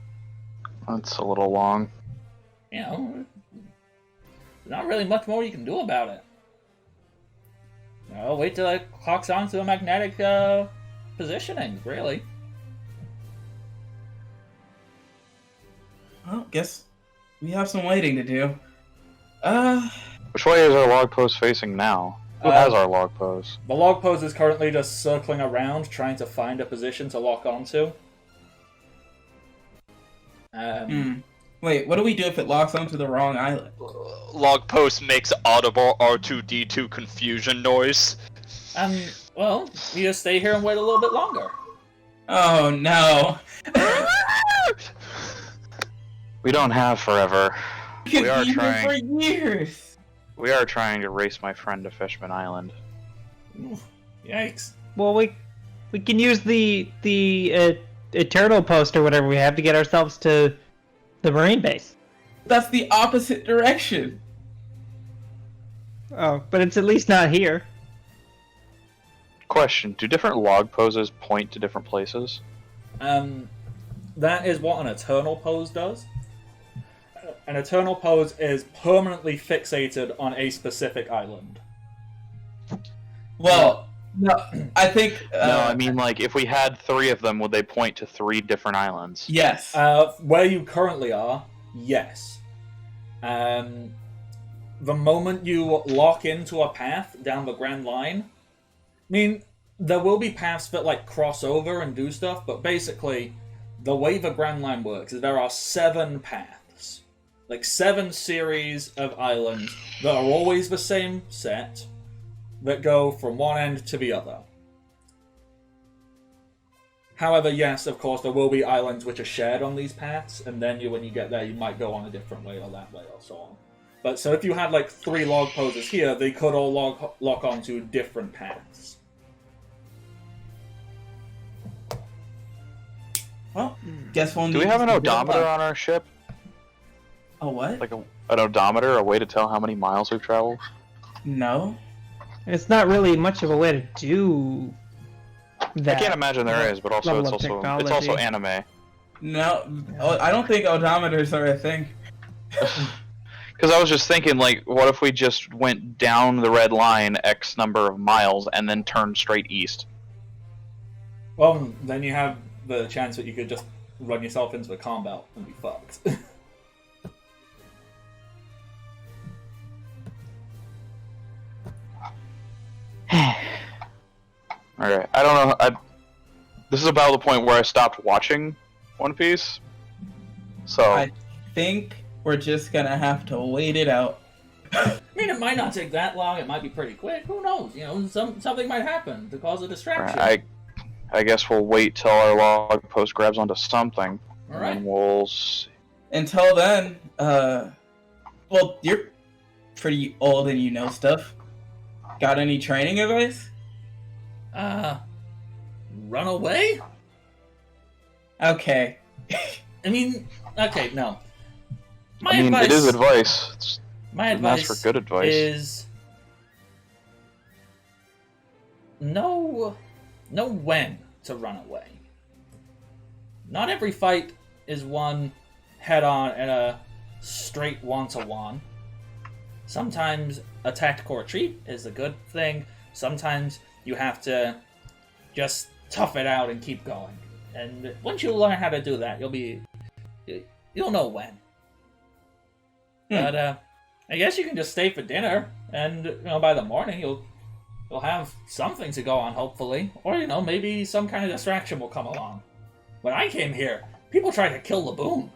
That's a little long. There's not really much more you can do about it. Wait till it clocks onto a magnetic positioning, really. Well, guess we have some waiting to do. Which way is our log post facing now? Who has our log post? The log post is currently just circling around, trying to find a position to lock onto. Wait, what do we do if it locks onto the wrong island? Log post makes audible R2-D2 confusion noise. Well, you just stay here and wait a little bit longer. Oh no! We don't have forever. We are Been here trying. for years. We are trying to race my friend to Fishman Island. Yikes. Well, we can use the eternal post or whatever we have to get ourselves to the marine base. That's the opposite direction. Oh, but it's at least not here. Question: do different log poses point to different places? That is what an eternal pose does. An eternal pose is permanently fixated on a specific island. Well, no, I think. No, I mean, like, if we had 3 of them, would they point to 3 different islands? Yes. Where you currently are, yes. The moment you lock into a path down the Grand Line, I mean, there will be paths that, like, cross over and do stuff, but basically, the way the Grand Line works is there are 7 paths. Like 7 series of islands that are always the same set that go from one end to the other. However, yes, of course, there will be islands which are shared on these paths, and then when you get there, you might go on a different way or that way or so on. But so if you had like 3 log poses here, they could all lock onto different paths. Well, guess we'll need. Do we have an to odometer on our ship? A what? Like an odometer, a way to tell how many miles we've traveled? No. It's not really much of a way to do that. I can't imagine there is, but also level it's of also technology. anime. No, I don't think odometers are a thing. Because I was just thinking, like, what if we just went down the red line X number of miles and then turned straight east? Well, then you have the chance that you could just run yourself into the calm belt and be fucked. Alright, I don't know. This is about the point where I stopped watching One Piece. So I think we're just gonna have to wait it out. I mean, it might not take that long. It might be pretty quick. Who knows? Something might happen to cause a distraction. I guess we'll wait till our log post grabs onto something, All right. and we'll see. Until then, well, you're pretty old and you know stuff. Got any training advice? Run away? Okay. I mean, okay, no. It is advice. My Didn't ask advice for good advice. is know when to run away. Not every fight is won head-on in a straight one-to-one. Sometimes a tactical retreat is a good thing, sometimes you have to just tough it out and keep going. And once you learn how to do that, you'll know when. But I guess you can just stay for dinner, and by the morning you'll have something to go on, hopefully, or maybe some kind of distraction will come along. When I came here, people tried to kill Laboon.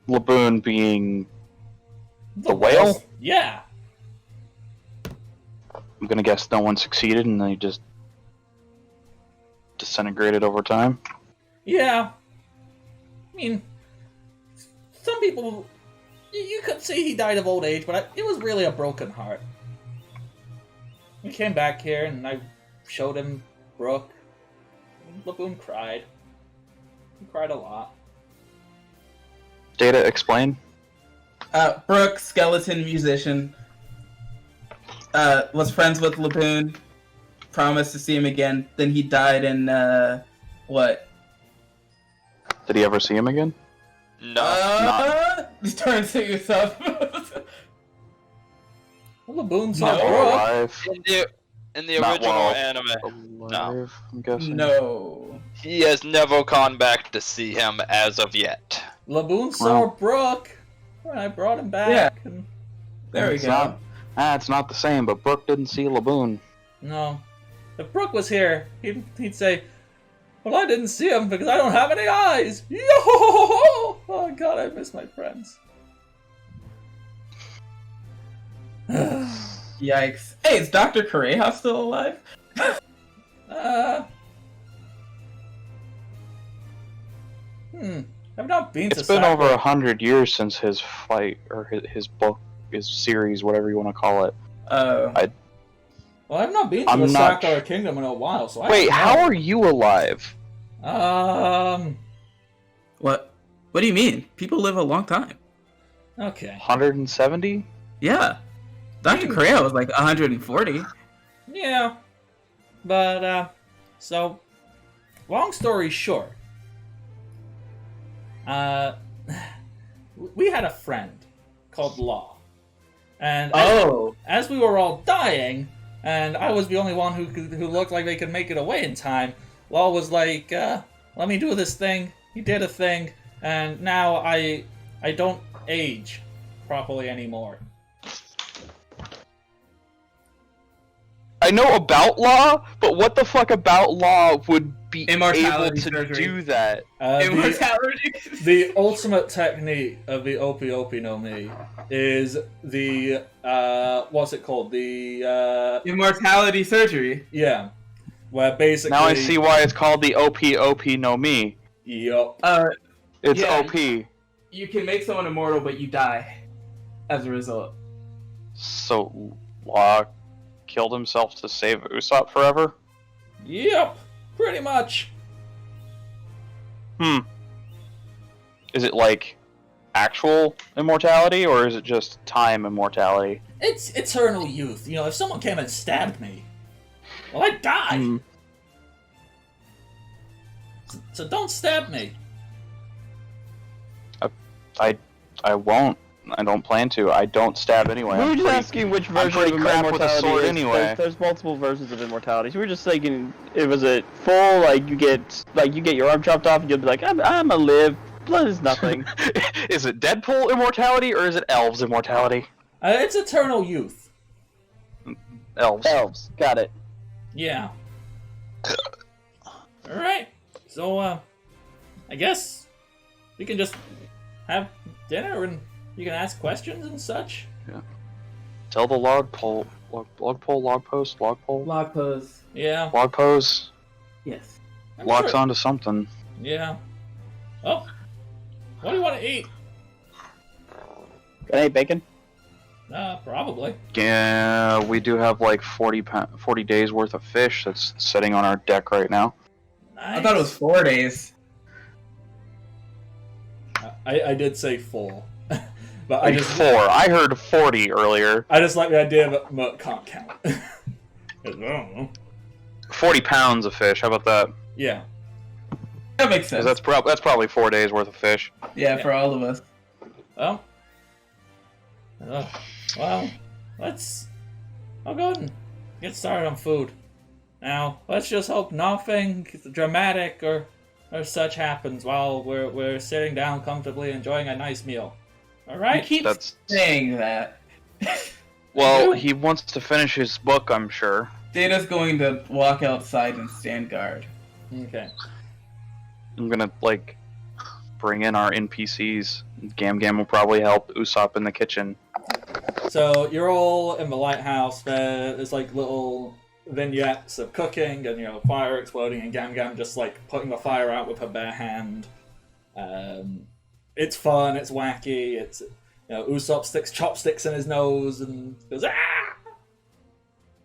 Laboon being the whale? Yeah. I'm gonna guess no one succeeded, and they just disintegrated over time. Yeah. I mean, some people, you could say he died of old age, but it was really a broken heart. We came back here, and I showed him Brooke. Laboon cried. He cried a lot. Data, explain. Brooke, skeleton musician, was friends with Laboon, promised to see him again, then he died in, what? Did he ever see him again? No. Just turns to yourself. Laboon Not saw Brooke. alive. In the Not original well anime, alive, I'm guessing. No. he has never gone back to see him as of yet. Laboon saw Brooke when I brought him back. Yeah. And... There we It's go. it's not the same, but Brooke didn't see Laboon. No. If Brooke was here, he'd say, well, I didn't see him because I don't have any eyes. Yo! Oh, God, I miss my friends. Yikes. Hey, is Dr. Correja still alive? I've not been to It's been Sakura. over 100 years since his fight, or his book, his series, whatever you want to call it. Oh. Well, I've not been to I'm the not Sakura Kingdom in a while, so I Wait, don't know. how are you alive? What? What do you mean? People live a long time. Okay. 170? Yeah. Dr. Correa was like 140. Yeah. But, so, long story short, we had a friend called Law. And as we were all dying, and I was the only one who looked like they could make it away in time, Law was like, let me do this thing. He did a thing, and now I don't age properly anymore. I know about Law, but what the fuck about Law would be able Immortality to surgery. do that? Immortality. The ultimate technique of the Opie Opie no Mi is the, what's it called? The, Immortality surgery. yeah. Where basically... Now I see why it's called the OP no Mi. Yup. It's Yeah. OP. You can make someone immortal, but you die as a result. So Law killed himself to save Usopp forever? Yep. Pretty much. Is it like actual immortality, or is it just time immortality? It's eternal youth. If someone came and stabbed me, well, I'd die. So don't stab me. I won't. I don't plan to. I don't stab anyway. We were just asking which version pretty of crap with a immortality sword is. anyway. There's multiple versions of immortality. So we were just thinking, it was a full, you get your arm chopped off and you'll be like, I'm a live. Blood is nothing. Is it Deadpool immortality, or is it Elves immortality? It's eternal youth. Elves. Elves. Got it. Yeah. Alright. So, I guess we can just have dinner and you can ask questions and such. Tell the log post. Log pose. Yeah. Log pose. Yes. I'm Locks sure- onto something. Yeah. Oh. What do you want to eat? Can I eat bacon? Probably. Yeah, we do have like 40 days worth of fish that's sitting on our deck right now. Nice. I thought it was 4 days. I did say 4. But I Like just 4. I heard 40 earlier. I just like the idea that Merc can't count. 'Cause I don't know. 40 pounds of fish. How about that? Yeah. That makes 'Cause sense. that's probably 4 days worth of fish. Yeah, for all of us. Well. Well. I'll go ahead and get started on food. Now, let's just hope nothing dramatic or such happens while we're sitting down comfortably enjoying a nice meal. All right? You keep saying that. Well, he wants to finish his book, I'm sure. Data's going to walk outside and stand guard. Okay. I'm gonna, like, bring in our NPCs. Gam Gam will probably help Usopp in the kitchen. So you're all in the lighthouse. There's like little vignettes of cooking and fire exploding, and Gam Gam just like putting the fire out with her bare hand. It's fun. It's wacky. It's Usopp sticks chopsticks in his nose and goes ah.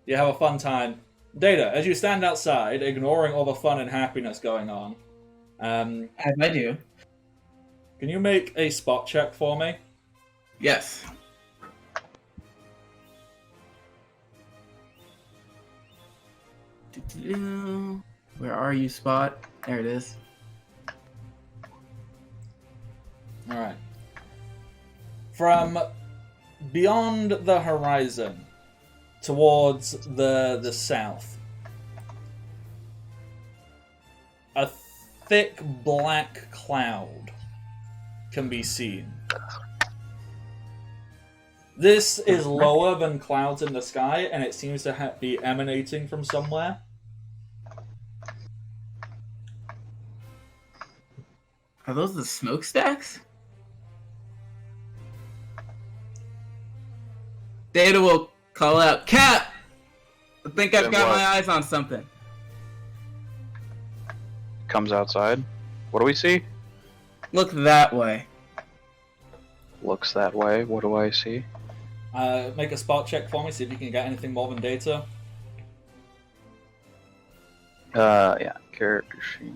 You have a fun time. Data, as you stand outside, ignoring all the fun and happiness going on. As I do. Can you make a spot check for me? Yes. Where are you, Spot? There it is. Alright. From beyond the horizon, towards the south, a thick black cloud can be seen. This is lower than clouds in the sky, and it seems to be emanating from somewhere. Are those the smokestacks? Data will call out, Cap! I think I've got my eyes on something. Comes outside. What do we see? Look that way. Looks that way. What do I see? Make a spot check for me, see if you can get anything more than data. Yeah, character sheet.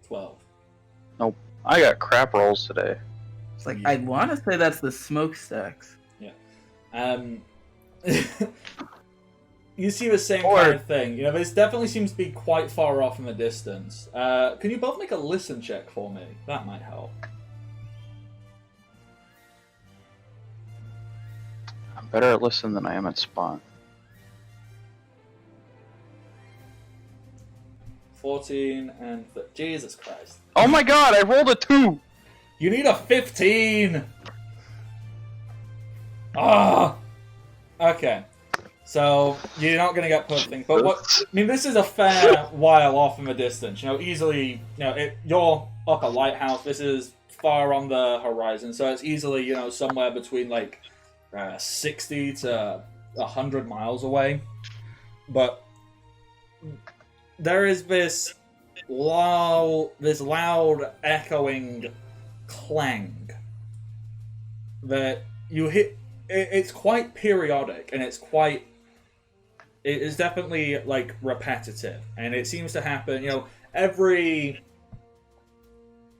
12. Nope. I got crap rolls today. It's like, I want to say that's the smokestacks. Yeah. You see the same kind of thing. This definitely seems to be quite far off in the distance. Can you both make a listen check for me? That might help. I'm better at listen than I am at spot. 14 and... Jesus Christ. Oh my god, I rolled a 2! You need a 15! Ah! Okay. So, you're not going to get perfect, but this is a fair while off in the distance. Easily, you're up a lighthouse. This is far on the horizon, so it's easily, somewhere between, 60 to 100 miles away. But there is this loud echoing clang that you hit. It's quite periodic, and it is definitely repetitive, and it seems to happen every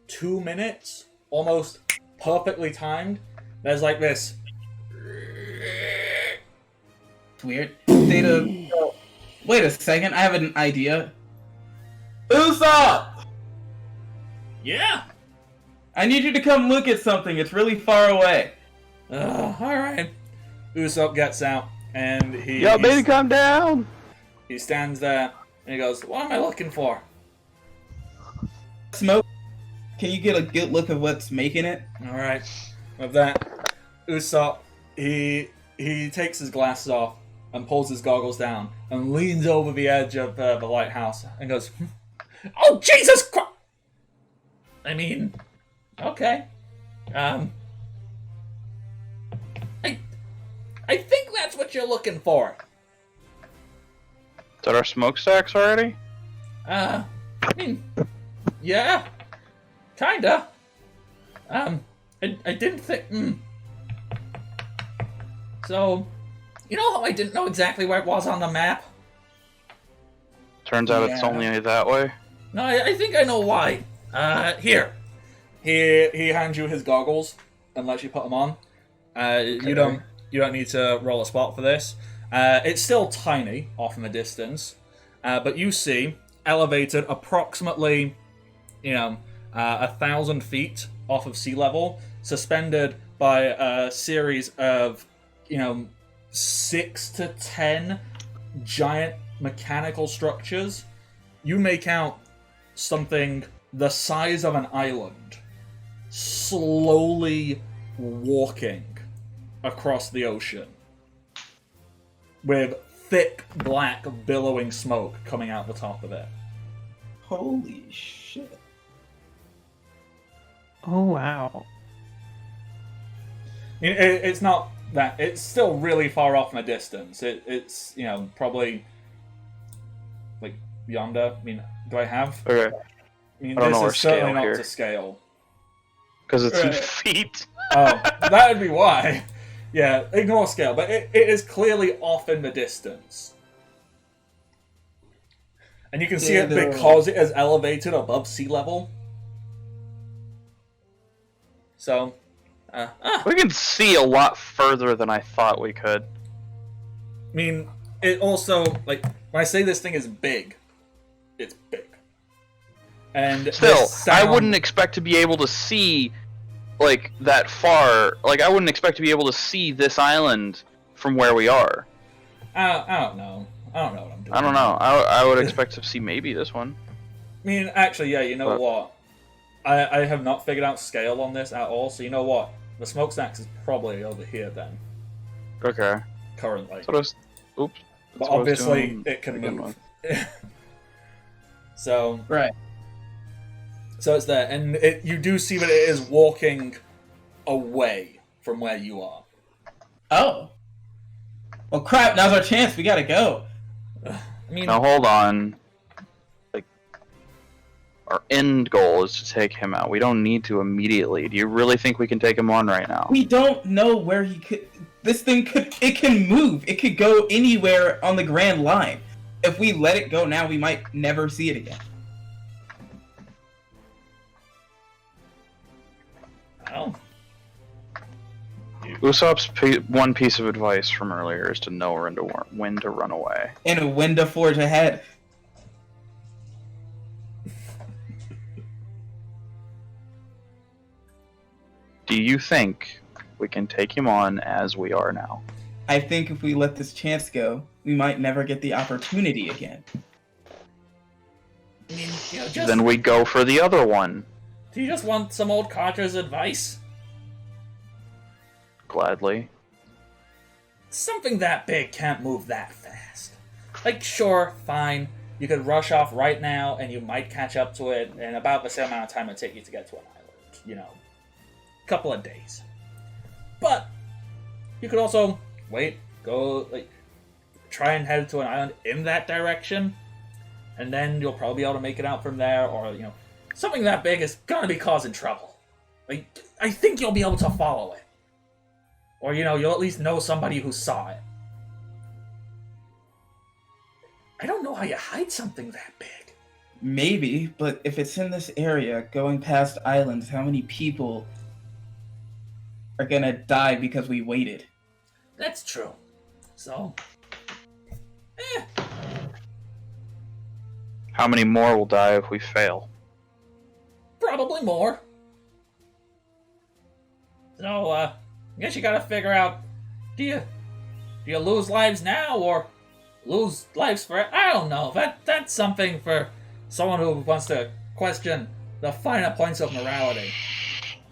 2 minutes, almost perfectly timed. There's this. It's weird. Data. Wait a second, I have an idea. Usopp! Yeah. I need you to come look at something. It's really far away. Alright. Usopp gets out, and Yo, baby, calm down! He stands there, and he goes, "What am I looking for?" Smoke. Can you get a good look of what's making it? Alright. With that, Usopp, he takes his glasses off, and pulls his goggles down, and leans over the edge of the lighthouse, and goes, "Oh, Jesus Christ! I mean, okay. I think that's what you're looking for." Is that our smokestacks already? I mean, yeah. Kinda. I didn't think, So, you know how I didn't know exactly where it was on the map? Turns out it's only that way. No, I think I know why. Here. He hands you his goggles and lets you put them on. You don't need to roll a spot for this. It's still tiny off in the distance, but you see elevated approximately, 1,000 feet off of sea level, suspended by a series of, 6 to 10 giant mechanical structures. You make out something the size of an island slowly walking across the ocean with thick, black, billowing smoke coming out the top of it. Holy shit. Oh, wow. It's not that. It's still really far off in the distance. It's probably like yonder. I mean, do I have? Okay. I mean, I don't this know is certainly scale not here. to scale. Because it's in Right. feet. Oh, that would be why. Yeah, ignore scale, but it is clearly off in the distance. And you can see it because it is elevated above sea level. So, We can see a lot further than I thought we could. I mean, it also, like, when I say this thing is big, it's big. And Still, this sound- I wouldn't expect to be able to see, like, that far. Like, I wouldn't expect to be able to see this island from where we are. I don't know. I don't know what I'm doing. I don't know. I would expect to see maybe this one. I mean, actually, yeah, you know But- what? I have not figured out scale on this at all, so you know what? The smokestacks is probably over here then, Okay. currently. That's what I was... Oops. That's But what I was obviously, doing it can again move. with. So Right. So it's there, and you do see that it is walking away from where you are. Oh. Well, crap, now's our chance. We gotta go. I mean, Now hold on. Like, our end goal is to take him out. We don't need to immediately. Do you really think we can take him on right now? We don't know where he could... This thing it can move. It could go anywhere on the Grand Line. If we let it go now, we might never see it again. well, Usopp's one piece of advice from earlier is to know when to run away. And when to forge ahead. Do you think we can take him on as we are now? I think if we let this chance go, we might never get the opportunity again. I mean, just, Then we go for the other one. do you just want some old Carter's advice? Gladly. Something that big can't move that fast. Like, sure, fine, you could rush off right now, and you might catch up to it in about the same amount of time it take you to get to an island. Couple of days. But you could also wait, go, try and head to an island in that direction, and then you'll probably be able to make it out from there, or, something that big is gonna be causing trouble. I think you'll be able to follow it. Or, you'll at least know somebody who saw it. I don't know how you hide something that big. Maybe, but if it's in this area, going past islands, how many people are gonna die because we waited? That's true. So, How many more will die if we fail? probably more. So, I guess you gotta figure out, do you lose lives now, or lose lives forever? I don't know. That's something for someone who wants to question the finer points of morality.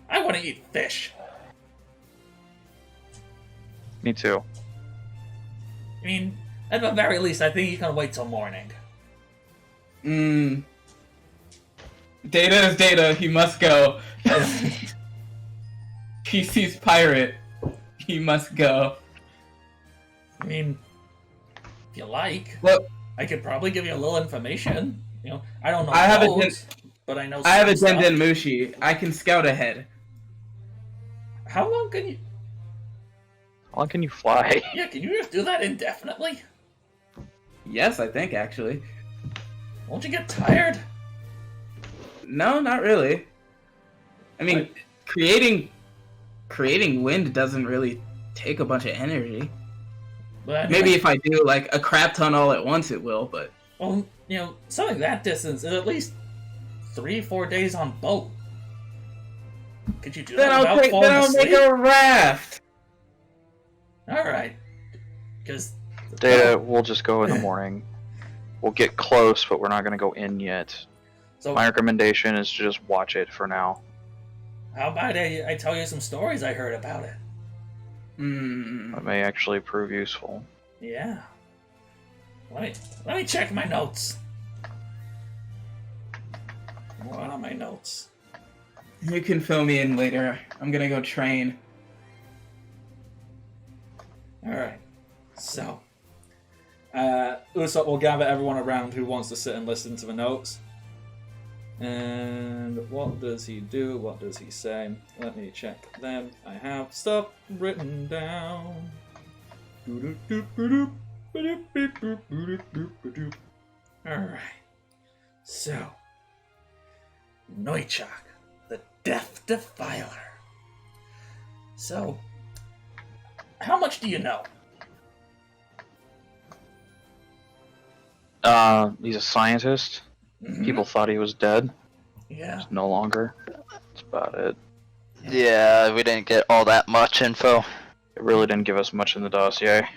I want to eat fish. Me too. I mean, at the very least, I think you can wait till morning. Data is data, he must go. PC's pirate, he must go. I mean, if you like, Look, I could probably give you a little information. I don't know I have a loads, but I know I have a some stuff. Denden Mushi. I can scout ahead. How long can you... How long can you fly? Yeah, can you just do that indefinitely? Yes, I think, actually. Won't you get tired? No, not really. I mean, creating wind doesn't really take a bunch of energy. But I mean, Maybe if I do like a crap ton all at once, it will. But well, something that distance is at least 3-4 days on boat. Could you do Then that without falling I'll asleep? make a raft. Alright. Because... Data, we'll just go in the morning. We'll get close, but we're not going to go in yet. So, My recommendation is to just watch it for now. how about I tell you some stories I heard about it? That may actually prove useful. Yeah. Let me check my notes. What are my notes? You can fill me in later. I'm gonna go train. Alright. So. Usopp will gather everyone around who wants to sit and listen to the notes. And what does he do? What does he say? Let me check them. I have stuff written down. Alright. So. Noichak, the Death Defiler. So. How much do you know? He's a scientist. People thought he was dead. Yeah. He's no longer. That's about it. Yeah, we didn't get all that much info. It really didn't give us much in the dossier.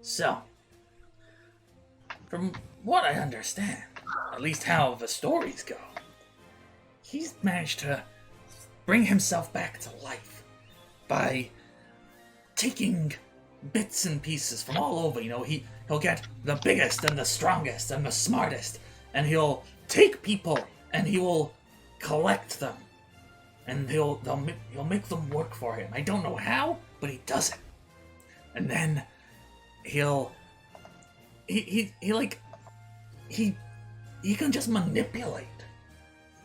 So, from what I understand, at least how the stories go, he's managed to bring himself back to life by taking bits and pieces from all over. You know, he'll get the biggest and the strongest and the smartest, and he'll take people and he will collect them, and he'll make them work for him. I don't know how, but he does it. And then he can just manipulate.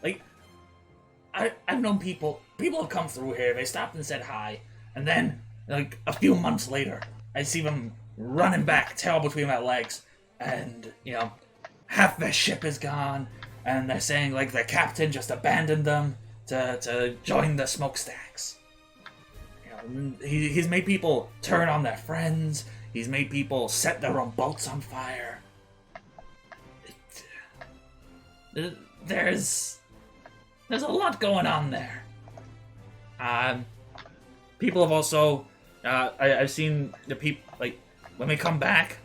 Like, I've known people have come through here, they stopped and said hi, and then like a few months later I see them running back, tail between their legs, and you know, half their ship is gone, and they're saying like the captain just abandoned them to join the smokestacks. You know, he's made people turn on their friends. He's made people set their own boats on fire. There's a lot going on there. People have also, I've seen the people, like, when they come back,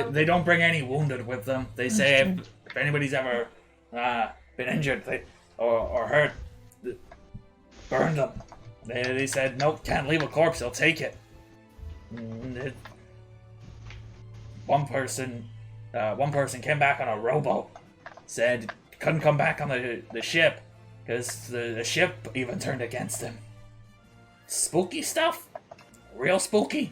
they don't bring any wounded with them. They say if anybody's ever been injured or hurt, burn them. They said, nope, can't leave a corpse, they'll take it. One person came back on a rowboat, said couldn't come back on the ship because the ship even turned against him. Spooky stuff, real spooky.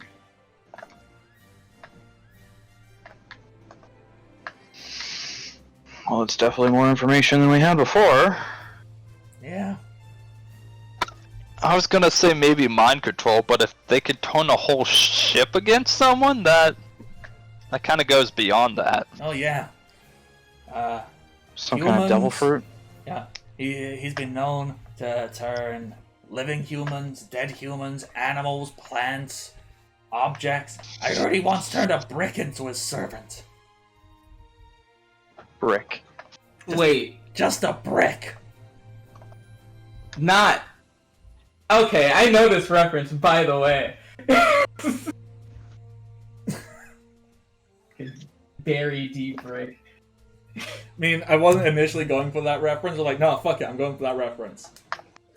Well, it's definitely more information than we had before. Yeah. I was gonna say maybe mind control, but if they could turn a whole ship against someone, that kind of goes beyond that. Oh yeah. Some kind of devil fruit? Yeah. He's been known to turn living humans, dead humans, animals, plants, objects. I heard he once turned a brick into his servant. Brick. Wait, Just a brick. not. Okay, I know this reference, by the way. Very deep, right? I mean, I wasn't initially going for that reference. I'm like, no, fuck it, I'm going for that reference.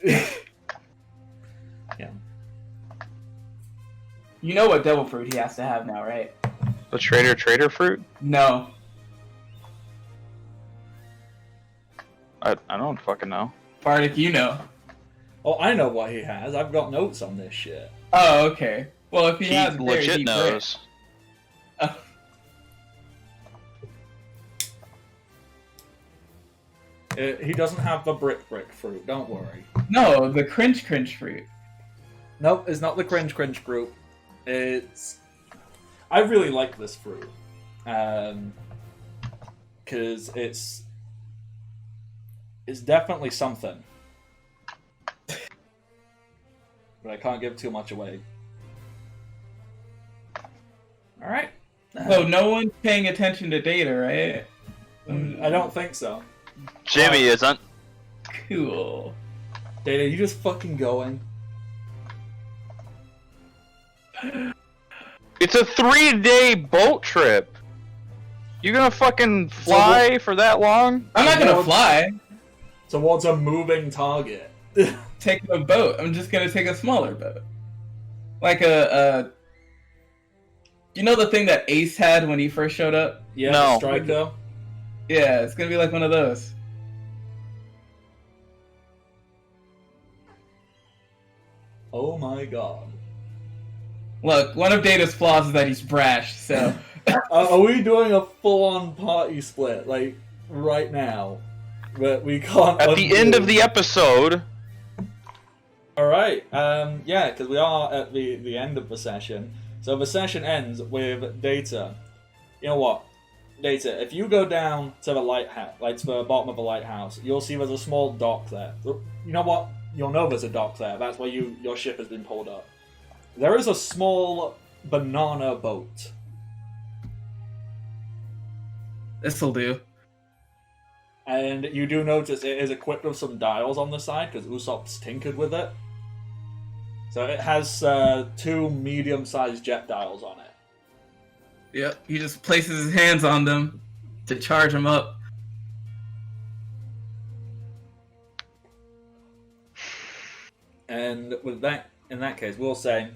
Yeah. You know what devil fruit he has to have now, right? The trader fruit? No. I don't fucking know. Bardic, you know. Oh, I know what he has. I've got notes on this shit. Oh, okay. Well, if he, He has very legit deep knows. He doesn't have the brick fruit, don't worry. No, the cringe fruit. Nope, it's not the cringe fruit. It's... I really like this fruit. Because it's definitely something. But I can't give too much away. Alright. Oh, no one's paying attention to data, right? I don't think so. Jimmy isn't. Cool. Data, you just fucking going? It's a 3-day boat trip. You gonna fucking fly for that long? I'm not gonna fly. Towards a moving target. Taking a boat. I'm just gonna take a smaller boat. Like a you know the thing that Ace had when he first showed up? Yeah, No. the Striker. Yeah, it's gonna be like one of those. Oh my god. Look, one of Data's flaws is that he's brash, so... Are we doing a full-on party split, like, right now? But we can't... At the end of the episode... Alright, yeah, because we are at the end of the session. So the session ends with Data. You know what? Data, if you go down to the lighthouse, like to the bottom of the lighthouse, you'll see there's a small dock there. You know what? You'll know there's a dock there. That's where your ship has been pulled up. There is a small banana boat. This'll do. And you do notice it is equipped with some dials on the side, because Usopp's tinkered with it. So it has 2 medium-sized jet dials on it. Yep, he just places his hands on them to charge them up. And with that, in that case, we'll say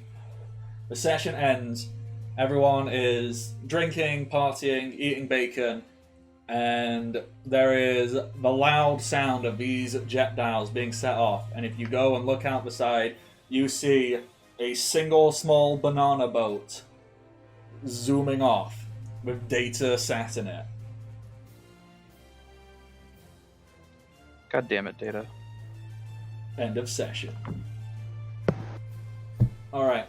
the session ends. Everyone is drinking, partying, eating bacon, and there is the loud sound of these jet dials being set off. And if you go and look out the side, you see a single small banana boat zooming off with Data sat in it. God damn it, Data. End of session. Alright,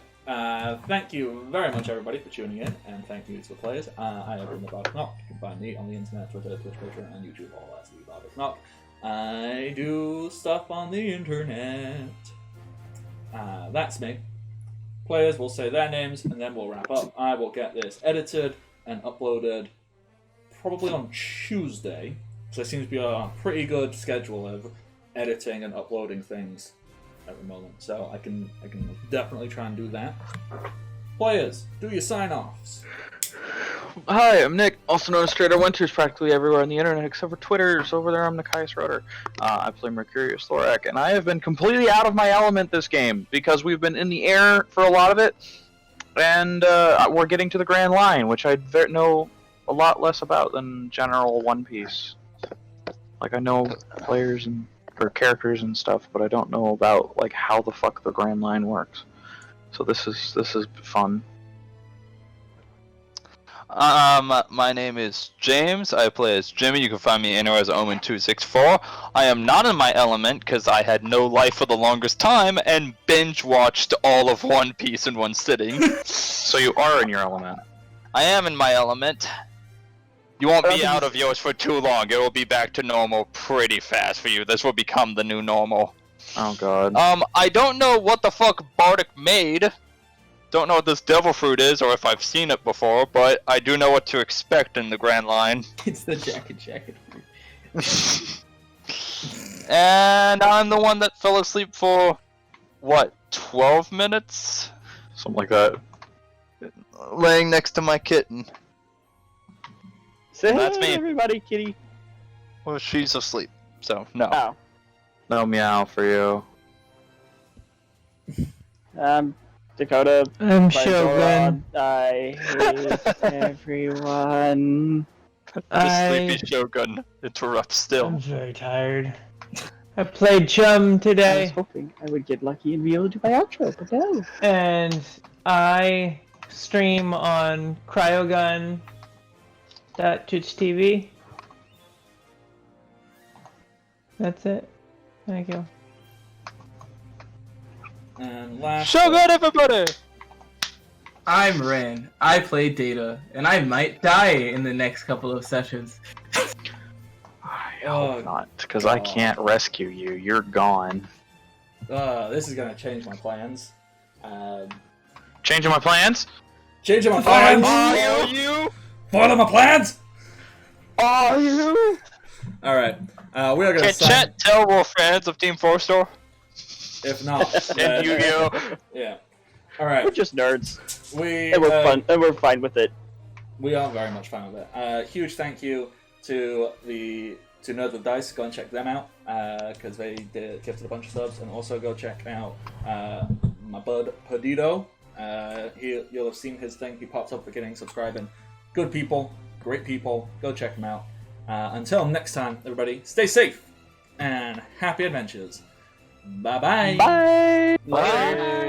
thank you very much everybody for tuning in, and thank you to the players. I have been the Bardic Knock. You can find me on the internet, Twitter, Twitch, Patreon, and YouTube, all as the Bardic Knock. I do stuff on the internet. That's me. Players will say their names, and then we'll wrap up. I will get this edited and uploaded probably on Tuesday, because there seems to be a pretty good schedule of editing and uploading things at the moment. So I can definitely try and do that. Players, do your sign-offs. Hi, I'm Nick, also known as Trader Winters, practically everywhere on the internet except for Twitter. So over there, I'm Nikias Rotor. I play Mercurius Thorak, and I have been completely out of my element this game because we've been in the air for a lot of it, and we're getting to the Grand Line, which I know a lot less about than general One Piece. Like, I know players or characters and stuff, but I don't know about like how the fuck the Grand Line works. So this is fun. My name is James. I play as Jimmy. You can find me anywhere as Omen264. I am not in my element because I had no life for the longest time and binge watched all of One Piece in one sitting. So you are in your element. I am in my element. You won't be out of yours for too long. It will be back to normal pretty fast for you. This will become the new normal. Oh god. I don't know what the fuck Bardic made. Don't know what this devil fruit is, or if I've seen it before, but I do know what to expect in the Grand Line. It's the jacket fruit. And I'm the one that fell asleep for, what, 12 minutes? Something like that. Laying next to my kitten. Say That's hello, me. everybody, kitty. Well, she's asleep, so no. Oh. No meow for you. Dakota. I'm my Shogun. God, I hate everyone. The sleepy Shogun interrupts still. I'm very tired. I played Chum I was today, hoping I would get lucky and be able to do my outro, but no. and I stream on Cryogun.Twitch TV. That's it. Thank you. And last, Shogun, everybody! I'm Ren. I play Data, and I might die in the next couple of sessions. I Oh, hope not, because I God. can't rescue you. You're gone. this is gonna change my plans. Changing my plans? Changing my plans. Are you? What are my plans? Are you? All right. We are gonna Can sign. chat tell we're fans of Team 4 Store? If not, And Yu-Gi-Oh! Yeah. All right. We're just nerds, We and we're fun, and we're fine with it. We are very much fine with it. Huge thank you to Nerd with Dice. Go and check them out because they gifted a bunch of subs, and also go check out my bud Perdido. You'll have seen his thing. He pops up at the beginning, subscribing. Good people, great people. Go check them out. Until next time, everybody, stay safe and happy adventures. Bye-bye. Bye. Bye.